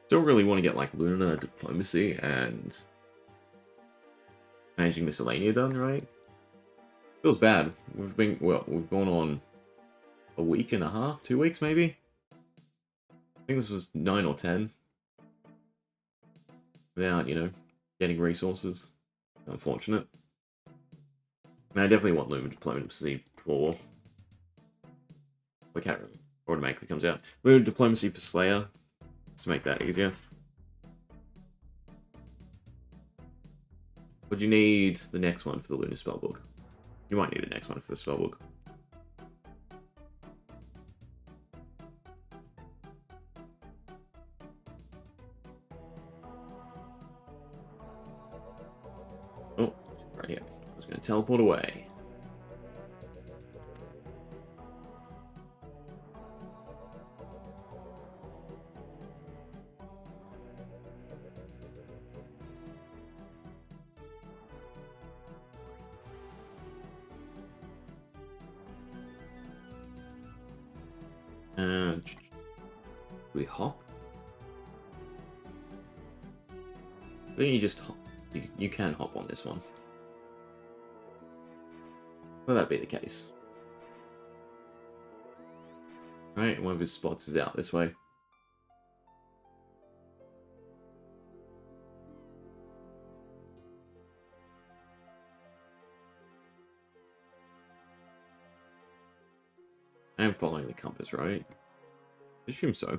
Still really want to get like lunar diplomacy and managing miscellanea done, right? Feels bad. We've gone on a week and a half, 2 weeks maybe. I think this was 9 or 10. Without, getting resources. Unfortunate. And I definitely want lunar diplomacy for. I can't really automatically comes out. Lunar diplomacy for Slayer. Just to make that easier. Would you need the next one for the lunar spellbook? You might need the next one for the spellbook. Oh, right here. I was going to teleport away. And we hop. I think you just hop. You can hop on this one. Will that be the case? Right, one of his spots is out this way. I am following the compass, right? I assume so.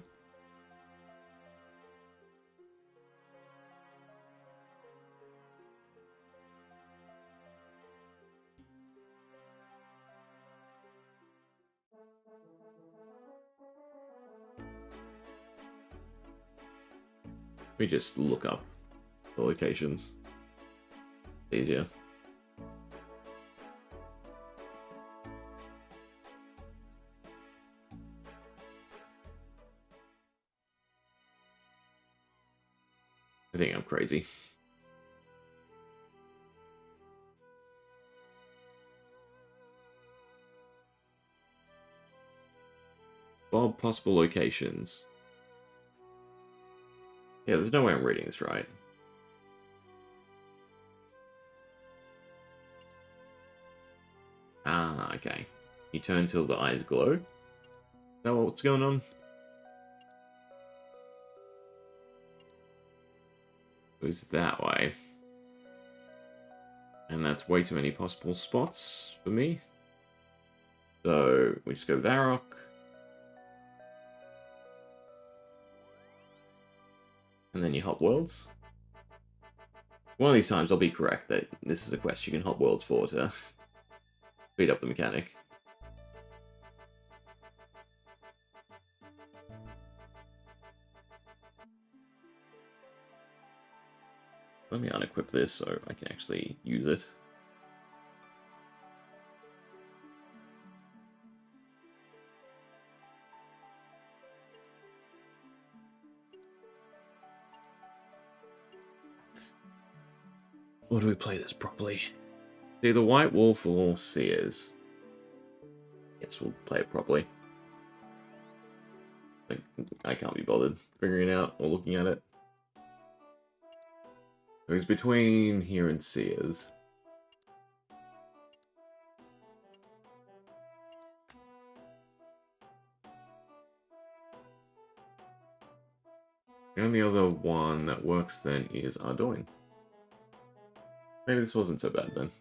We just look up the locations. It's easier. I think I'm crazy. Bob, possible locations. Yeah, there's no way I'm reading this right. Ah, okay. You turn till the eyes glow? Is that what's going on? Goes that way. And that's way too many possible spots for me. So, we just go Varrock. And then you hop worlds. One of these times I'll be correct that this is a quest you can hop worlds for to speed up the mechanic. Let me unequip this so I can actually use it. Or do we play this properly? Either White Wolf or Seers. Yes, we'll play it properly. I can't be bothered figuring it out or looking at it. It was between here and Seers. The only other one that works then is Ardoin. Maybe this wasn't so bad then.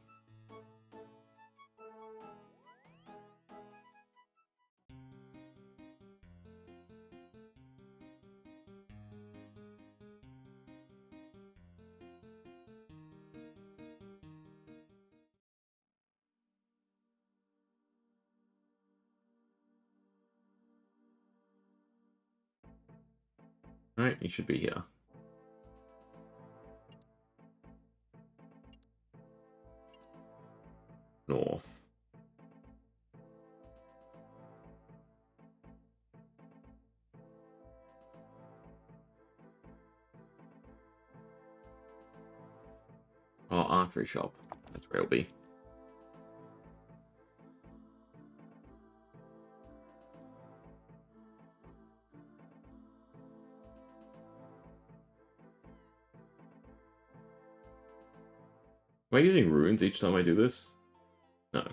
Alright, you should be here. North. Oh, archery shop. That's where it'll be. Am I using runes each time I do this? No.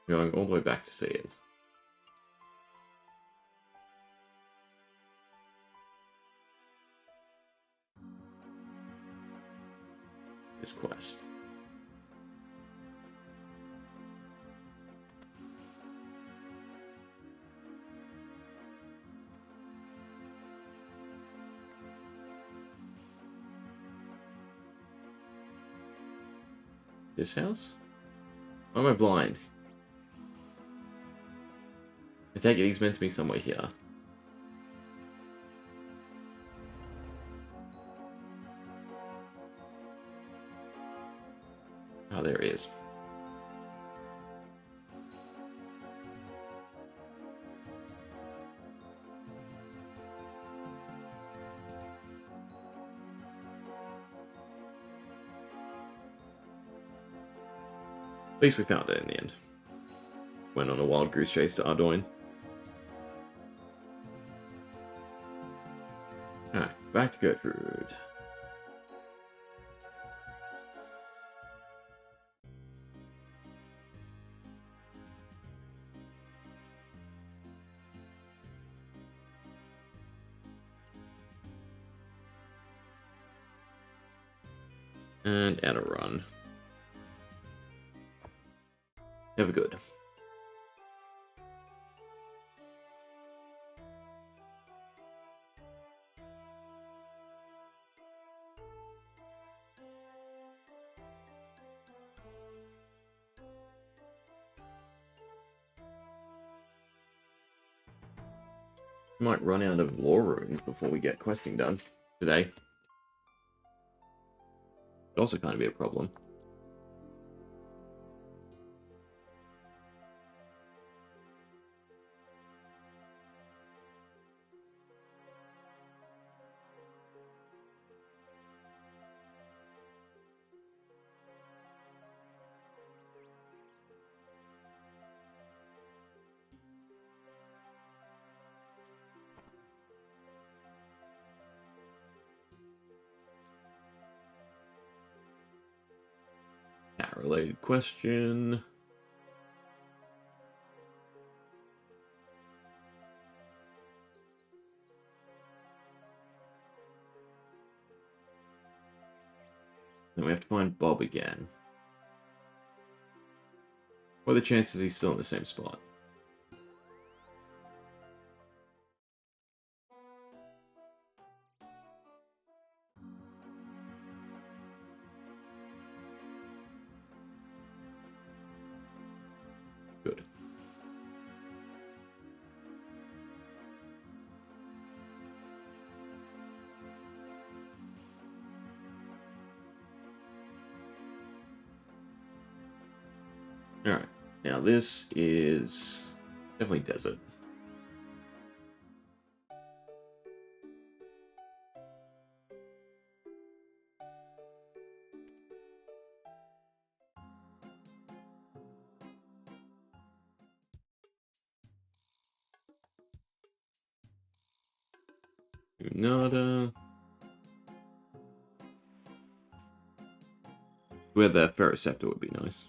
Going all the way back to see it. This quest. This house? Why am I blind? I take it he's meant to be somewhere here. Oh, there he is. At least we found it in the end. Went on a wild goose chase to Ardoin. Alright, back to Gertrude. And add a run. Never good. Might run out of lore runes before we get questing done today. Could also kind of be a problem. Related question. Then we have to find Bob again. What are the chances he's still in the same spot? Good. Alright, now this is definitely desert. Nada. Where the Ferroceptor would be nice.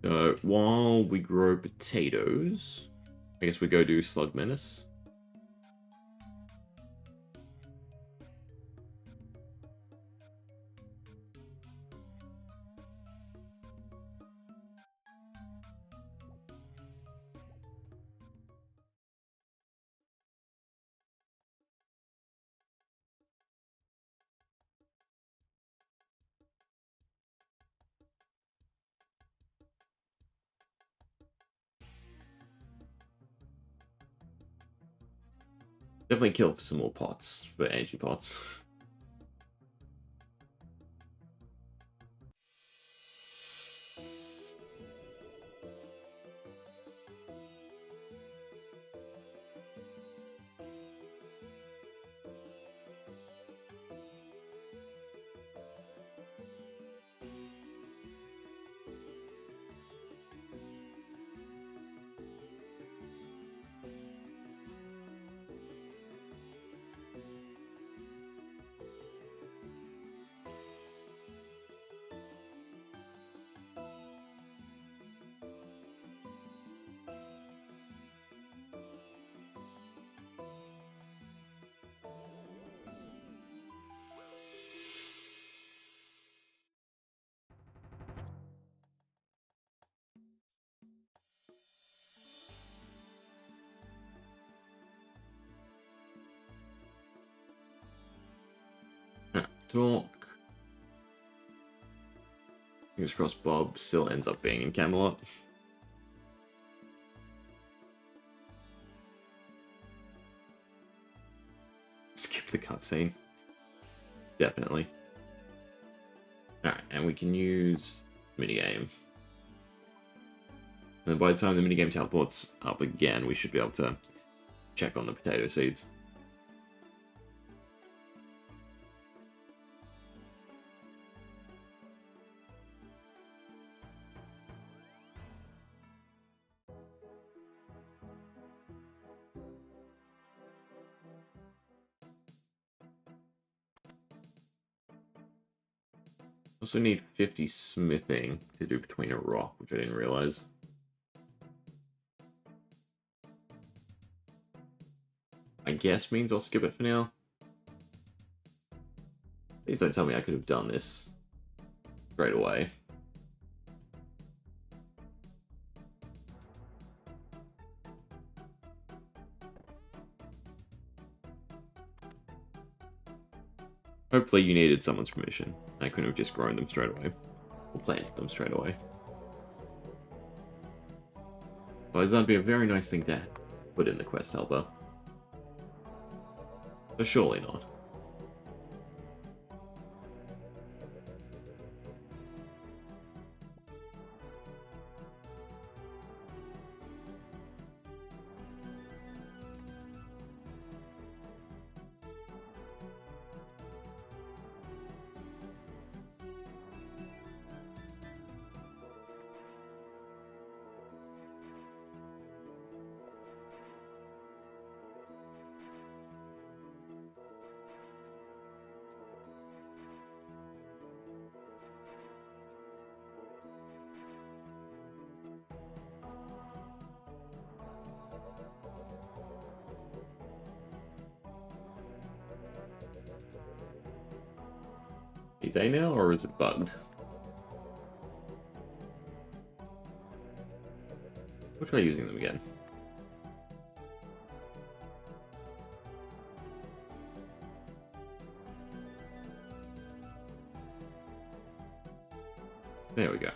So while we grow potatoes, I guess we go do Slug Menace. Definitely kill for some more pots, for energy pots. Talk. Fingers crossed Bob still ends up being in Camelot. Skip the cutscene. Definitely. Alright, and we can use minigame. And by the time the minigame teleports up again, we should be able to check on the potato seeds. Also need 50 smithing to do between a rock, which I didn't realize. I guess means I'll skip it for now. Please don't tell me I could have done this straight away. Hopefully you needed someone's permission. I couldn't have just grown them straight away. Or planted them straight away. Otherwise that'd be a very nice thing to put in the quest helper. But surely not. Any day now, or is it bugged? We'll try using them again. There we go.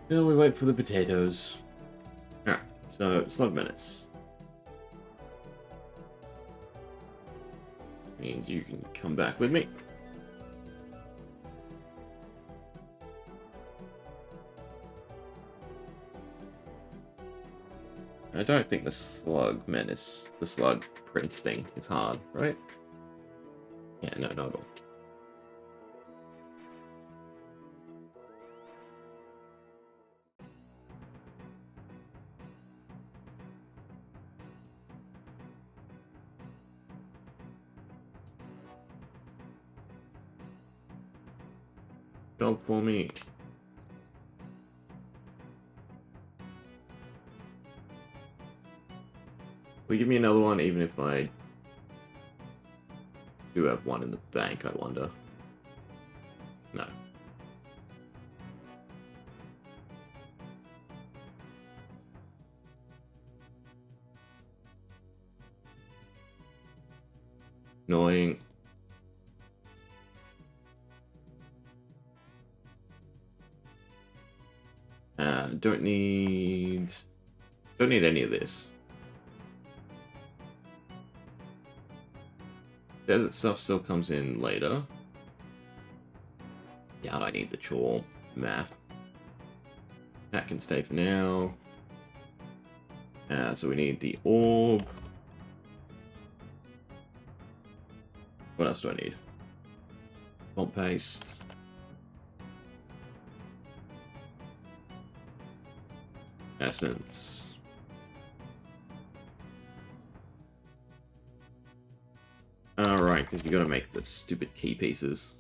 Now we wait for the potatoes. Alright, so slug minutes. Means you can come back with me. I don't think the slug menace, the slug prince thing is hard, right? Yeah, no, not at all. Job for me. Will you give me another one, even if I do have one in the bank, I wonder? No. Annoying. Don't need any of this. Desert stuff still comes in later. Yeah, I need the chore map. That can stay for now. So we need the orb. What else do I need? Bomb paste. Essence. Alright, because you gotta make the stupid key pieces.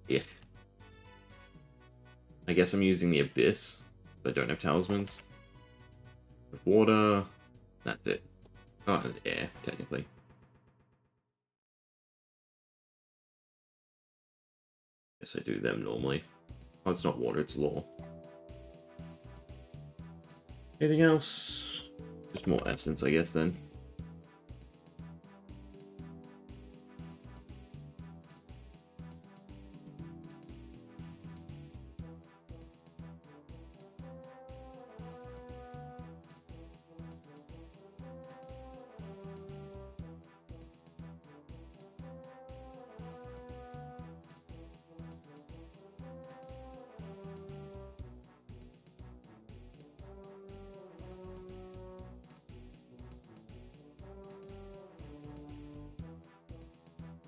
If. I guess I'm using the Abyss. I don't have talismans. With water. That's it. Oh, and air, technically. Guess I do them normally. Oh, it's not water, it's law. Anything else? Just more essence, I guess, then.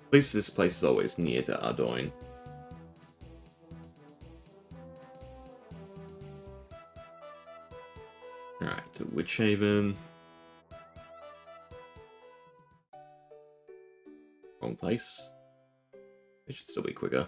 At least this place is always near to Ardoin. Alright, to Witch Haven. Wrong place. It should still be quicker.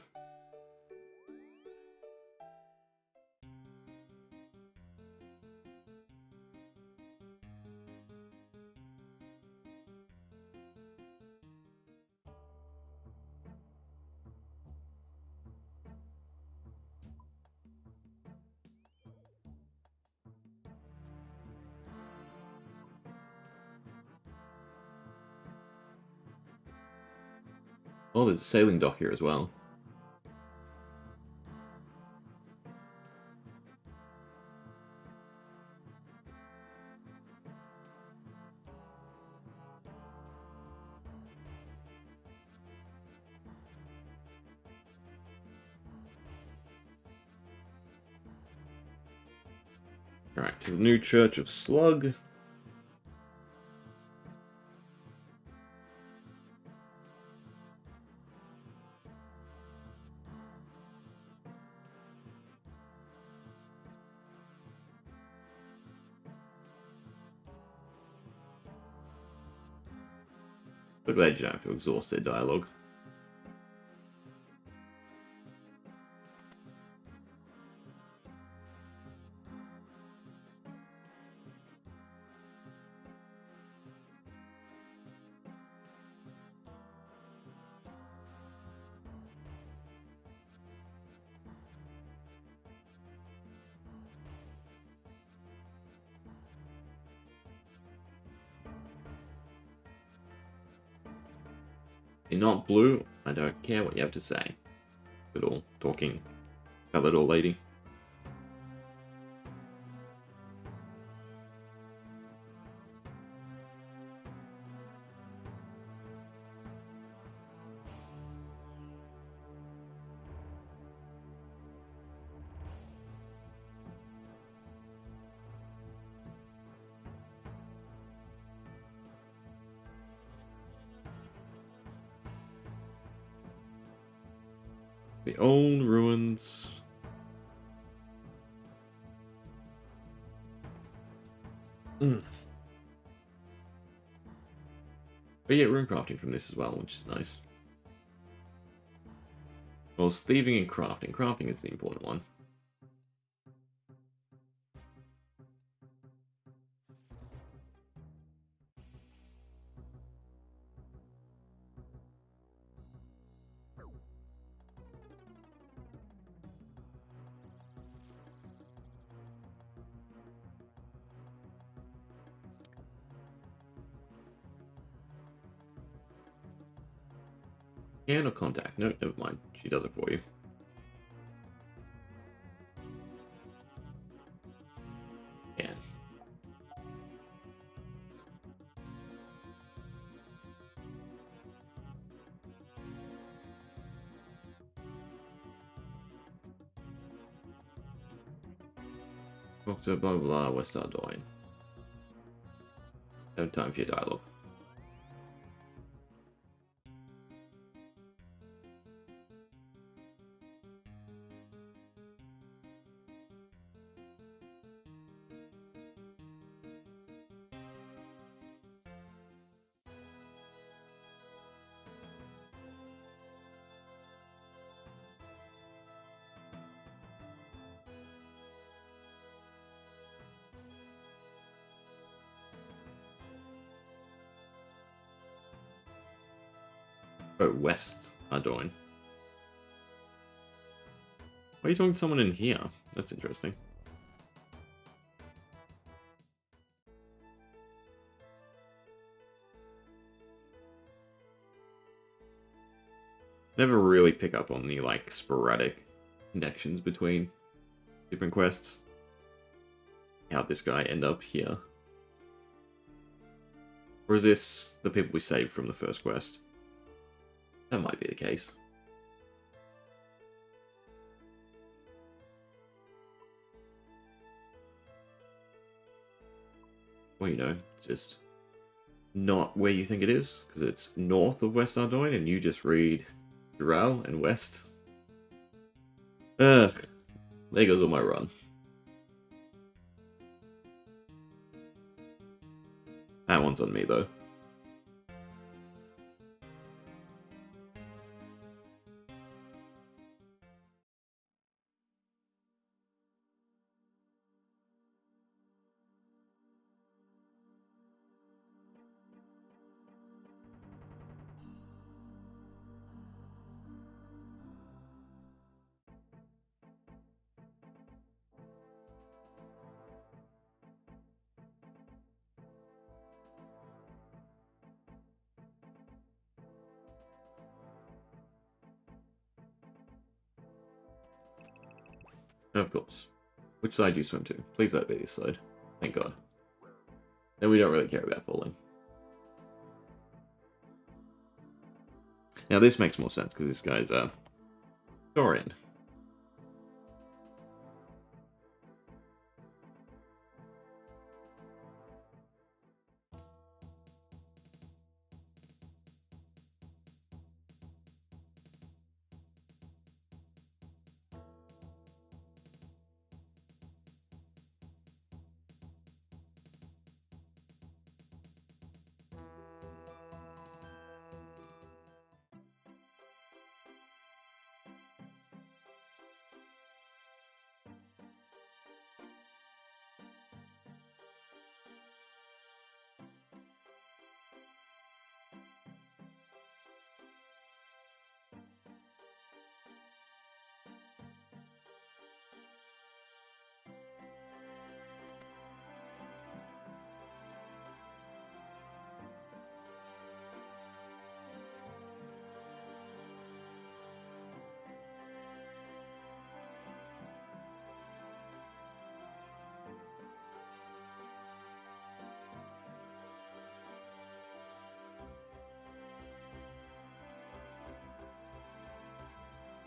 Oh, there's a sailing dock here as well. Alright, to the new Church of Slug. But glad you don't have to exhaust their dialogue. You're not blue, I don't care what you have to say. Little talking, that little lady. The old ruins. But yeah, rune crafting from this as well, which is nice. Well, it's thieving and crafting. Crafting is the important one. Scan or contact? No, never mind. She does it for you. Scan. Talk to blah blah blah, West Ardoin. No time for your dialogue. Oh, West Ardoin. Why are you talking to someone in here? That's interesting. Never really pick up on the, like, sporadic connections between different quests. How'd this guy end up here? Or is this the people we saved from the first quest? That might be the case. Well, you know, it's just not where you think it is, because it's north of West Ardoin, and you just read Dural and West. Ugh, there goes all my run. That one's on me, though. Of course. Which side do you swim to? Please let it be this side. Thank God. Then we don't really care about falling. Now this makes more sense, because this guy's a historian.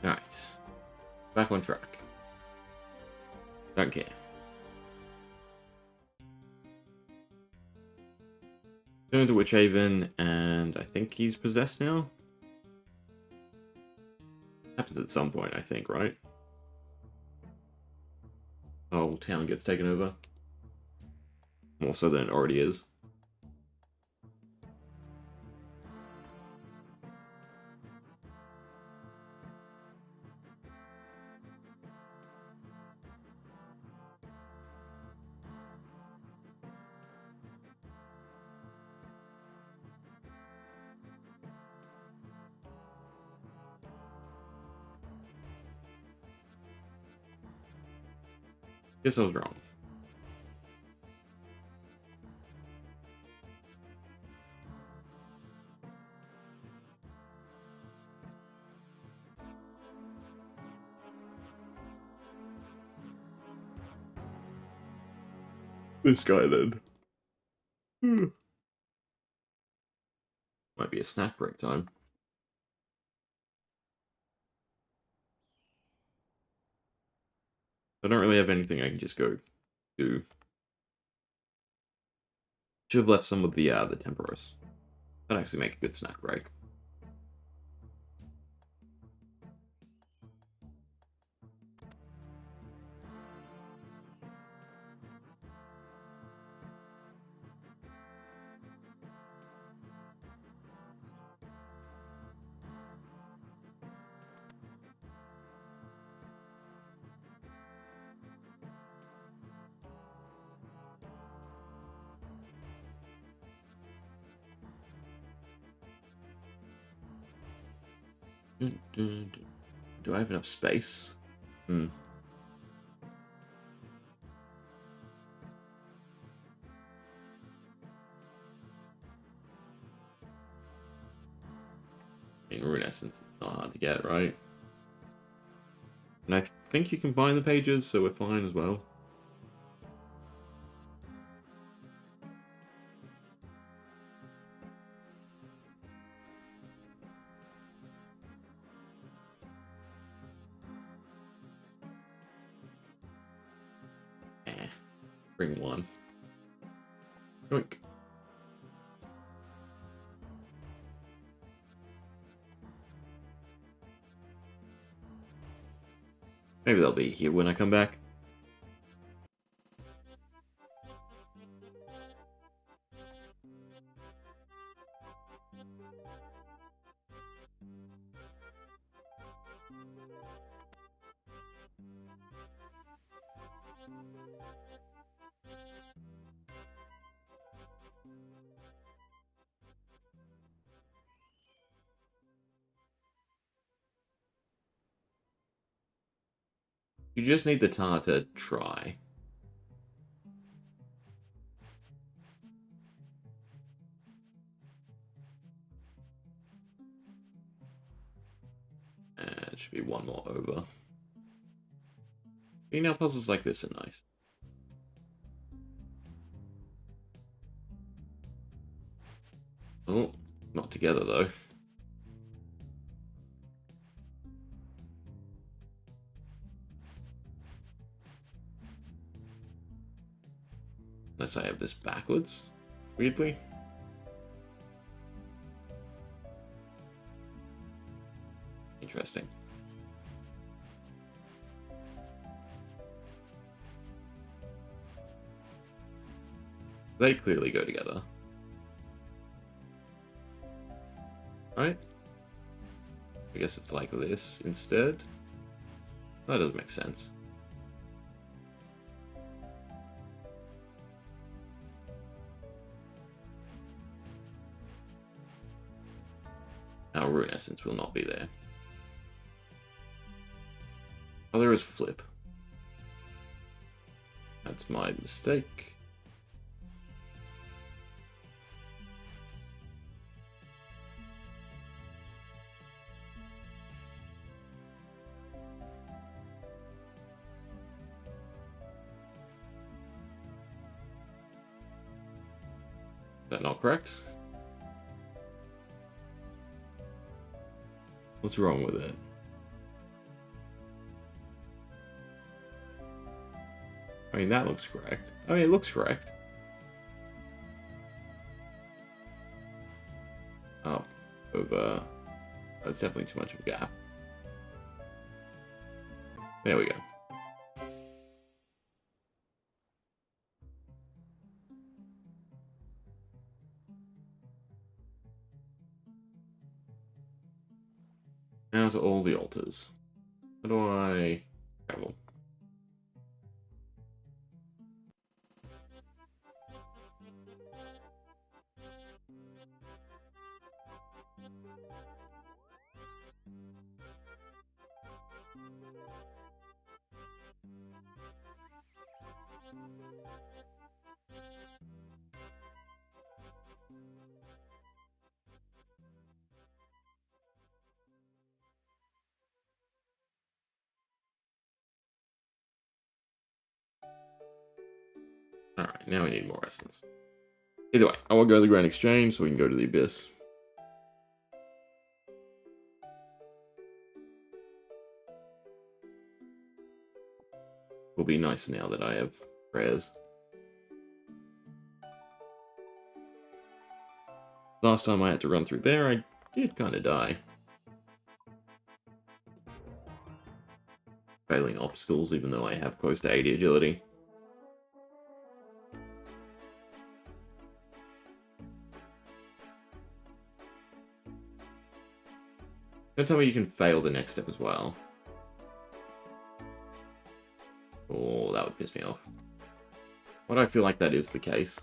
Alright. Back on track. Don't care. Going to Witchhaven, and I think he's possessed now? Happens at some point, I think, right? Oh, town gets taken over. More so than it already is. Guess I was wrong. This guy then. Might be a snack break time. I don't really have anything I can just go do. Should have left some of the temporos. That'd actually make a good snack break. Do I have enough space? Hmm. I mean, Rune Essence is not hard to get, right? And I think you can bind the pages, so we're fine as well. Bring one. Yoink. Maybe they'll be here when I come back. You just need the tar to try. It should be one more over. Female puzzles like this are nice. Oh, not together though. Unless I have this backwards, weirdly. Interesting. They clearly go together. Right? I guess it's like this instead. That doesn't make sense. Our Rune Essence will not be there. Oh, there is Flip. That's my mistake. Is that not correct? What's wrong with it? I mean, that looks correct. I mean, it looks correct. Oh, over. That's definitely too much of a gap. There we go. Now to all the altars. How do I travel? Alright. Alright, now we need more essence. Either way, I will go to the Grand Exchange so we can go to the Abyss. Will be nice now that I have prayers. Last time I had to run through there, I did kind of die. Failing obstacles, even though I have close to 80 agility. Don't tell me you can fail the next step as well. Oh, that would piss me off. Why do I feel like that is the case?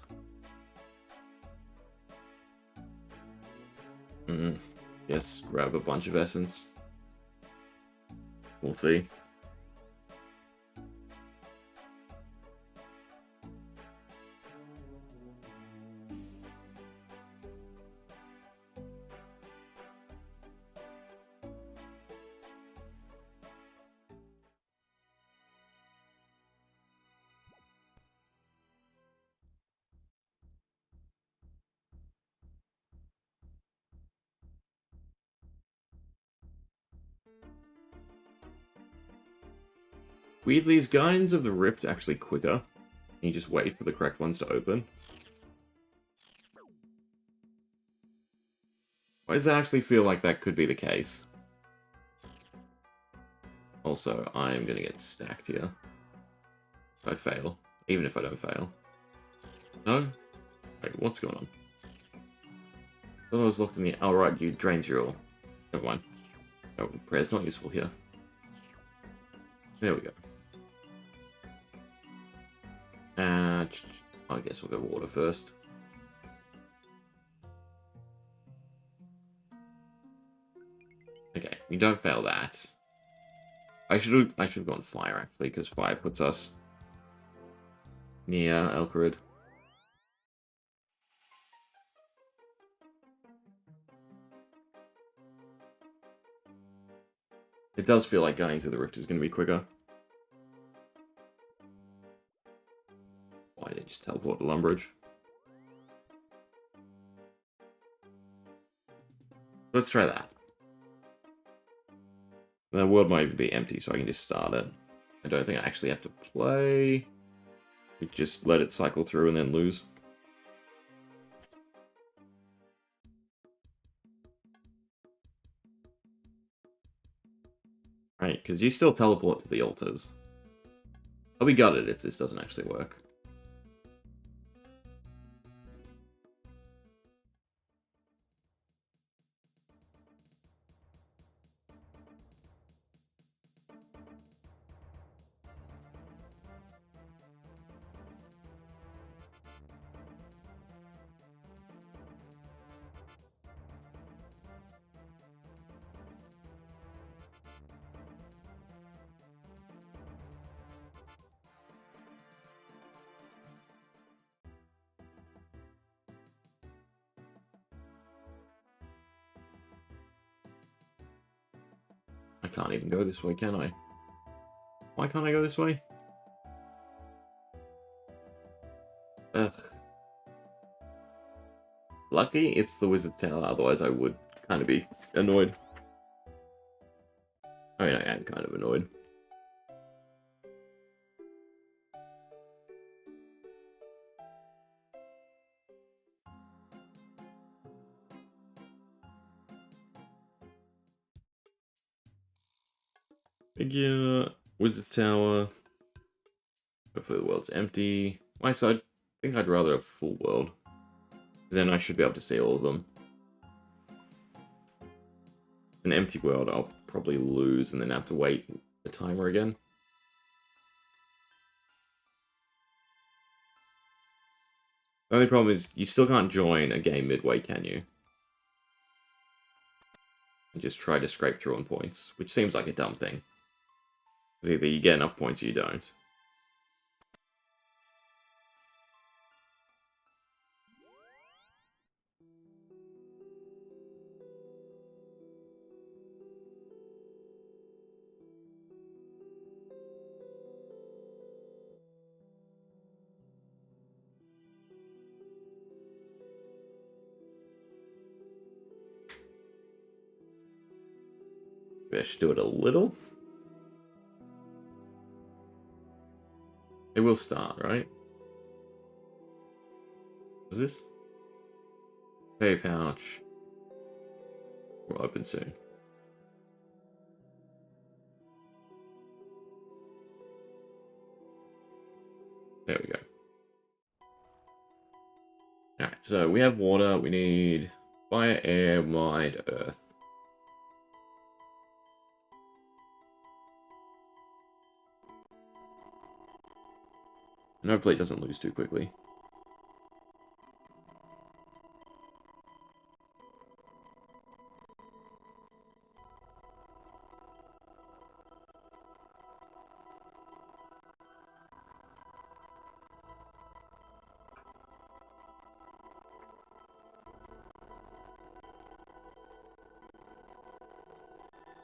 Yes, grab a bunch of essence. We'll see. Weirdly, these Guardians of the Rift actually quicker. You just wait for the correct ones to open. Why does that actually feel like that could be the case? Also, I'm gonna get stacked here. If I fail. Even if I don't fail. No? Wait, what's going on? I thought I was locked in the... Oh, right, you drained your all. Never mind. Oh, prayer's not useful here. There we go. I guess we'll go water first. Okay, you don't fail that. I should have gone fire actually, because fire puts us near Elkorid. It does feel like going to the Rift is going to be quicker. Why did it just teleport to Lumbridge? Let's try that. The world might even be empty, so I can just start it. I don't think I actually have to play. We just let it cycle through and then lose. Right, because you still teleport to the altars. I'll be gutted if this doesn't actually work. I can't even go this way, can I? Why can't I go this way? Ugh. Lucky it's the Wizard Tower, otherwise I would kind of be annoyed. I mean, I am kind of annoyed. Figure, Wizard Tower. Hopefully the world's empty. Actually, I think I'd rather have full world. Then I should be able to see all of them. An empty world, I'll probably lose and then have to wait the timer again. The only problem is you still can't join a game midway, can you? And just try to scrape through on points, which seems like a dumb thing. Because either you get enough points or you don't. Maybe I should do it a little. It will start, right? What is this? Pay pouch. Will open soon. There we go. Alright, so we have water. We need fire, air, mind, earth. And hopefully it doesn't lose too quickly.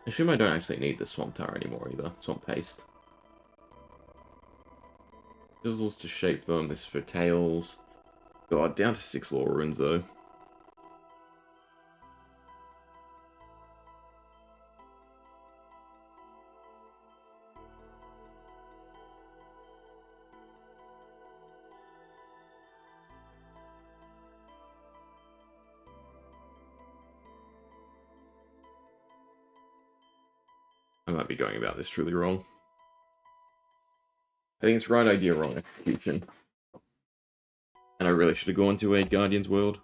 I assume I don't actually need the swamp tar anymore either. Swamp paste. Fizzles to shape them. This is for tails. God, down to 6 lore runes though. I might be going about this truly wrong. I think it's right idea, wrong execution. And I really should have gone to a Guardian's World.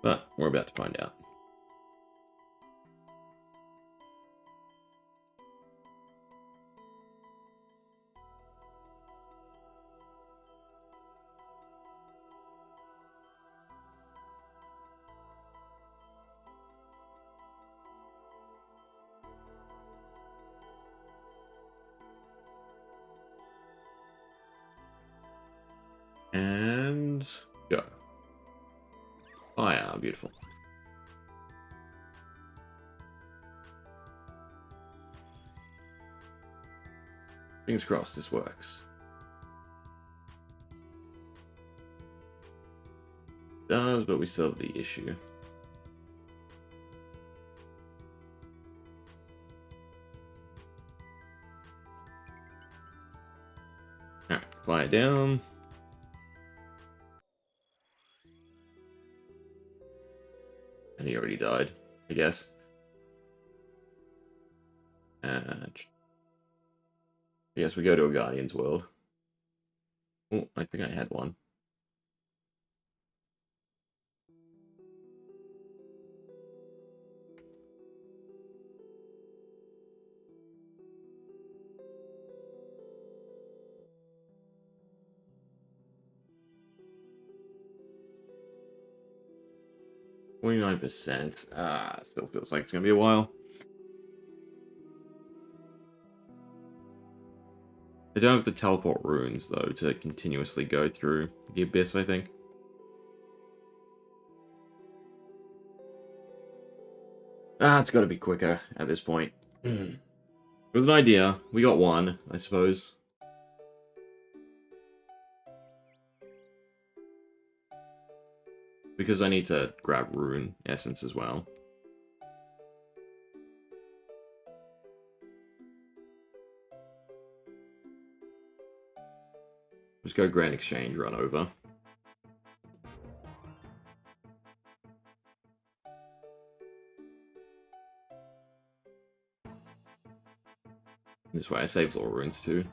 But we're about to find out. And go. Oh yeah, beautiful. Fingers crossed this works. It does, but we still have the issue. Alright, fire down. And he already died, I guess. And I guess we go to a Guardian's World. Oh, I think I had one. %. Still feels like it's gonna be a while. They don't have the teleport runes, though, to continuously go through the abyss, I think. It's got to be quicker at this point. It was an idea. We got one, I suppose. Because I need to grab rune essence as well. Let's go Grand Exchange, run over. This way I save all runes too.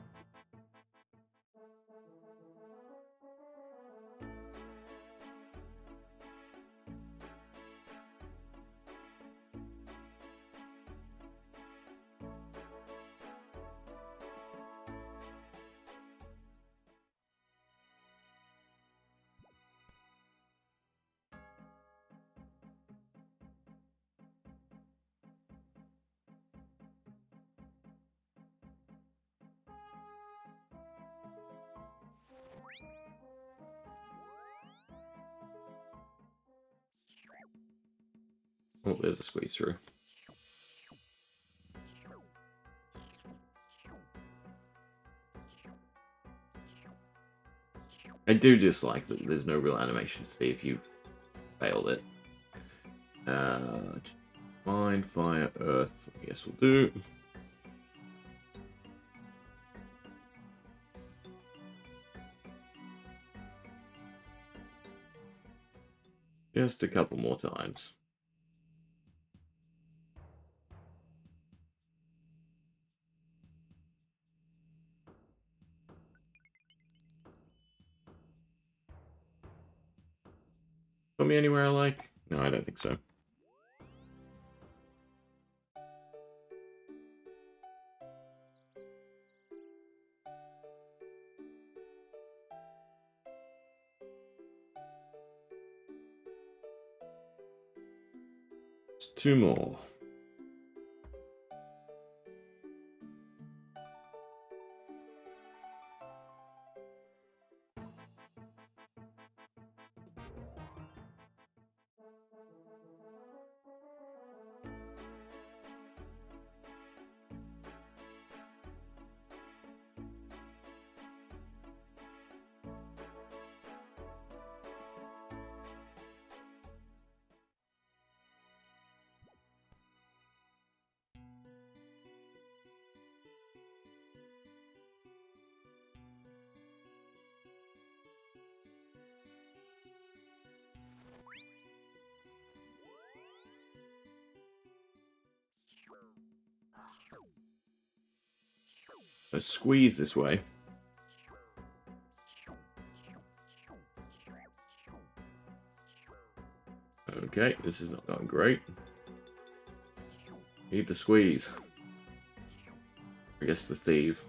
Oh, there's a squeeze through. I do dislike that there's no real animation to see if you failed it. Mine, fire, earth, I guess we'll do. Just a couple more times. Put me anywhere I like? No, I don't think so. Just 2 more. Let's squeeze this way. Okay, this is not going great. Need the squeeze. I guess the thief.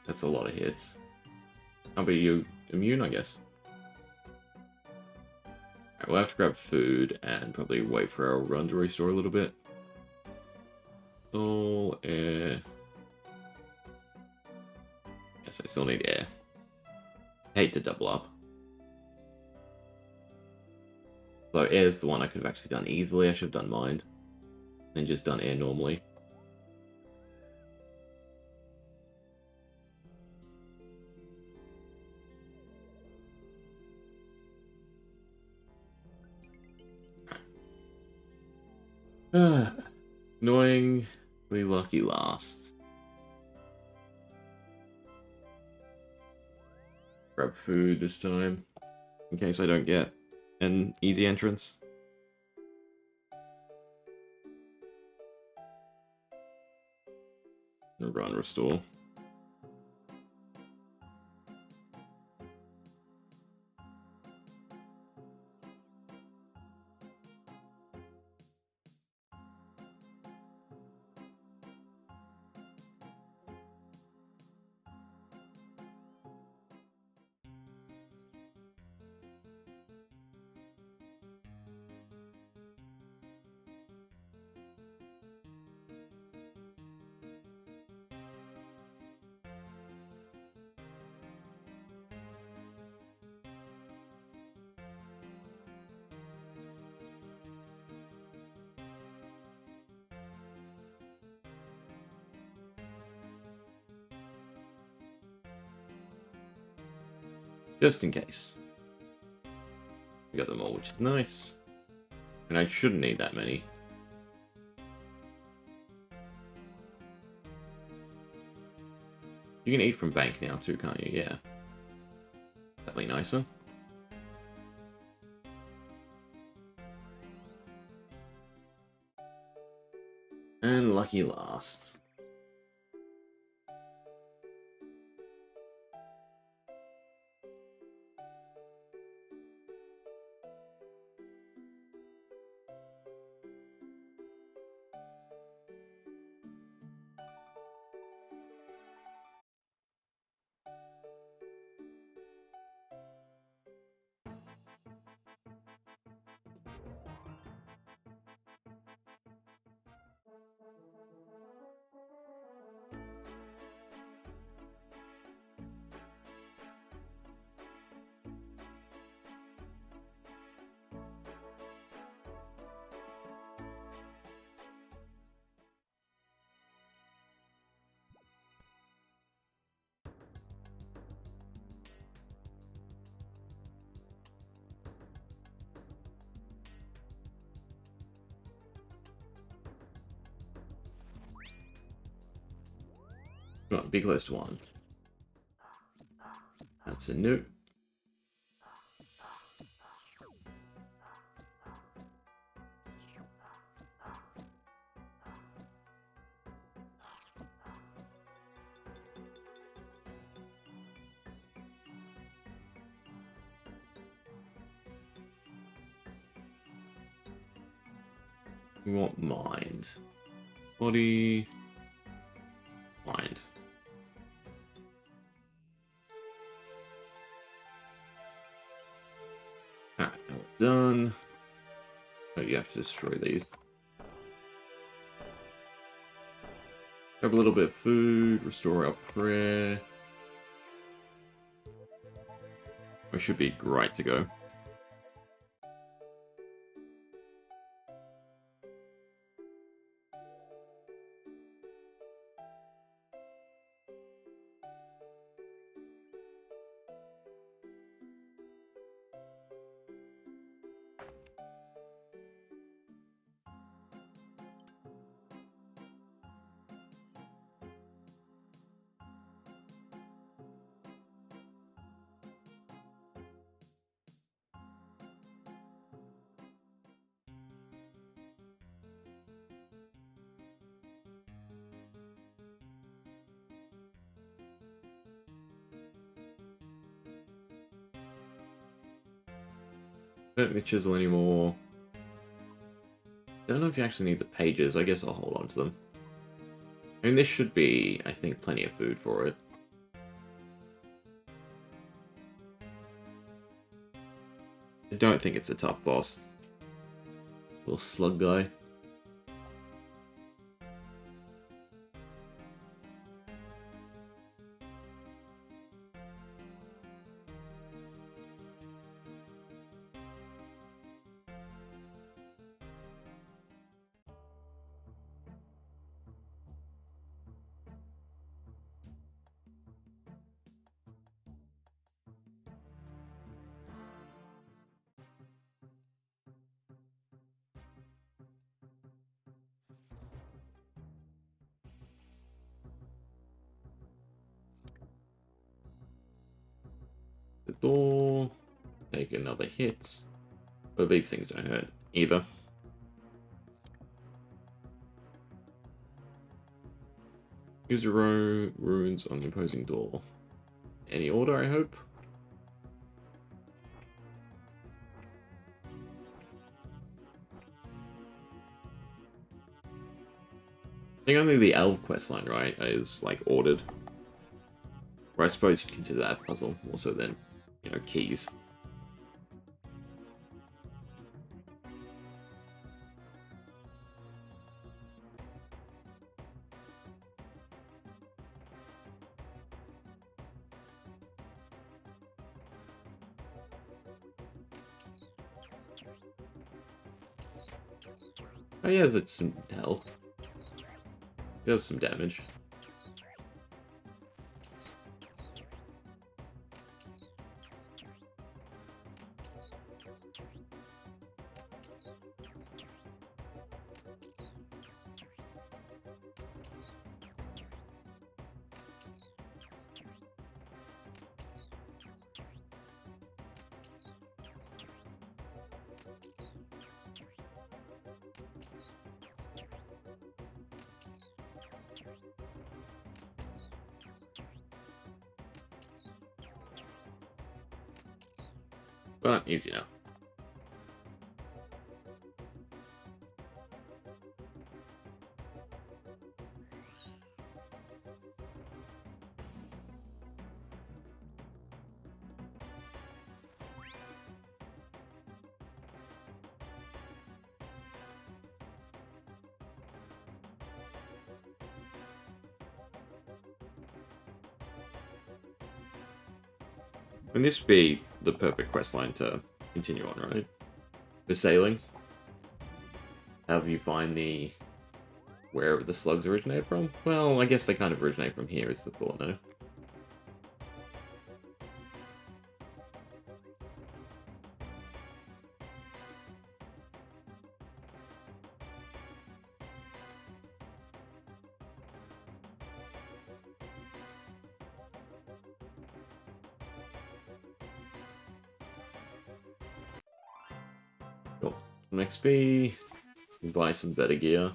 That's a lot of hits. I'll be you immune, I guess. Alright, we'll have to grab food and probably wait for our run to restore a little bit. Soul, air. Yes, I still need air. Hate to double up. So air's the one I could have actually done easily. I should have done mind. And just done air normally. Annoyingly lucky last. Grab food this time, in case I don't get an easy entrance. Run, restore. Just in case. We got them all, which is nice. And I shouldn't need that many. You can eat from bank now too, can't you? Yeah. Definitely nicer. And lucky last. Come on, be close to 1. That's a note. We want mind. Body. Mind. Alright, done. Oh, you have to destroy these. Grab a little bit of food, restore our prayer. We should be right to go. Don't need the chisel anymore. Don't know if you actually need the pages. I guess I'll hold on to them. I mean, this should be, I think, plenty of food for it. I don't think it's a tough boss. Little slug guy. The door. Take another hit. But these things don't hurt either. Use your runes on the opposing door. Any order, I hope? I think only the elf questline, right, is, like, ordered. Or I suppose you'd consider that a puzzle. Also then, you know, keys. Oh yeah, it's some health. It does some damage. But easy enough. And this would be the perfect questline to continue on, right? The sailing. Have you find the wherever the slugs originate from? Well, I guess they kind of originate from here is the thought, no? Cool. Some XP. Buy some better gear.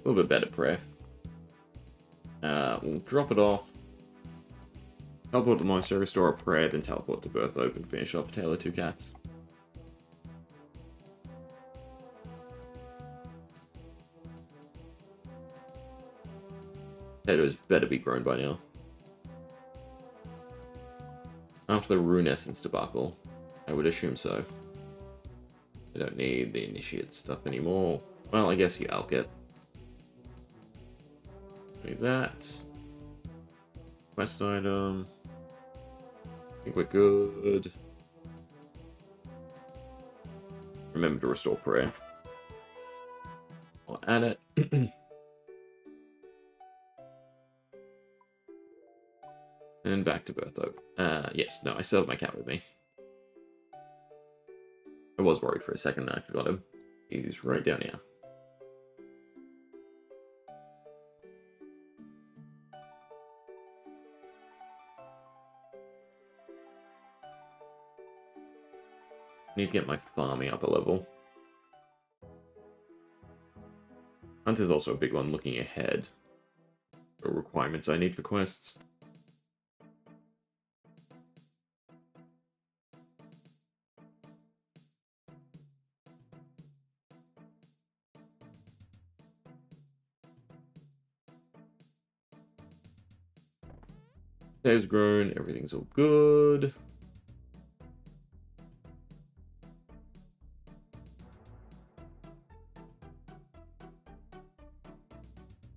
A little bit better prayer. We'll drop it off. Teleport to Monastery, restore a prayer, then teleport to Birth Open, finish off Taylor 2 Cats. Potatoes better be grown by now. After the Rune Essence debacle, I would assume so. I don't need the Initiate stuff anymore. Well, I guess I'll get. Do that. Quest item. I think we're good. Remember to restore prayer. I'll add it. And back to Birth Oak. Yes, no, I still have my cat with me. I was worried for a second and I forgot him. He's right down here. Need to get my farming up a level. Hunter's also a big one, looking ahead. For requirements I need for quests. Dave's grown, everything's all good.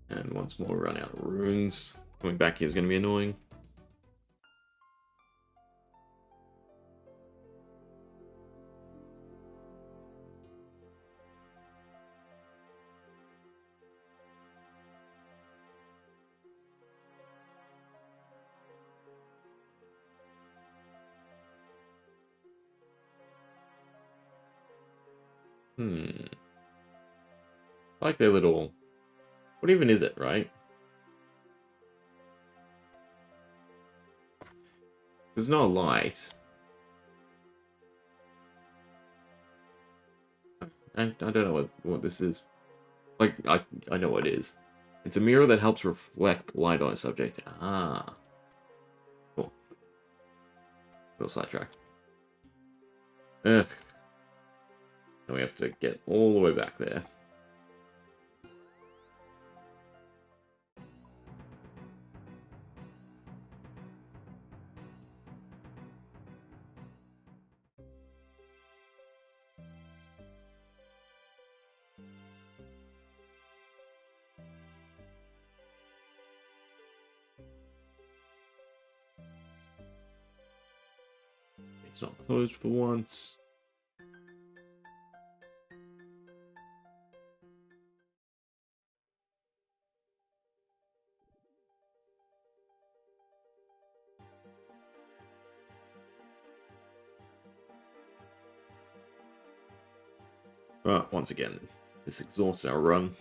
And once more, run out of runes. Coming back here is going to be annoying. I like their little... What even is it, right? There's no light. I don't know what this is. Like, I know what it is. It's a mirror that helps reflect light on a subject. Ah. Cool. Little sidetrack. Ugh. Now we have to get all the way back there. It's not closed for once. But once again, this exhausts our run.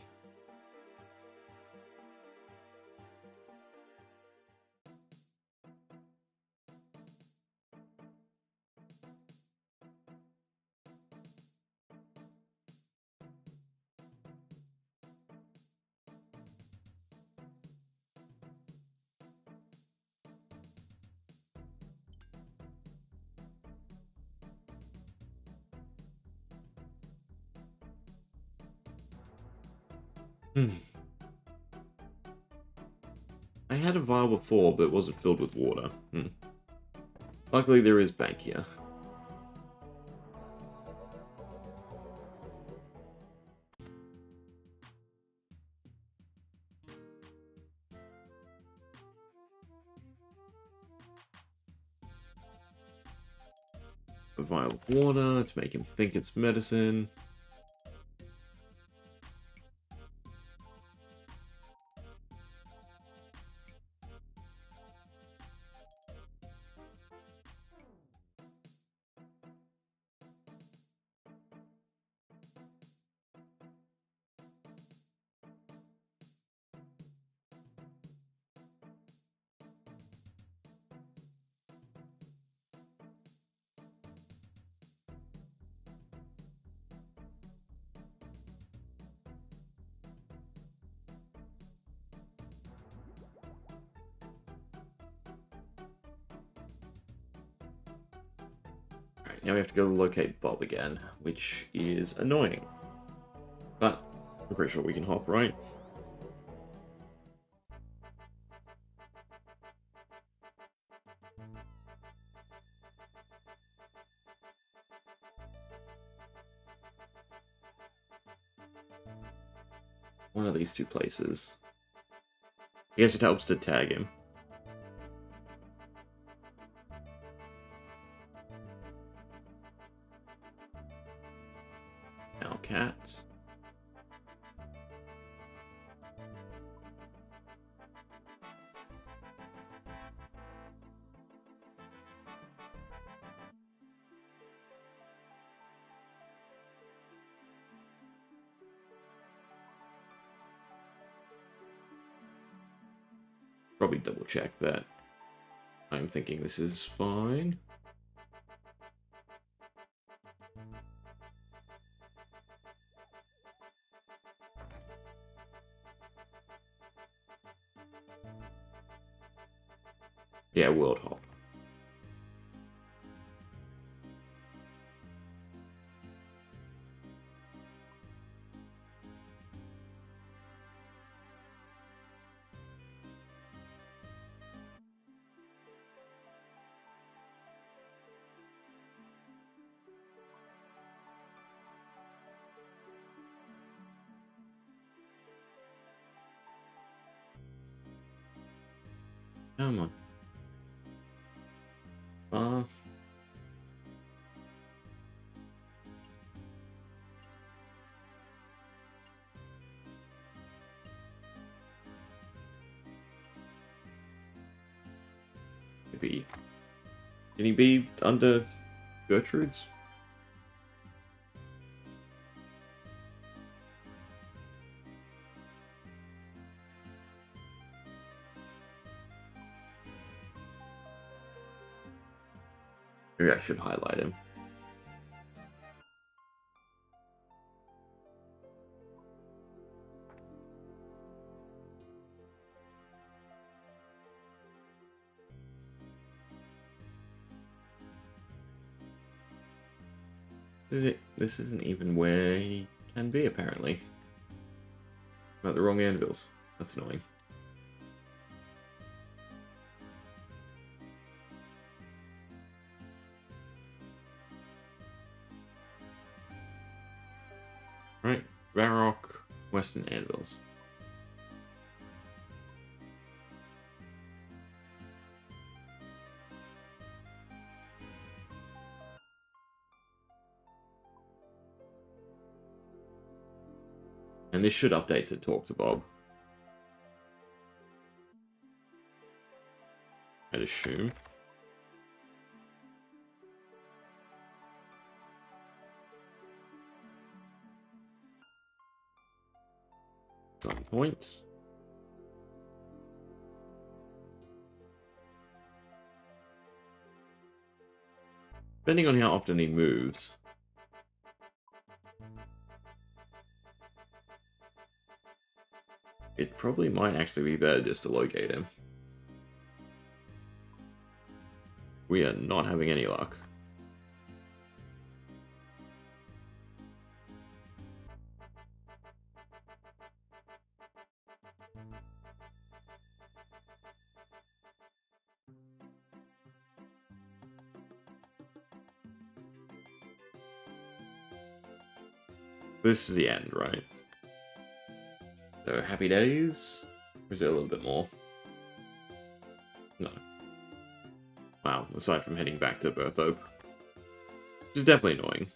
I had a vial before, but it wasn't filled with water. Luckily, there is bank here. A vial of water to make him think it's medicine. now we have to go locate Bob again, which is annoying. But I'm pretty sure we can hop, right? One of these two places. I guess it helps to tag him. Now cats. Probably double check that. I'm thinking this is fine. Yeah, world hop. Come on. Maybe. Can he be under Gertrude's? Maybe I should highlight him. This isn't even where he can be, apparently. I'm at the wrong anvils. That's annoying. Right, Varrock, Western Anvils. And this should update to talk to Bob. I'd assume. Some points. Depending on how often he moves. It probably might actually be better just to locate him. We are not having any luck. This is the end, right? So, happy days? Or is there a little bit more? No. Wow, aside from heading back to Bertho. Which is definitely annoying.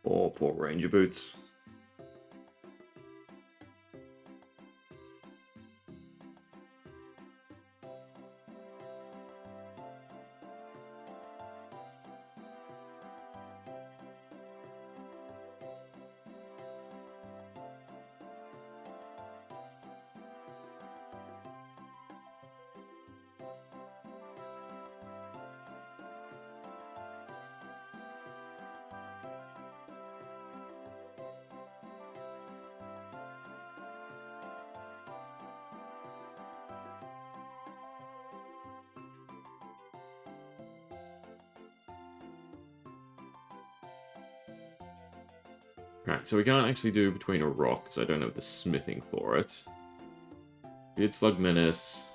Oh, poor Ranger Boots. Right, so we can't actually do between a rock, because I don't have the smithing for it. Beard Slug Menace.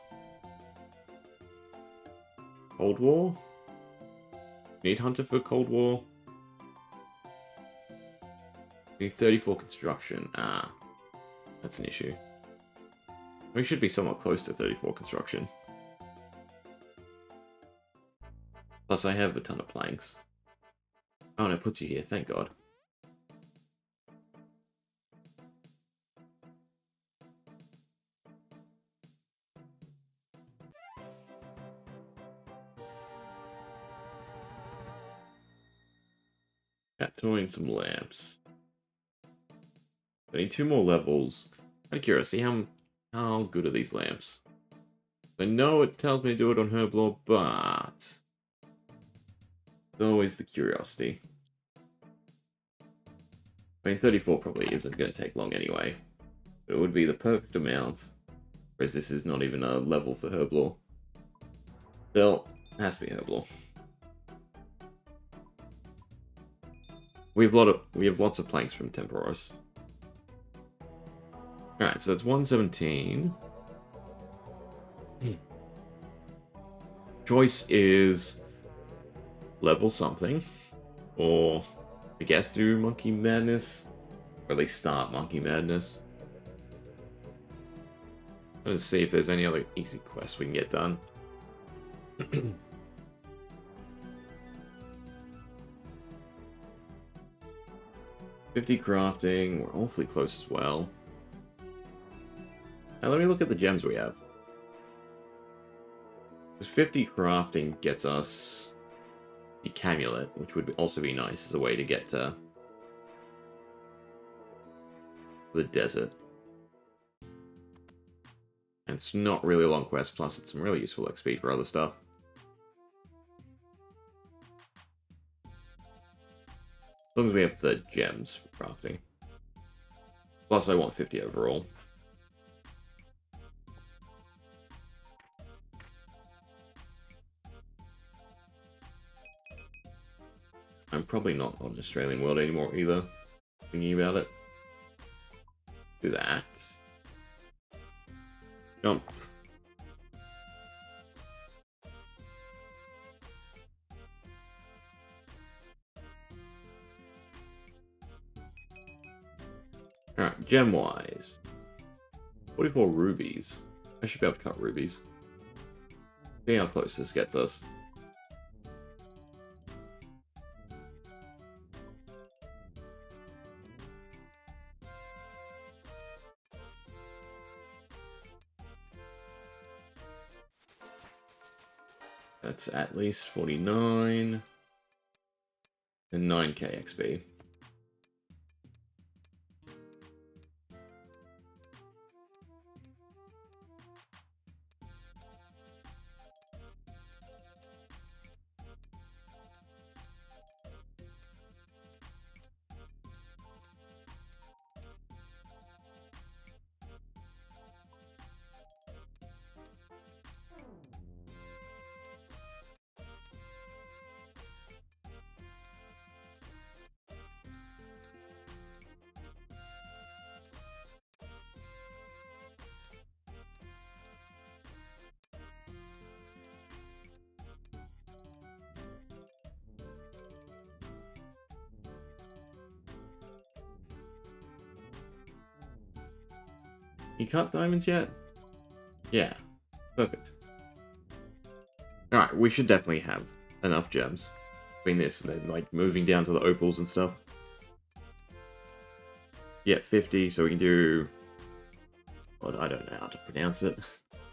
Cold War? Need Hunter for Cold War? Need 34 construction. Ah, that's an issue. We should be somewhat close to 34 construction. Plus, I have a ton of planks. Oh, and it puts you here, thank God. Tattooing some lamps. I need 2 more levels. Out of curiosity, how good are these lamps? I know it tells me to do it on Herblore, but it's always the curiosity. I mean, 34 probably isn't going to take long anyway. But it would be the perfect amount. Whereas this is not even a level for Herblore. Still, it has to be Herblore. We have lots of planks from Temporos. Alright, so it's 117. Choice is level something, or I guess do Monkey Madness, or at least start Monkey Madness. Let's see if there's any other easy quests we can get done. 50 crafting, we're awfully close as well. Now let me look at the gems we have. Because 50 crafting gets us the Camulet, which would also be nice as a way to get to the desert. And it's not really a long quest, plus it's some really useful XP for other stuff. As long as we have the gems for crafting. Plus I want 50 overall. I'm probably not on Australian World anymore either. Thinking about it. Do that. Jump. Alright, gem-wise. 44 rubies. I should be able to cut rubies. See how close this gets us. That's at least 49 and 9k XP. You cut diamonds yet? Yeah. Perfect. Alright, we should definitely have enough gems. Between this and then, like, moving down to the opals and stuff. Yeah, 50, so we can do... What, I don't know how to pronounce it.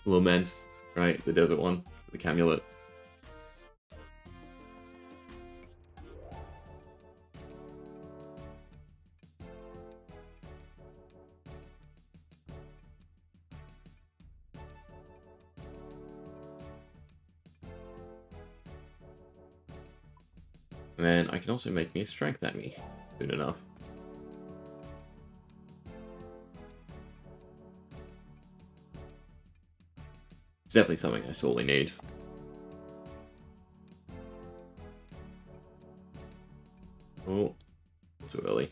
Lament, right? The desert one. The Camulet. And then I can also make me a strength enemy soon enough. It's definitely something I sorely need. Oh, too early.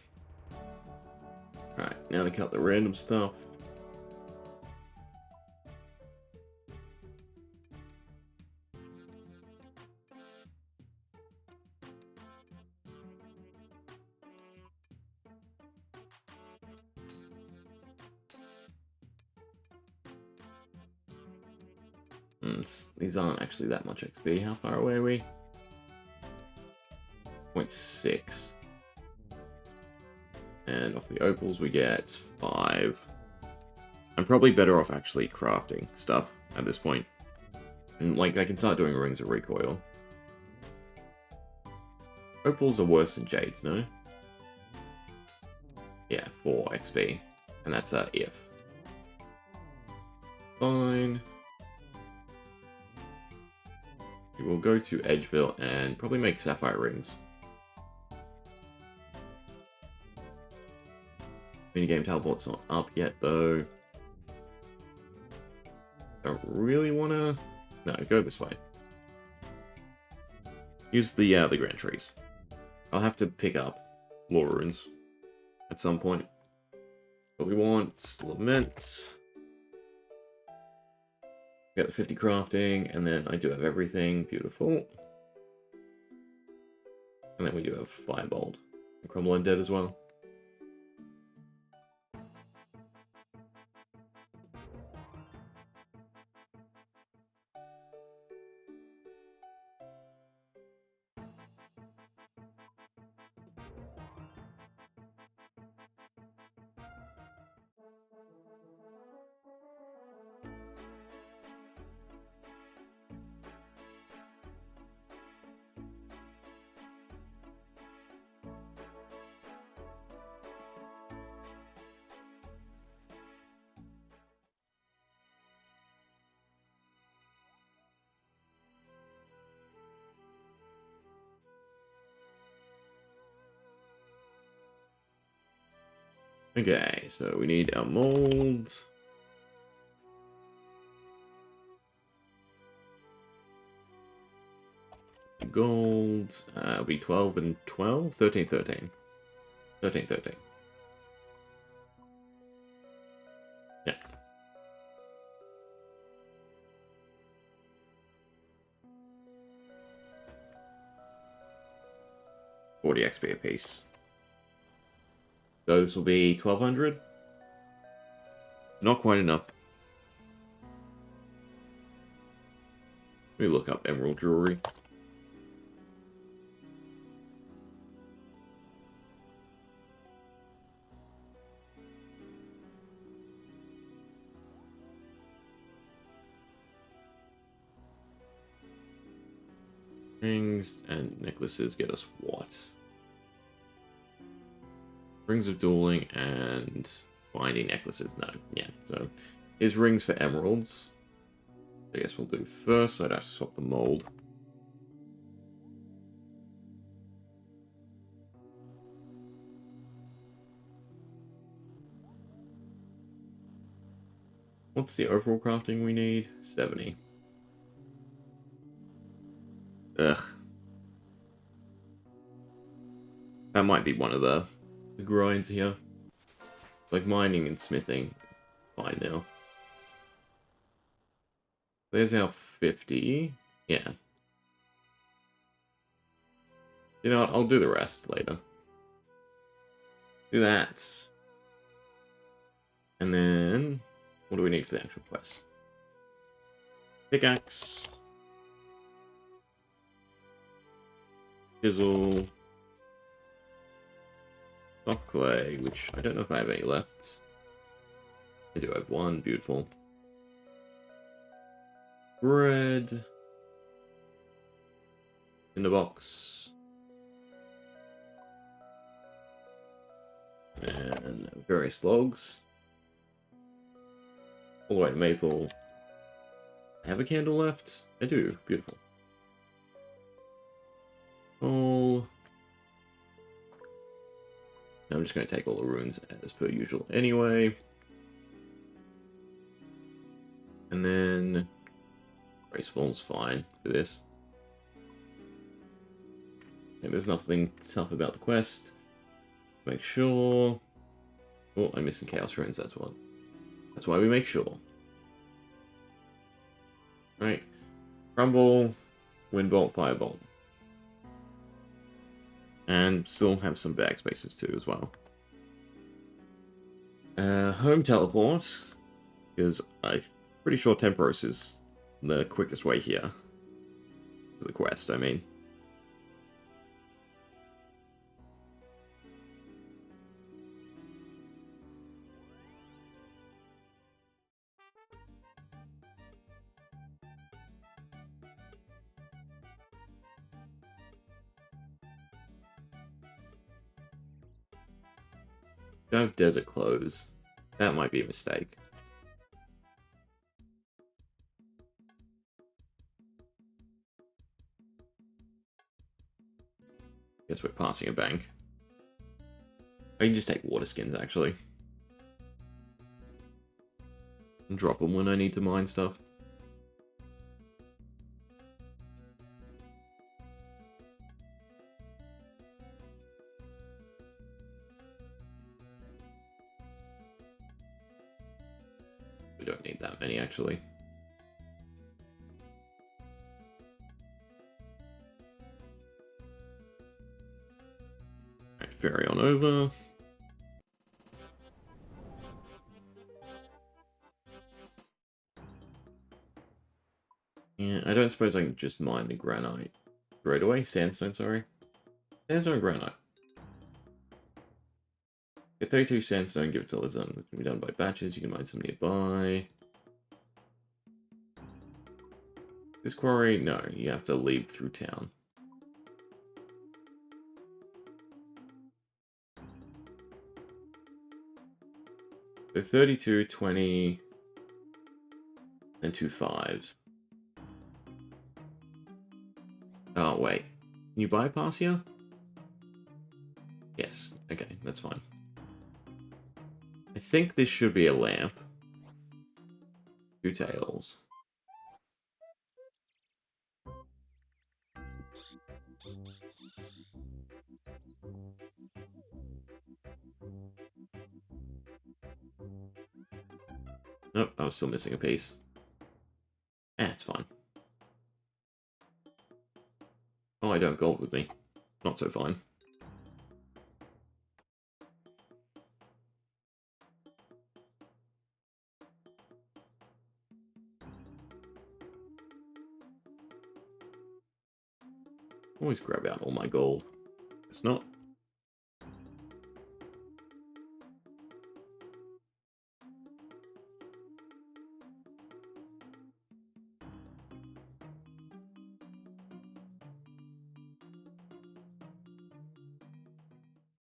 now to cut the random stuff. These aren't actually that much XP. How far away are we? 0.6. And off the opals we get 5. I'm probably better off actually crafting stuff at this point. And like, I can start doing rings of recoil. Opals are worse than jades, no? Yeah, 4 XP. And that's if. Fine. We will go to Edgeville and probably make sapphire rings. Minigame teleport's not up yet, though. Don't really wanna... No, go this way. Use the grand trees. I'll have to pick up more runes at some point. But we want Lament. Got the 50 crafting, and then I do have everything. Beautiful. And then we do have Firebolt. And Crumble Undead as well. Okay, so we need our molds. Gold. It'll be 12 and 12? 13, 13. 13, 13. Yeah. $40 XP apiece. So this will be 1200. Not quite enough. Let me look up emerald jewelry. Rings and necklaces get us what? Rings of dueling and binding necklaces. No, yeah. So here's rings for emeralds. I guess we'll do first. So I'd have to swap the mold. What's the overall crafting we need? 70. Ugh. That might be one of the grinds here. Like mining and smithing. Fine now. There's our 50. Yeah. You know what? I'll do the rest later. Do that. And then... what do we need for the actual quest? Pickaxe. Chisel. Soft clay, which I don't know if I have any left. I do have one. Beautiful. Bread. In the box. And various logs. All the way to maple. I have a candle left? I do. Beautiful. Oh. I'm just going to take all the runes as per usual anyway. And then... Graceful's fine for this. And there's nothing tough about the quest. Make sure... Oh, I'm missing Chaos Runes, that's what. That's why we make sure. Alright. Crumble, Windbolt, Firebolt. And still have some bag spaces too as well. Home teleport, because I'm pretty sure Temporos is the quickest way here. To the quest, I mean. Don't have desert clothes. That might be a mistake. Guess we're passing a bank. I can just take water skins, actually. And drop them when I need to mine stuff. We don't need that many, actually. Alright, ferry on over. Yeah, I don't suppose I can just mine the granite straight away. Sandstone, sorry. Sandstone and granite. Get 32 sandstone, give it till it's done. It can be done by batches. You can mine some nearby. This quarry, no, you have to leave through town. So 32, 20, and 2 5s. Oh, wait. Can you bypass here? Yes. Okay, that's fine. I think this should be a lamp. 2 tails. Nope, I was still missing a piece. It's fine. Oh, I don't have gold with me. Not so fine. Always grab out all my gold. It's not.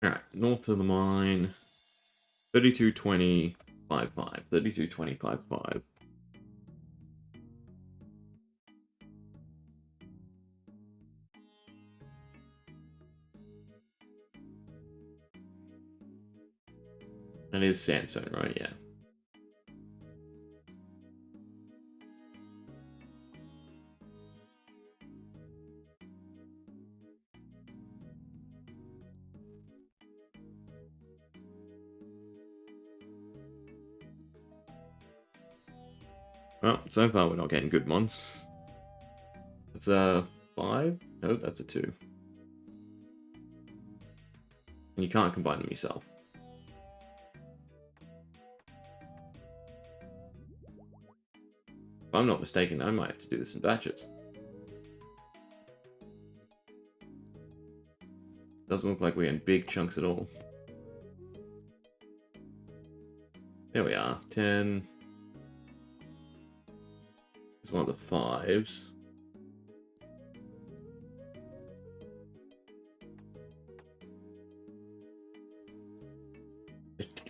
Alright, north of the mine. 32, 20, 5, 5. 32, 20, 5, 5. That is sandstone, right? Yeah. Well, so far we're not getting good ones. That's a 5? No, that's a 2. And you can't combine them yourself. If I'm not mistaken, I might have to do this in batches. Doesn't look like we're in big chunks at all. There we are. 10. There's one of the 5s.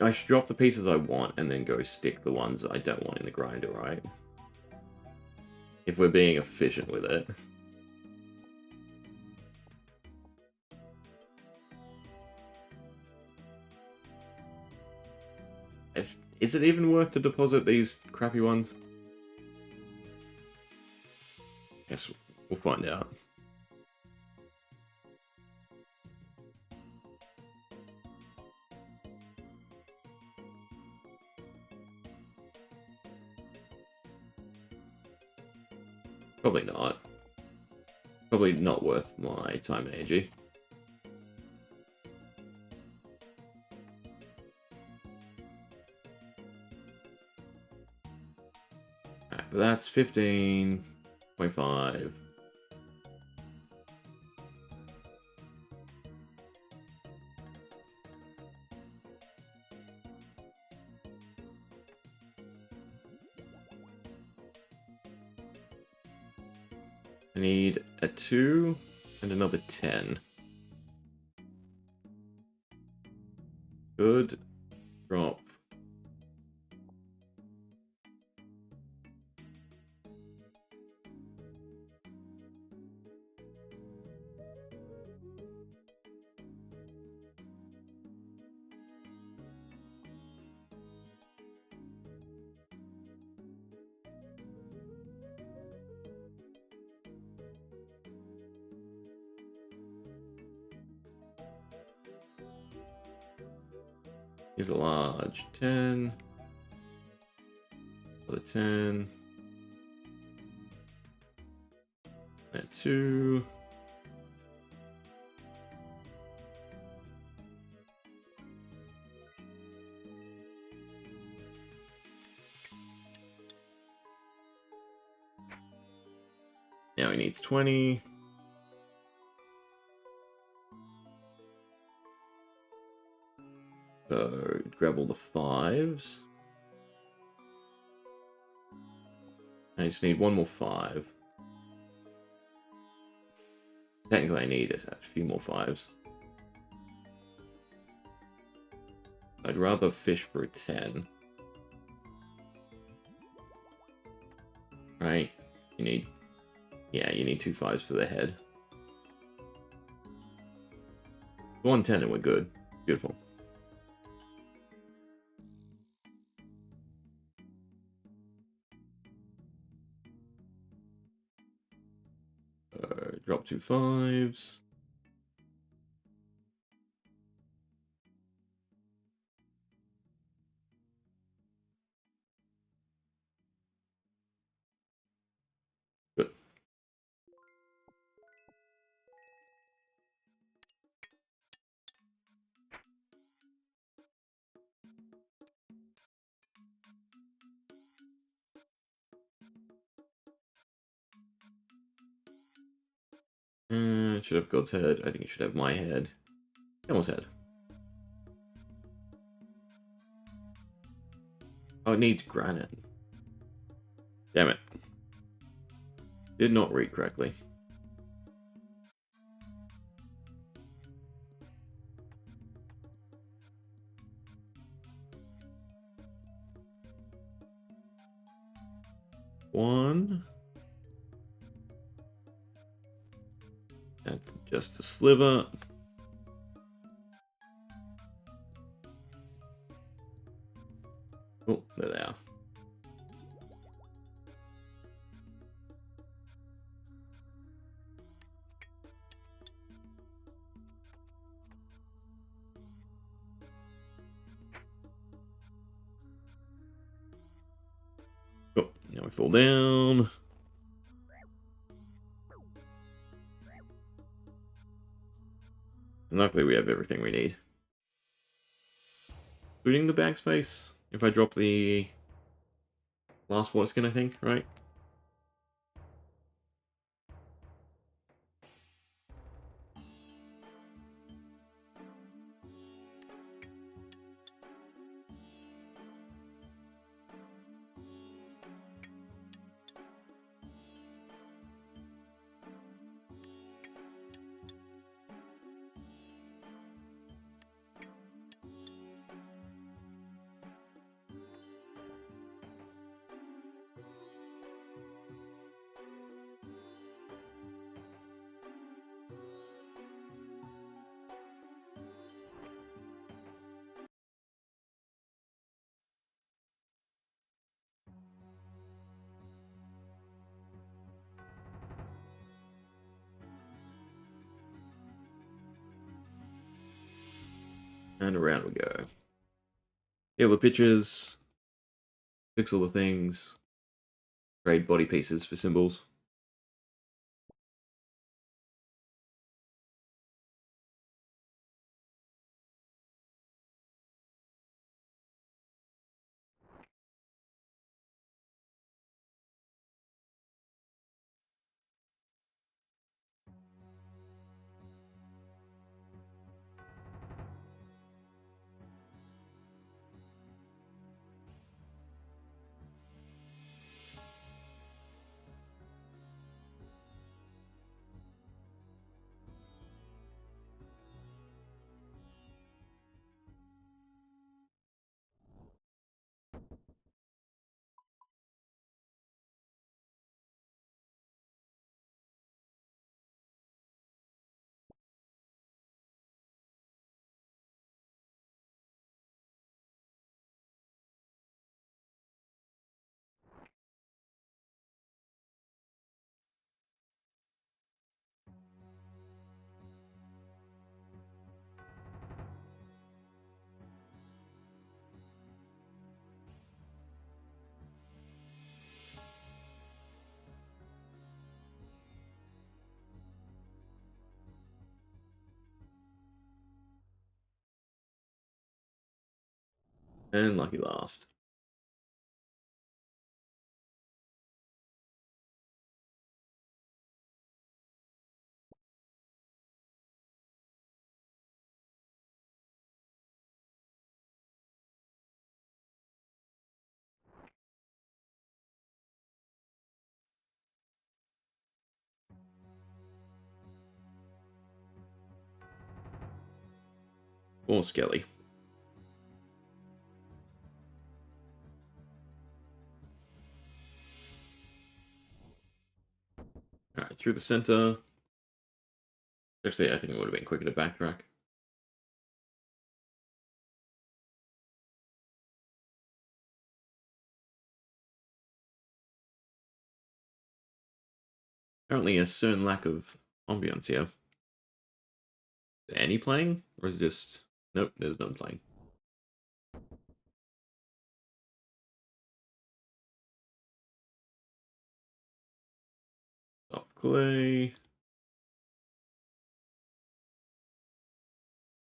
I should drop the pieces I want and then go stick the ones I don't want in the grinder, right? If we're being efficient with it. Is it even worth to deposit these crappy ones? Guess we'll find out. Probably not. Probably not worth my time and energy. Alright, but that's 15.5. I need a 2 and another 10. Good. Drop. Here's a large 10. Another 10. That 2. Now he needs 20. So grab all the 5s. I just need one more 5. Technically I need a few more 5s. I'd rather fish for a 10. Right? You need... Yeah, you need 2 5s for the head. 1 10 and we're good. Beautiful. Drop 2 5s. Good. It should have God's head. I think it should have my head. Camel's head. Oh, it needs granite. Damn it. Did not read correctly. One. That's just a sliver. Oh, there they are. Oh, now we fall down. And luckily we have everything we need. Including the backspace. If I drop the last water skin, I think, right? And around we go. Get all the pictures. Fix all the things. Trade body pieces for symbols. And lucky last. Or Skelly. Alright, through the center. Actually, I think it would have been quicker to backtrack. Apparently a certain lack of ambience here. Any playing? Or is it just... Nope, there's none playing. Soft clay.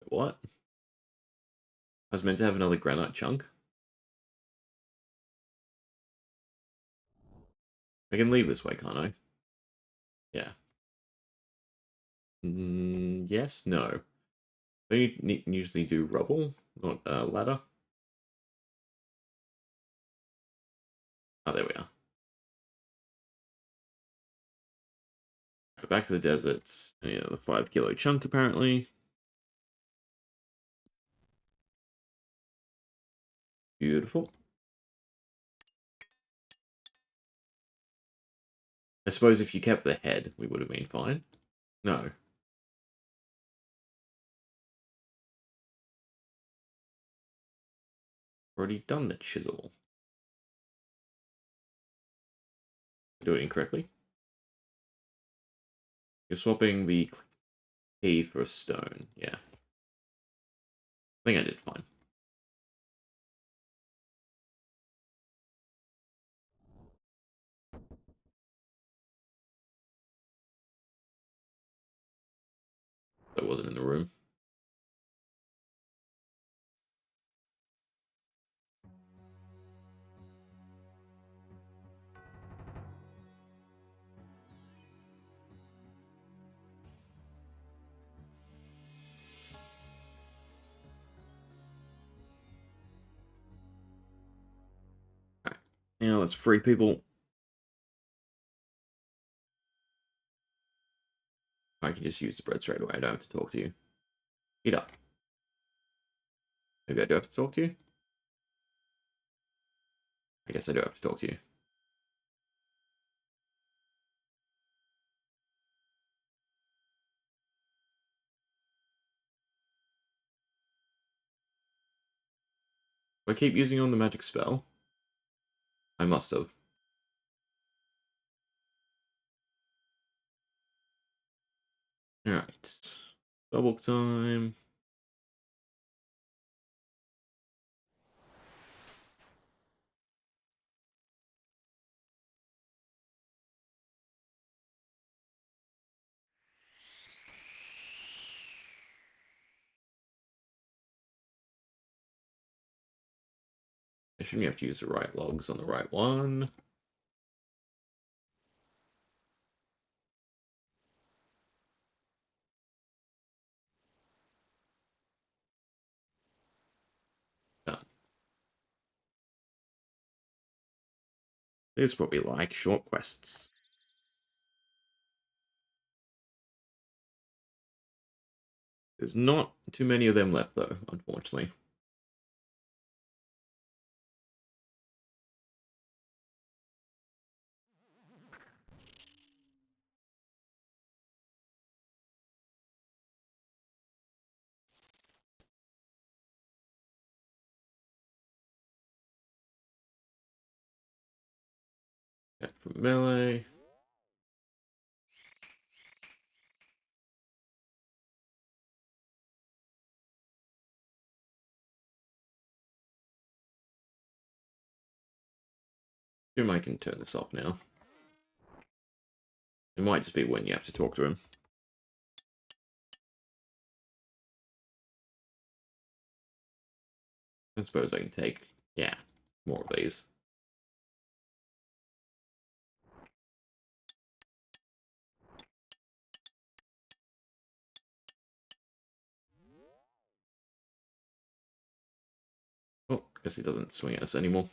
What? I was meant to have another granite chunk. I can leave this way, can't I? Yeah. Yes, no. We usually do rubble, not ladder. Oh, there we are. Go back to the deserts. Yeah, the 5 kilo chunk apparently. Beautiful. I suppose if you kept the head, we would have been fine. No. Already done the chisel. Do it incorrectly. You're swapping the key for a stone. Yeah. I think I did fine. That wasn't in the room. Alright. Now let's free people. I can just use the bread straight away. I don't have to talk to you. Eat up. Maybe I do have to talk to you? I guess I do have to talk to you. Do I keep using on the magic spell? I must have. Alright. Double time. I shouldn't have to use the right logs on the right one. Done. These probably like short quests. There's not too many of them left, though, unfortunately. Okay, from melee. Assume I can turn this off now. It might just be when you have to talk to him. I suppose I can take, yeah, more of these. Oh, guess he doesn't swing at us anymore.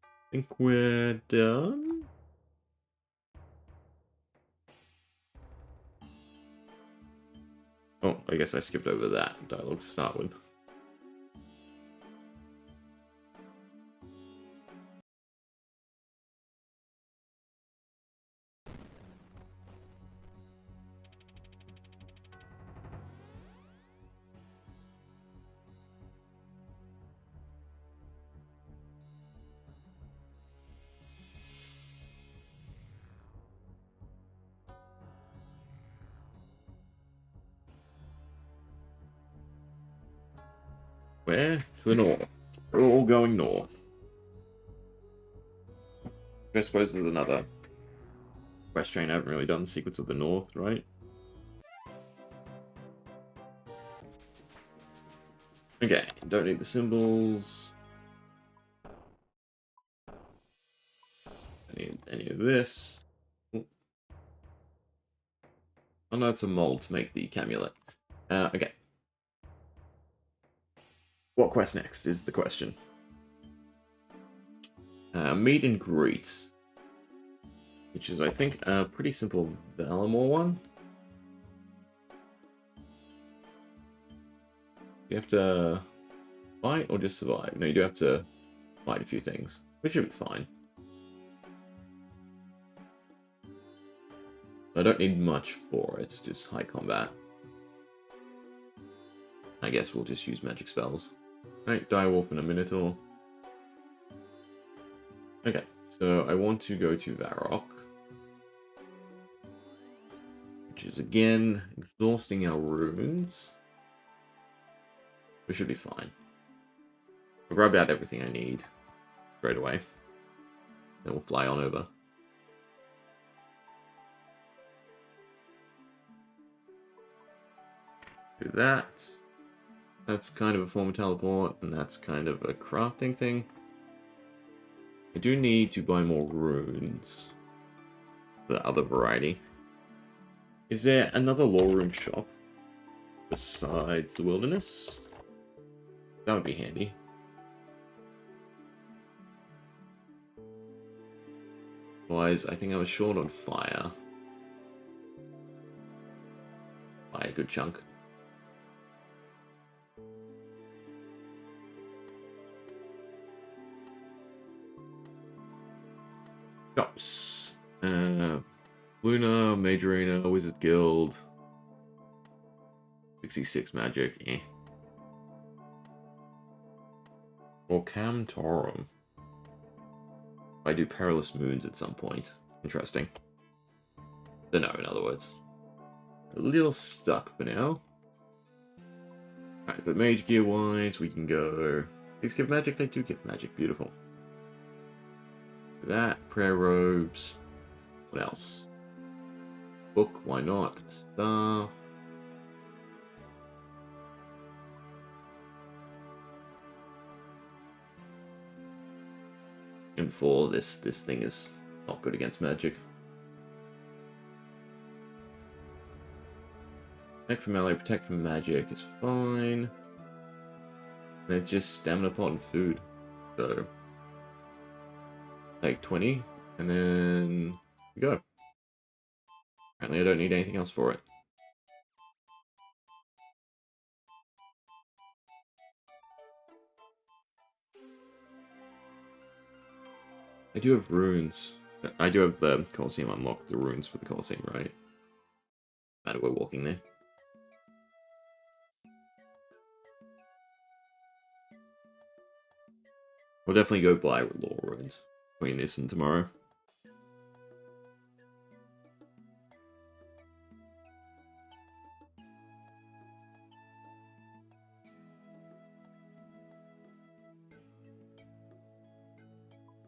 I think we're done. Oh, I guess I skipped over that dialogue to start with. Where? To the north. We're all going north. I suppose there's another quest train. I haven't really done Secrets of the North, right? Okay, don't need the symbols. Don't need any of this. Oh no, it's a mold to make the amulet. Okay. What quest next is the question. Meet and greet. Which is, I think, a pretty simple Valamore one. You have to fight or just survive? No, you do have to fight a few things, which should be fine. I don't need much for it, it's just high combat. I guess we'll just use magic spells. Alright, Direwolf in a Minotaur. Okay, so I want to go to Varrock. Which is, again, exhausting our runes. We should be fine. I'll grab out everything I need straight away. Then we'll fly on over. Do that. That's kind of a form of teleport, and that's kind of a crafting thing. I do need to buy more runes. The other variety. Is there another lore rune shop besides the wilderness? That would be handy. Otherwise, I think I was short on fire. By a good chunk. Shops. Luna, Mage Arena, Wizard Guild. 66 magic, eh. Or Cam Torum. I do Perilous Moons at some point. Interesting. Don't know, in other words. A little stuck for now. Alright, but Mage Gear wise, we can go. These give magic? They do give magic. Beautiful. That, prayer robes. What else? Book, why not? Staff. And for this thing is not good against magic. Protect from melee, protect from magic is fine. And it's just stamina pot and food. So take 20 and then go. Apparently I don't need anything else for it. I do have runes. I do have the Colosseum unlocked, the runes for the Colosseum, right? Matter we're walking there. We'll definitely go buy lore runes between this and tomorrow.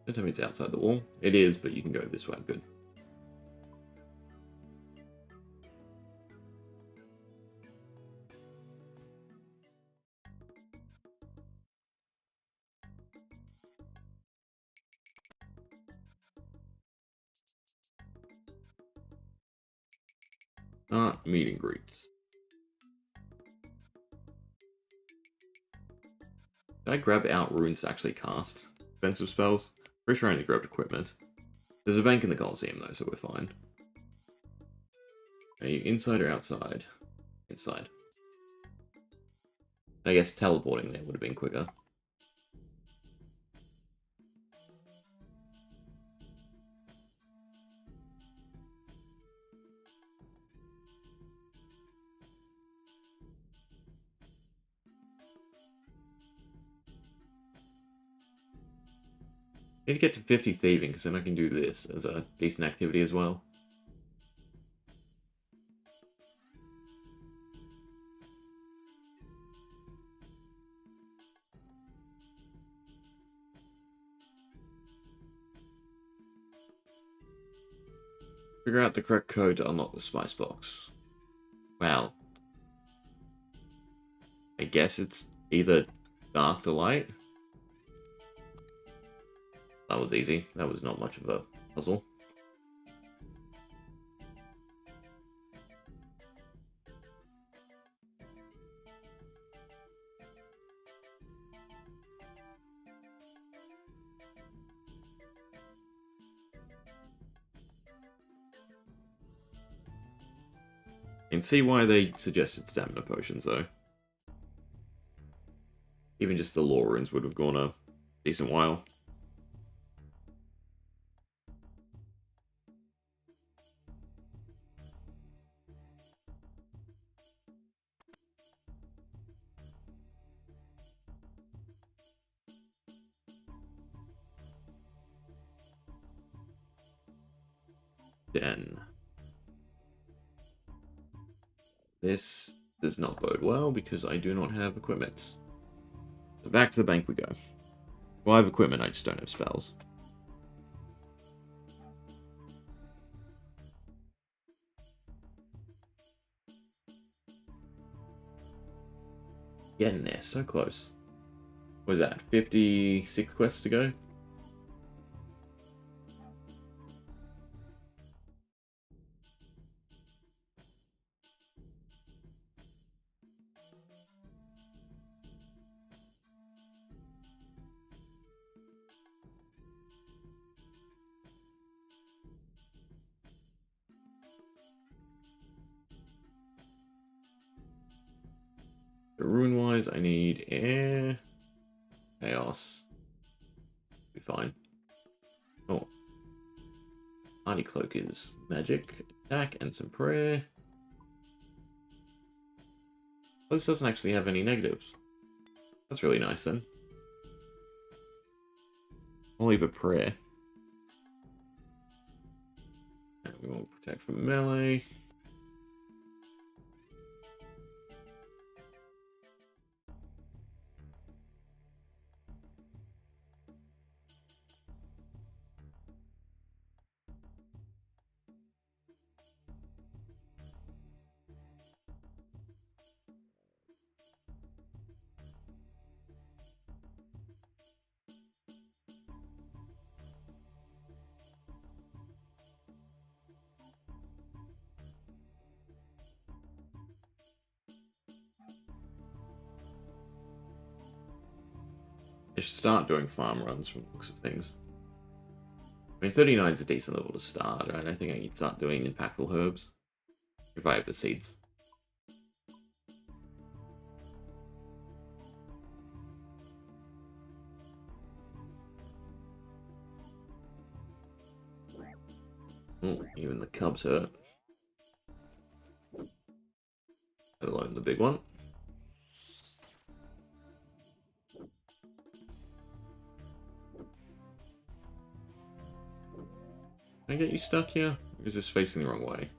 Don't tell me it's outside the wall. It is, but you can go this way. Good. Meet and greets. Did I grab out runes to actually cast defensive spells? Pretty sure I only grabbed equipment. There's a bank in the Coliseum though, so we're fine. Are you inside or outside? Inside. I guess teleporting there would have been quicker. Need to get to 50 thieving, because then I can do this as a decent activity as well. Figure out the correct code to unlock the spice box. Well, I guess it's either dark to light. That was easy. That was not much of a puzzle. And see why they suggested stamina potions, though. Even just the lore runes would have gone a decent while. Then this does not bode well because I do not have equipment. So back to the bank we go. Well, I have equipment, I just don't have spells. Getting there, so close. What is that, 56 quests to go? Rune-wise, I need air, chaos. Be fine. Oh. Hardy Cloak is magic, attack, and some prayer. Well, this doesn't actually have any negatives. That's really nice then. I'll leave a prayer. And we won't protect from melee. I should start doing farm runs from the looks of things. I mean, 39 is a decent level to start, right? I think I need to start doing impactful herbs. If I have the seeds. Ooh, even the cubs hurt. Let alone the big one. Can I get you stuck here? Or is this facing the wrong way?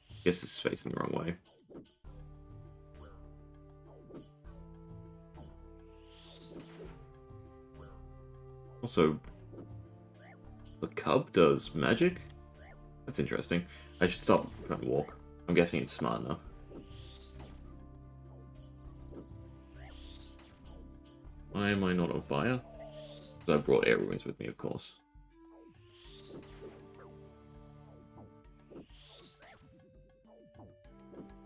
I guess this is facing the wrong way. Also, the cub does magic? That's interesting. I should stop trying to walk. I'm guessing it's smart enough. Why am I not on fire? Because I brought air ruins with me, of course.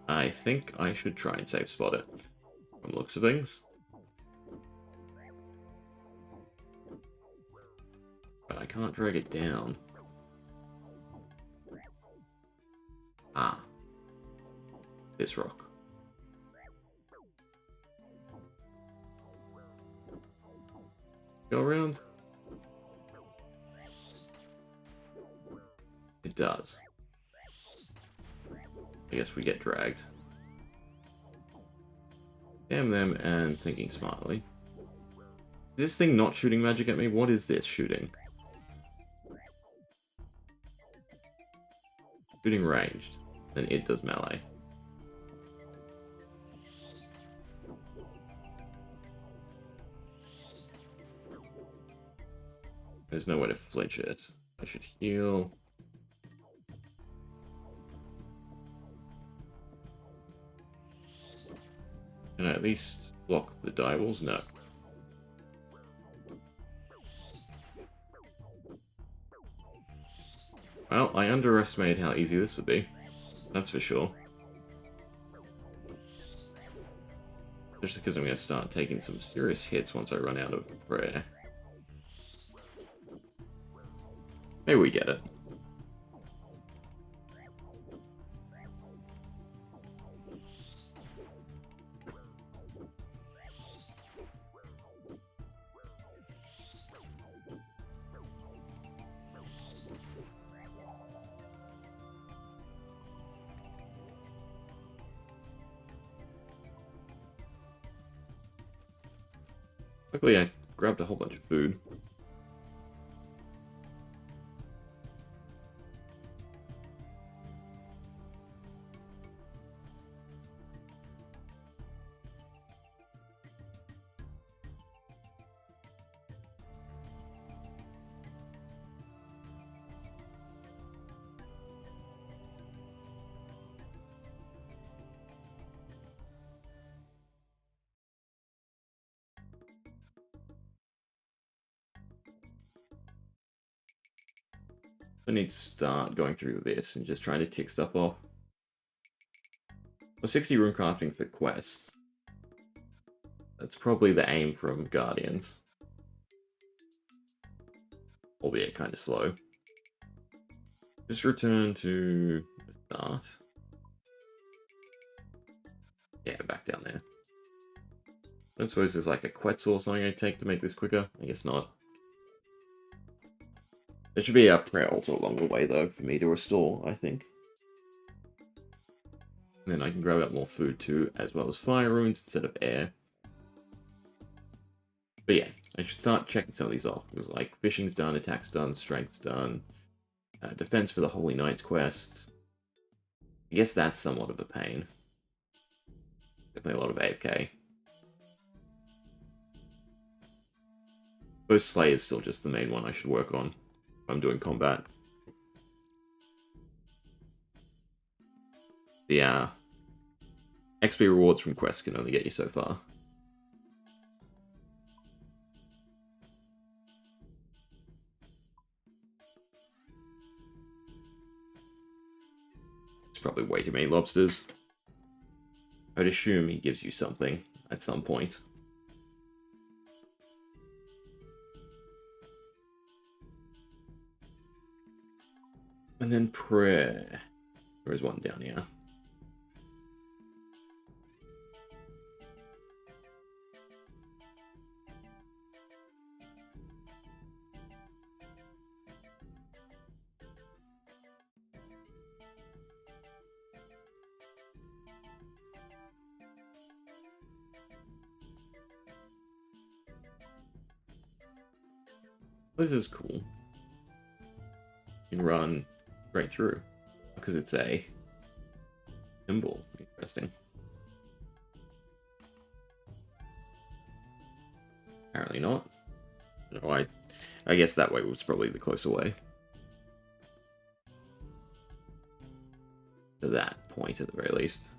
I think I should try and safe spot it, from the looks of things. But I can't drag it down. Ah. This rock. Go around? It does. I guess we get dragged. Damn them and thinking smartly. Is this thing not shooting magic at me? What is this shooting? Shooting ranged. Then it does melee. There's no way to flinch it. I should heal. Can I at least block the die walls? No. Well, I underestimated how easy this would be. That's for sure. Just because I'm going to start taking some serious hits once I run out of prayer. Maybe we get it. Luckily, I grabbed a whole bunch of food. I need to start going through this and just trying to tick stuff off. Well, 60 rune crafting for quests. That's probably the aim from Guardians. Albeit kind of slow. Just return to the start. Yeah, back down there. I don't suppose there's like a Quetzal or something I take to make this quicker? I guess not. There should be a prayer altar along the way, though, for me to restore, I think. And then I can grab out more food, too, as well as fire runes instead of air. But yeah, I should start checking some of these off. It was like, fishing's done, attack's done, strength's done. Defense for the Holy Knights quest. I guess that's somewhat of a pain. Definitely a lot of AFK. Both Slayer's still just the main one I should work on. I'm doing combat. The XP rewards from quests can only get you so far. It's probably way too many lobsters. I'd assume he gives you something at some point. And then prayer. There is one down here. This is cool. You can run right through because it's a symbol. Interesting. Apparently not. No, I guess that way was probably the closer way. To that point, at the very least.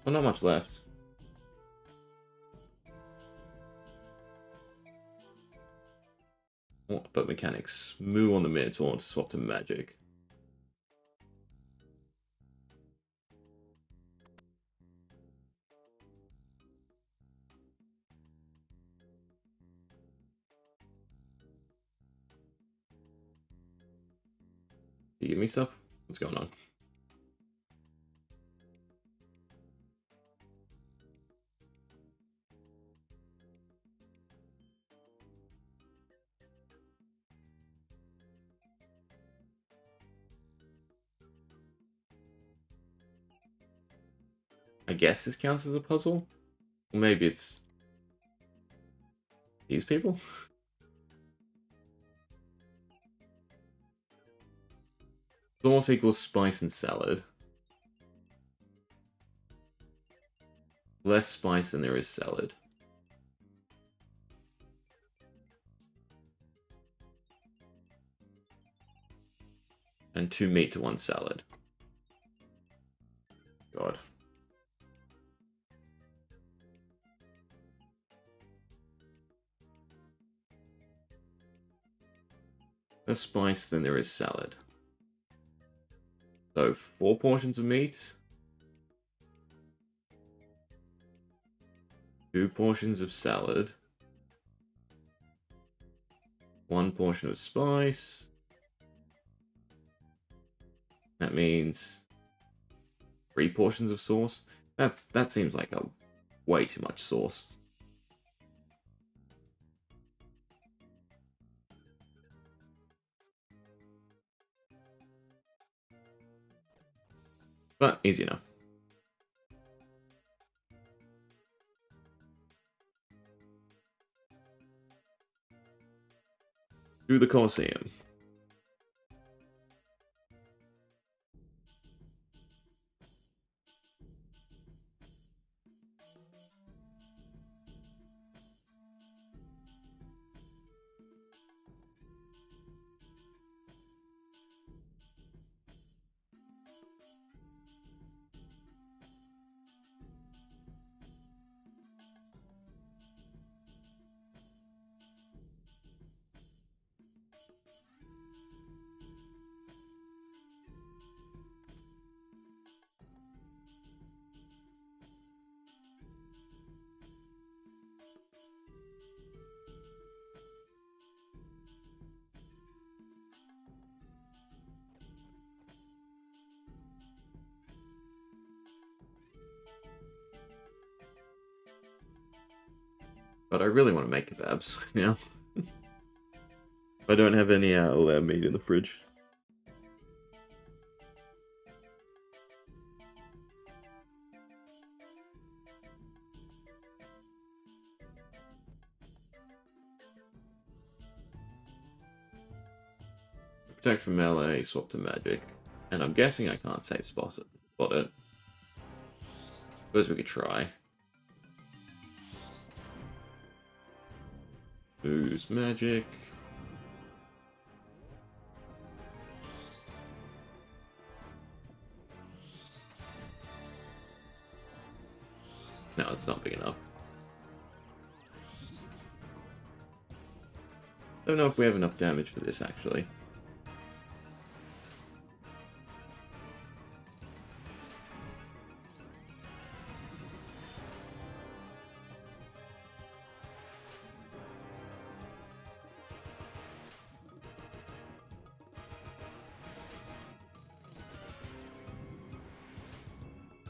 Well, not much left. But mechanics. Moo on the Minotaur to swap to magic. You give me stuff? What's going on? I guess this counts as a puzzle? Or maybe it's these people? Sauce equals spice and salad. Less spice than there is salad. And 2 meat to 1 salad. God. Less spice than there is salad. So 4 portions of meat. 2 portions of salad. 1 portion of spice. That means 3 portions of sauce. That seems like a way too much sauce. But easy enough. To the Colosseum. But I really want to make kebabs now. I don't have any lamb meat in the fridge. Protect from melee, swap to magic. And I'm guessing I can't save spot it. Suppose we could try. Use magic. No, it's not big enough. Don't know if we have enough damage for this, actually.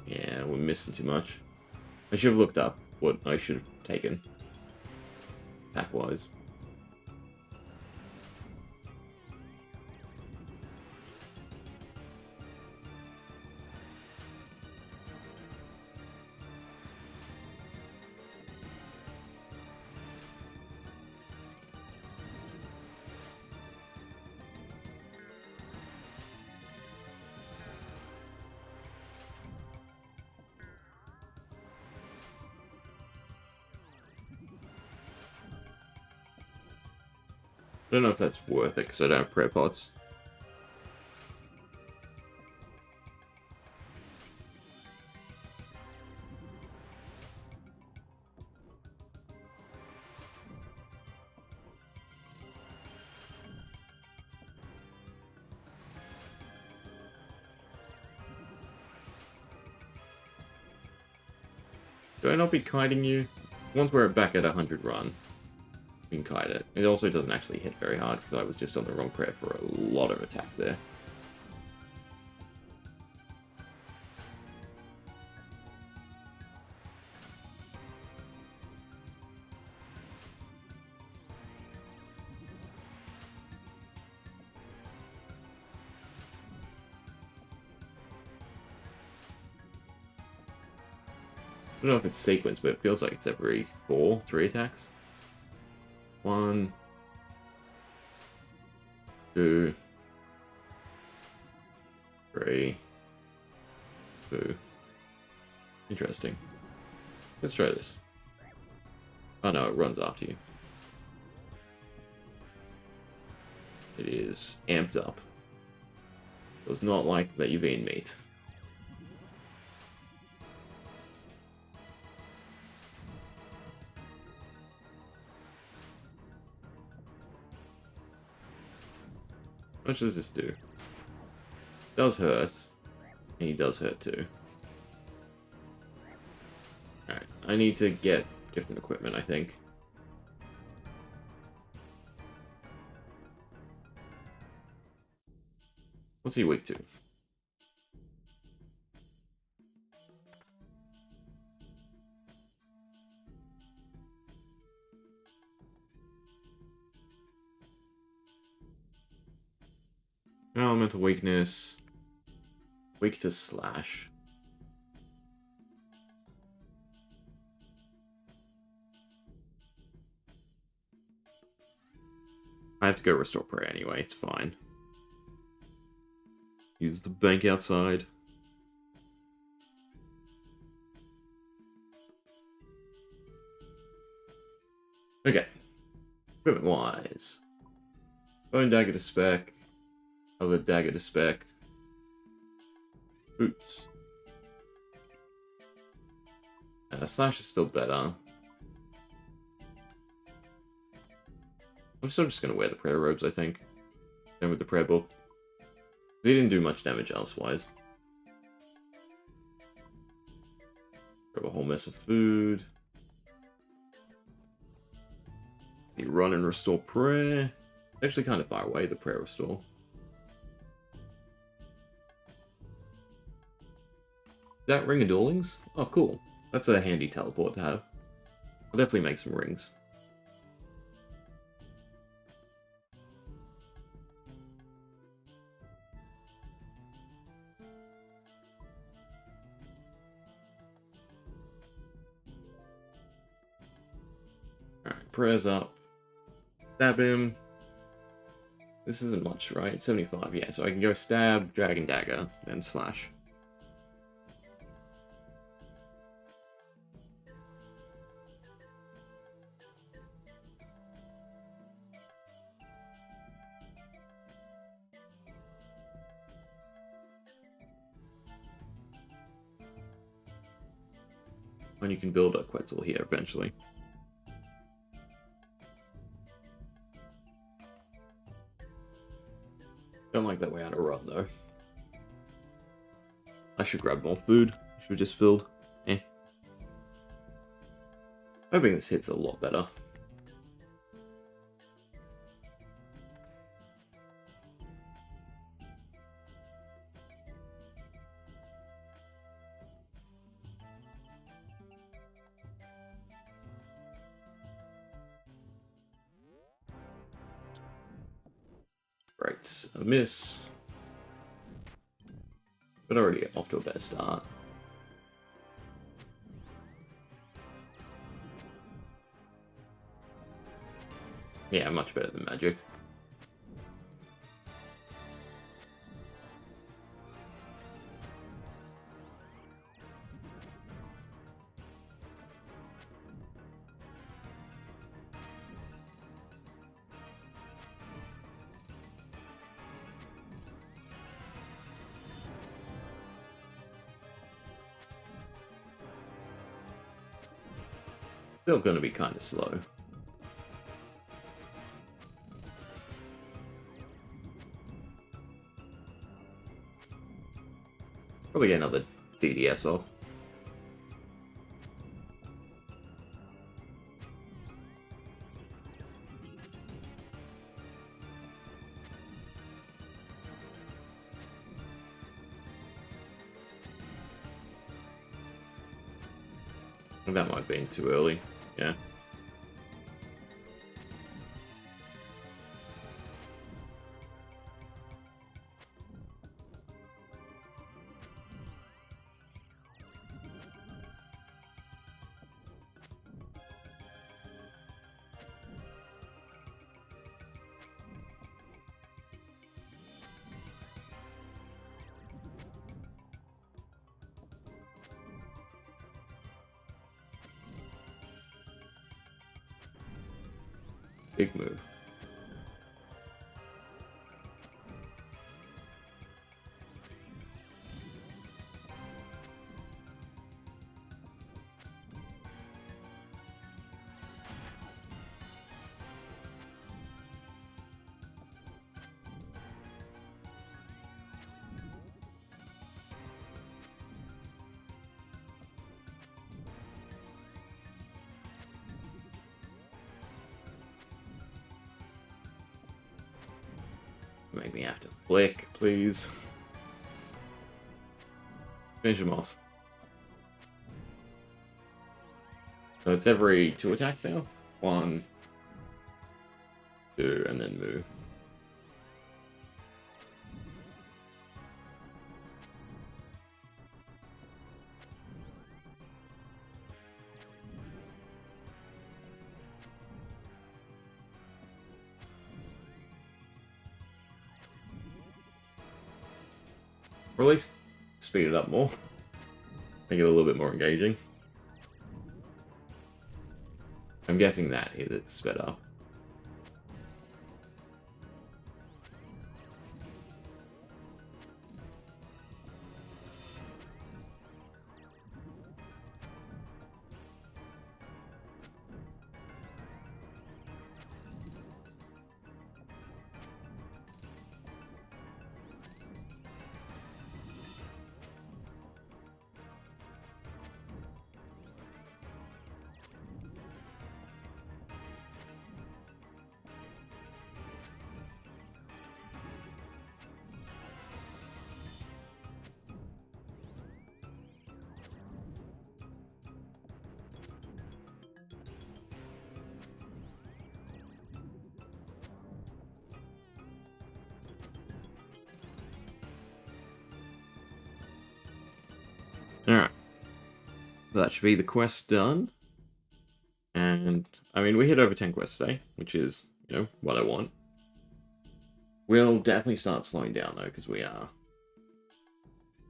Yeah, we're missing too much. I should have looked up what I should have taken. Attack-wise. I don't know if that's worth it, because I don't have prayer pots. Do I not be kiting you? Once we're back at 100 run, we can kite it. It also doesn't actually hit very hard because I was just on the wrong prayer for a lot of attack there. I don't know if it's sequence, but it feels like it's every 3 attacks. 1, 2, 3, 2. Interesting. Let's try this. Oh no, it runs after you. It is amped up. Does not like that you've eaten meat. How much does this do? Does hurt. And he does hurt too. Alright, I need to get different equipment, I think. What's he weak to? Elemental weakness. Weak to slash. I have to go restore prayer anyway, it's fine. Use the bank outside. Okay. Equipment-wise. Bone dagger to spec. Other dagger to spec. Boots. Slash is still better. I'm still just going to wear the prayer robes, I think. Same with the prayer book. They didn't do much damage elsewise. Grab a whole mess of food. You run and restore prayer. Actually kind of far away, the prayer restore. Is that Ring of Duelings? Oh, cool. That's a handy teleport to have. I'll definitely make some rings. Alright, prayers up. Stab him. This isn't much, right? 75, yeah. So I can go stab, dragon dagger, then slash. And you can build a Quetzal here eventually. Don't like that way out of run though. I should grab more food. Should have just filled. Eh. Hoping this hits a lot better. Right, a miss. But already off to a better start. Yeah, much better than magic. Still gonna be kind of slow. Probably get another DDS off. That might have been too early. Yeah. Big move. Make me have to flick, please. Finish him off. So it's every 2 attacks now? 1, 2, and then move. Or at least speed it up more. Make it a little bit more engaging. I'm guessing that is it's sped up. Alright. Well, that should be the quest done. And, I mean, we hit over 10 quests today, which is, you know, what I want. We'll definitely start slowing down, though, because we are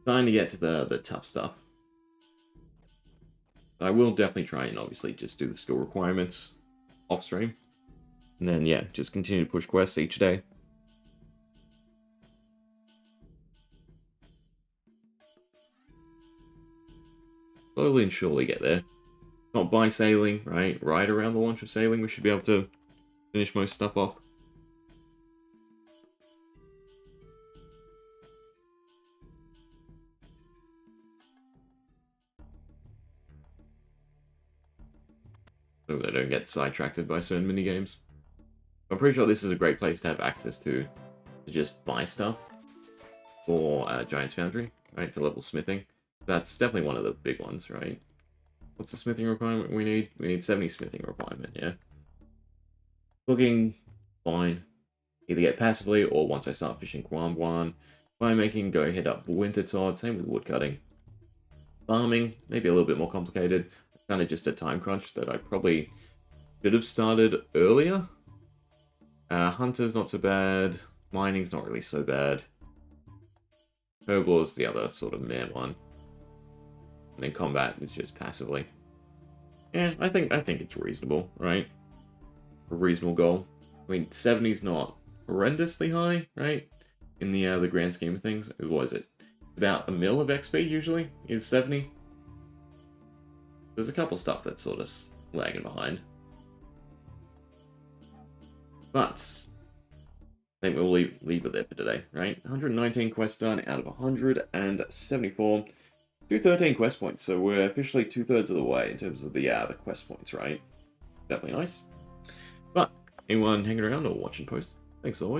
starting to get to the tough stuff. I will definitely try and, obviously, just do the skill requirements off-stream. And then, yeah, just continue to push quests each day. Slowly and surely get there. Not by sailing, right? Right around the launch of sailing, we should be able to finish most stuff off. So they don't get sidetracked by certain minigames. I'm pretty sure this is a great place to have access to just buy stuff for Giant's Foundry, right? To level smithing. That's definitely one of the big ones, right? What's the smithing requirement we need? We need 70 smithing requirement, yeah? Cooking, fine. Either get passively, or once I start fishing Guan, fire making, go hit up Winter Todd, same with woodcutting. Farming, maybe a little bit more complicated. Kind of just a time crunch that I probably should have started earlier. Hunter's not so bad. Mining's not really so bad. Herblaw's the other sort of meh one. And then combat is just passively. Yeah, I think it's reasonable, right? A reasonable goal. I mean, 70's not horrendously high, right? In the grand scheme of things. What is it? About a mil of XP usually is 70. There's a couple stuff that's sort of lagging behind. But I think we'll leave it there for today, right? 119 quests done out of 174. 213 quest points, so we're officially 2/3 of the way in terms of the quest points, right? Definitely nice. But anyone hanging around or watching posts, thanks as always.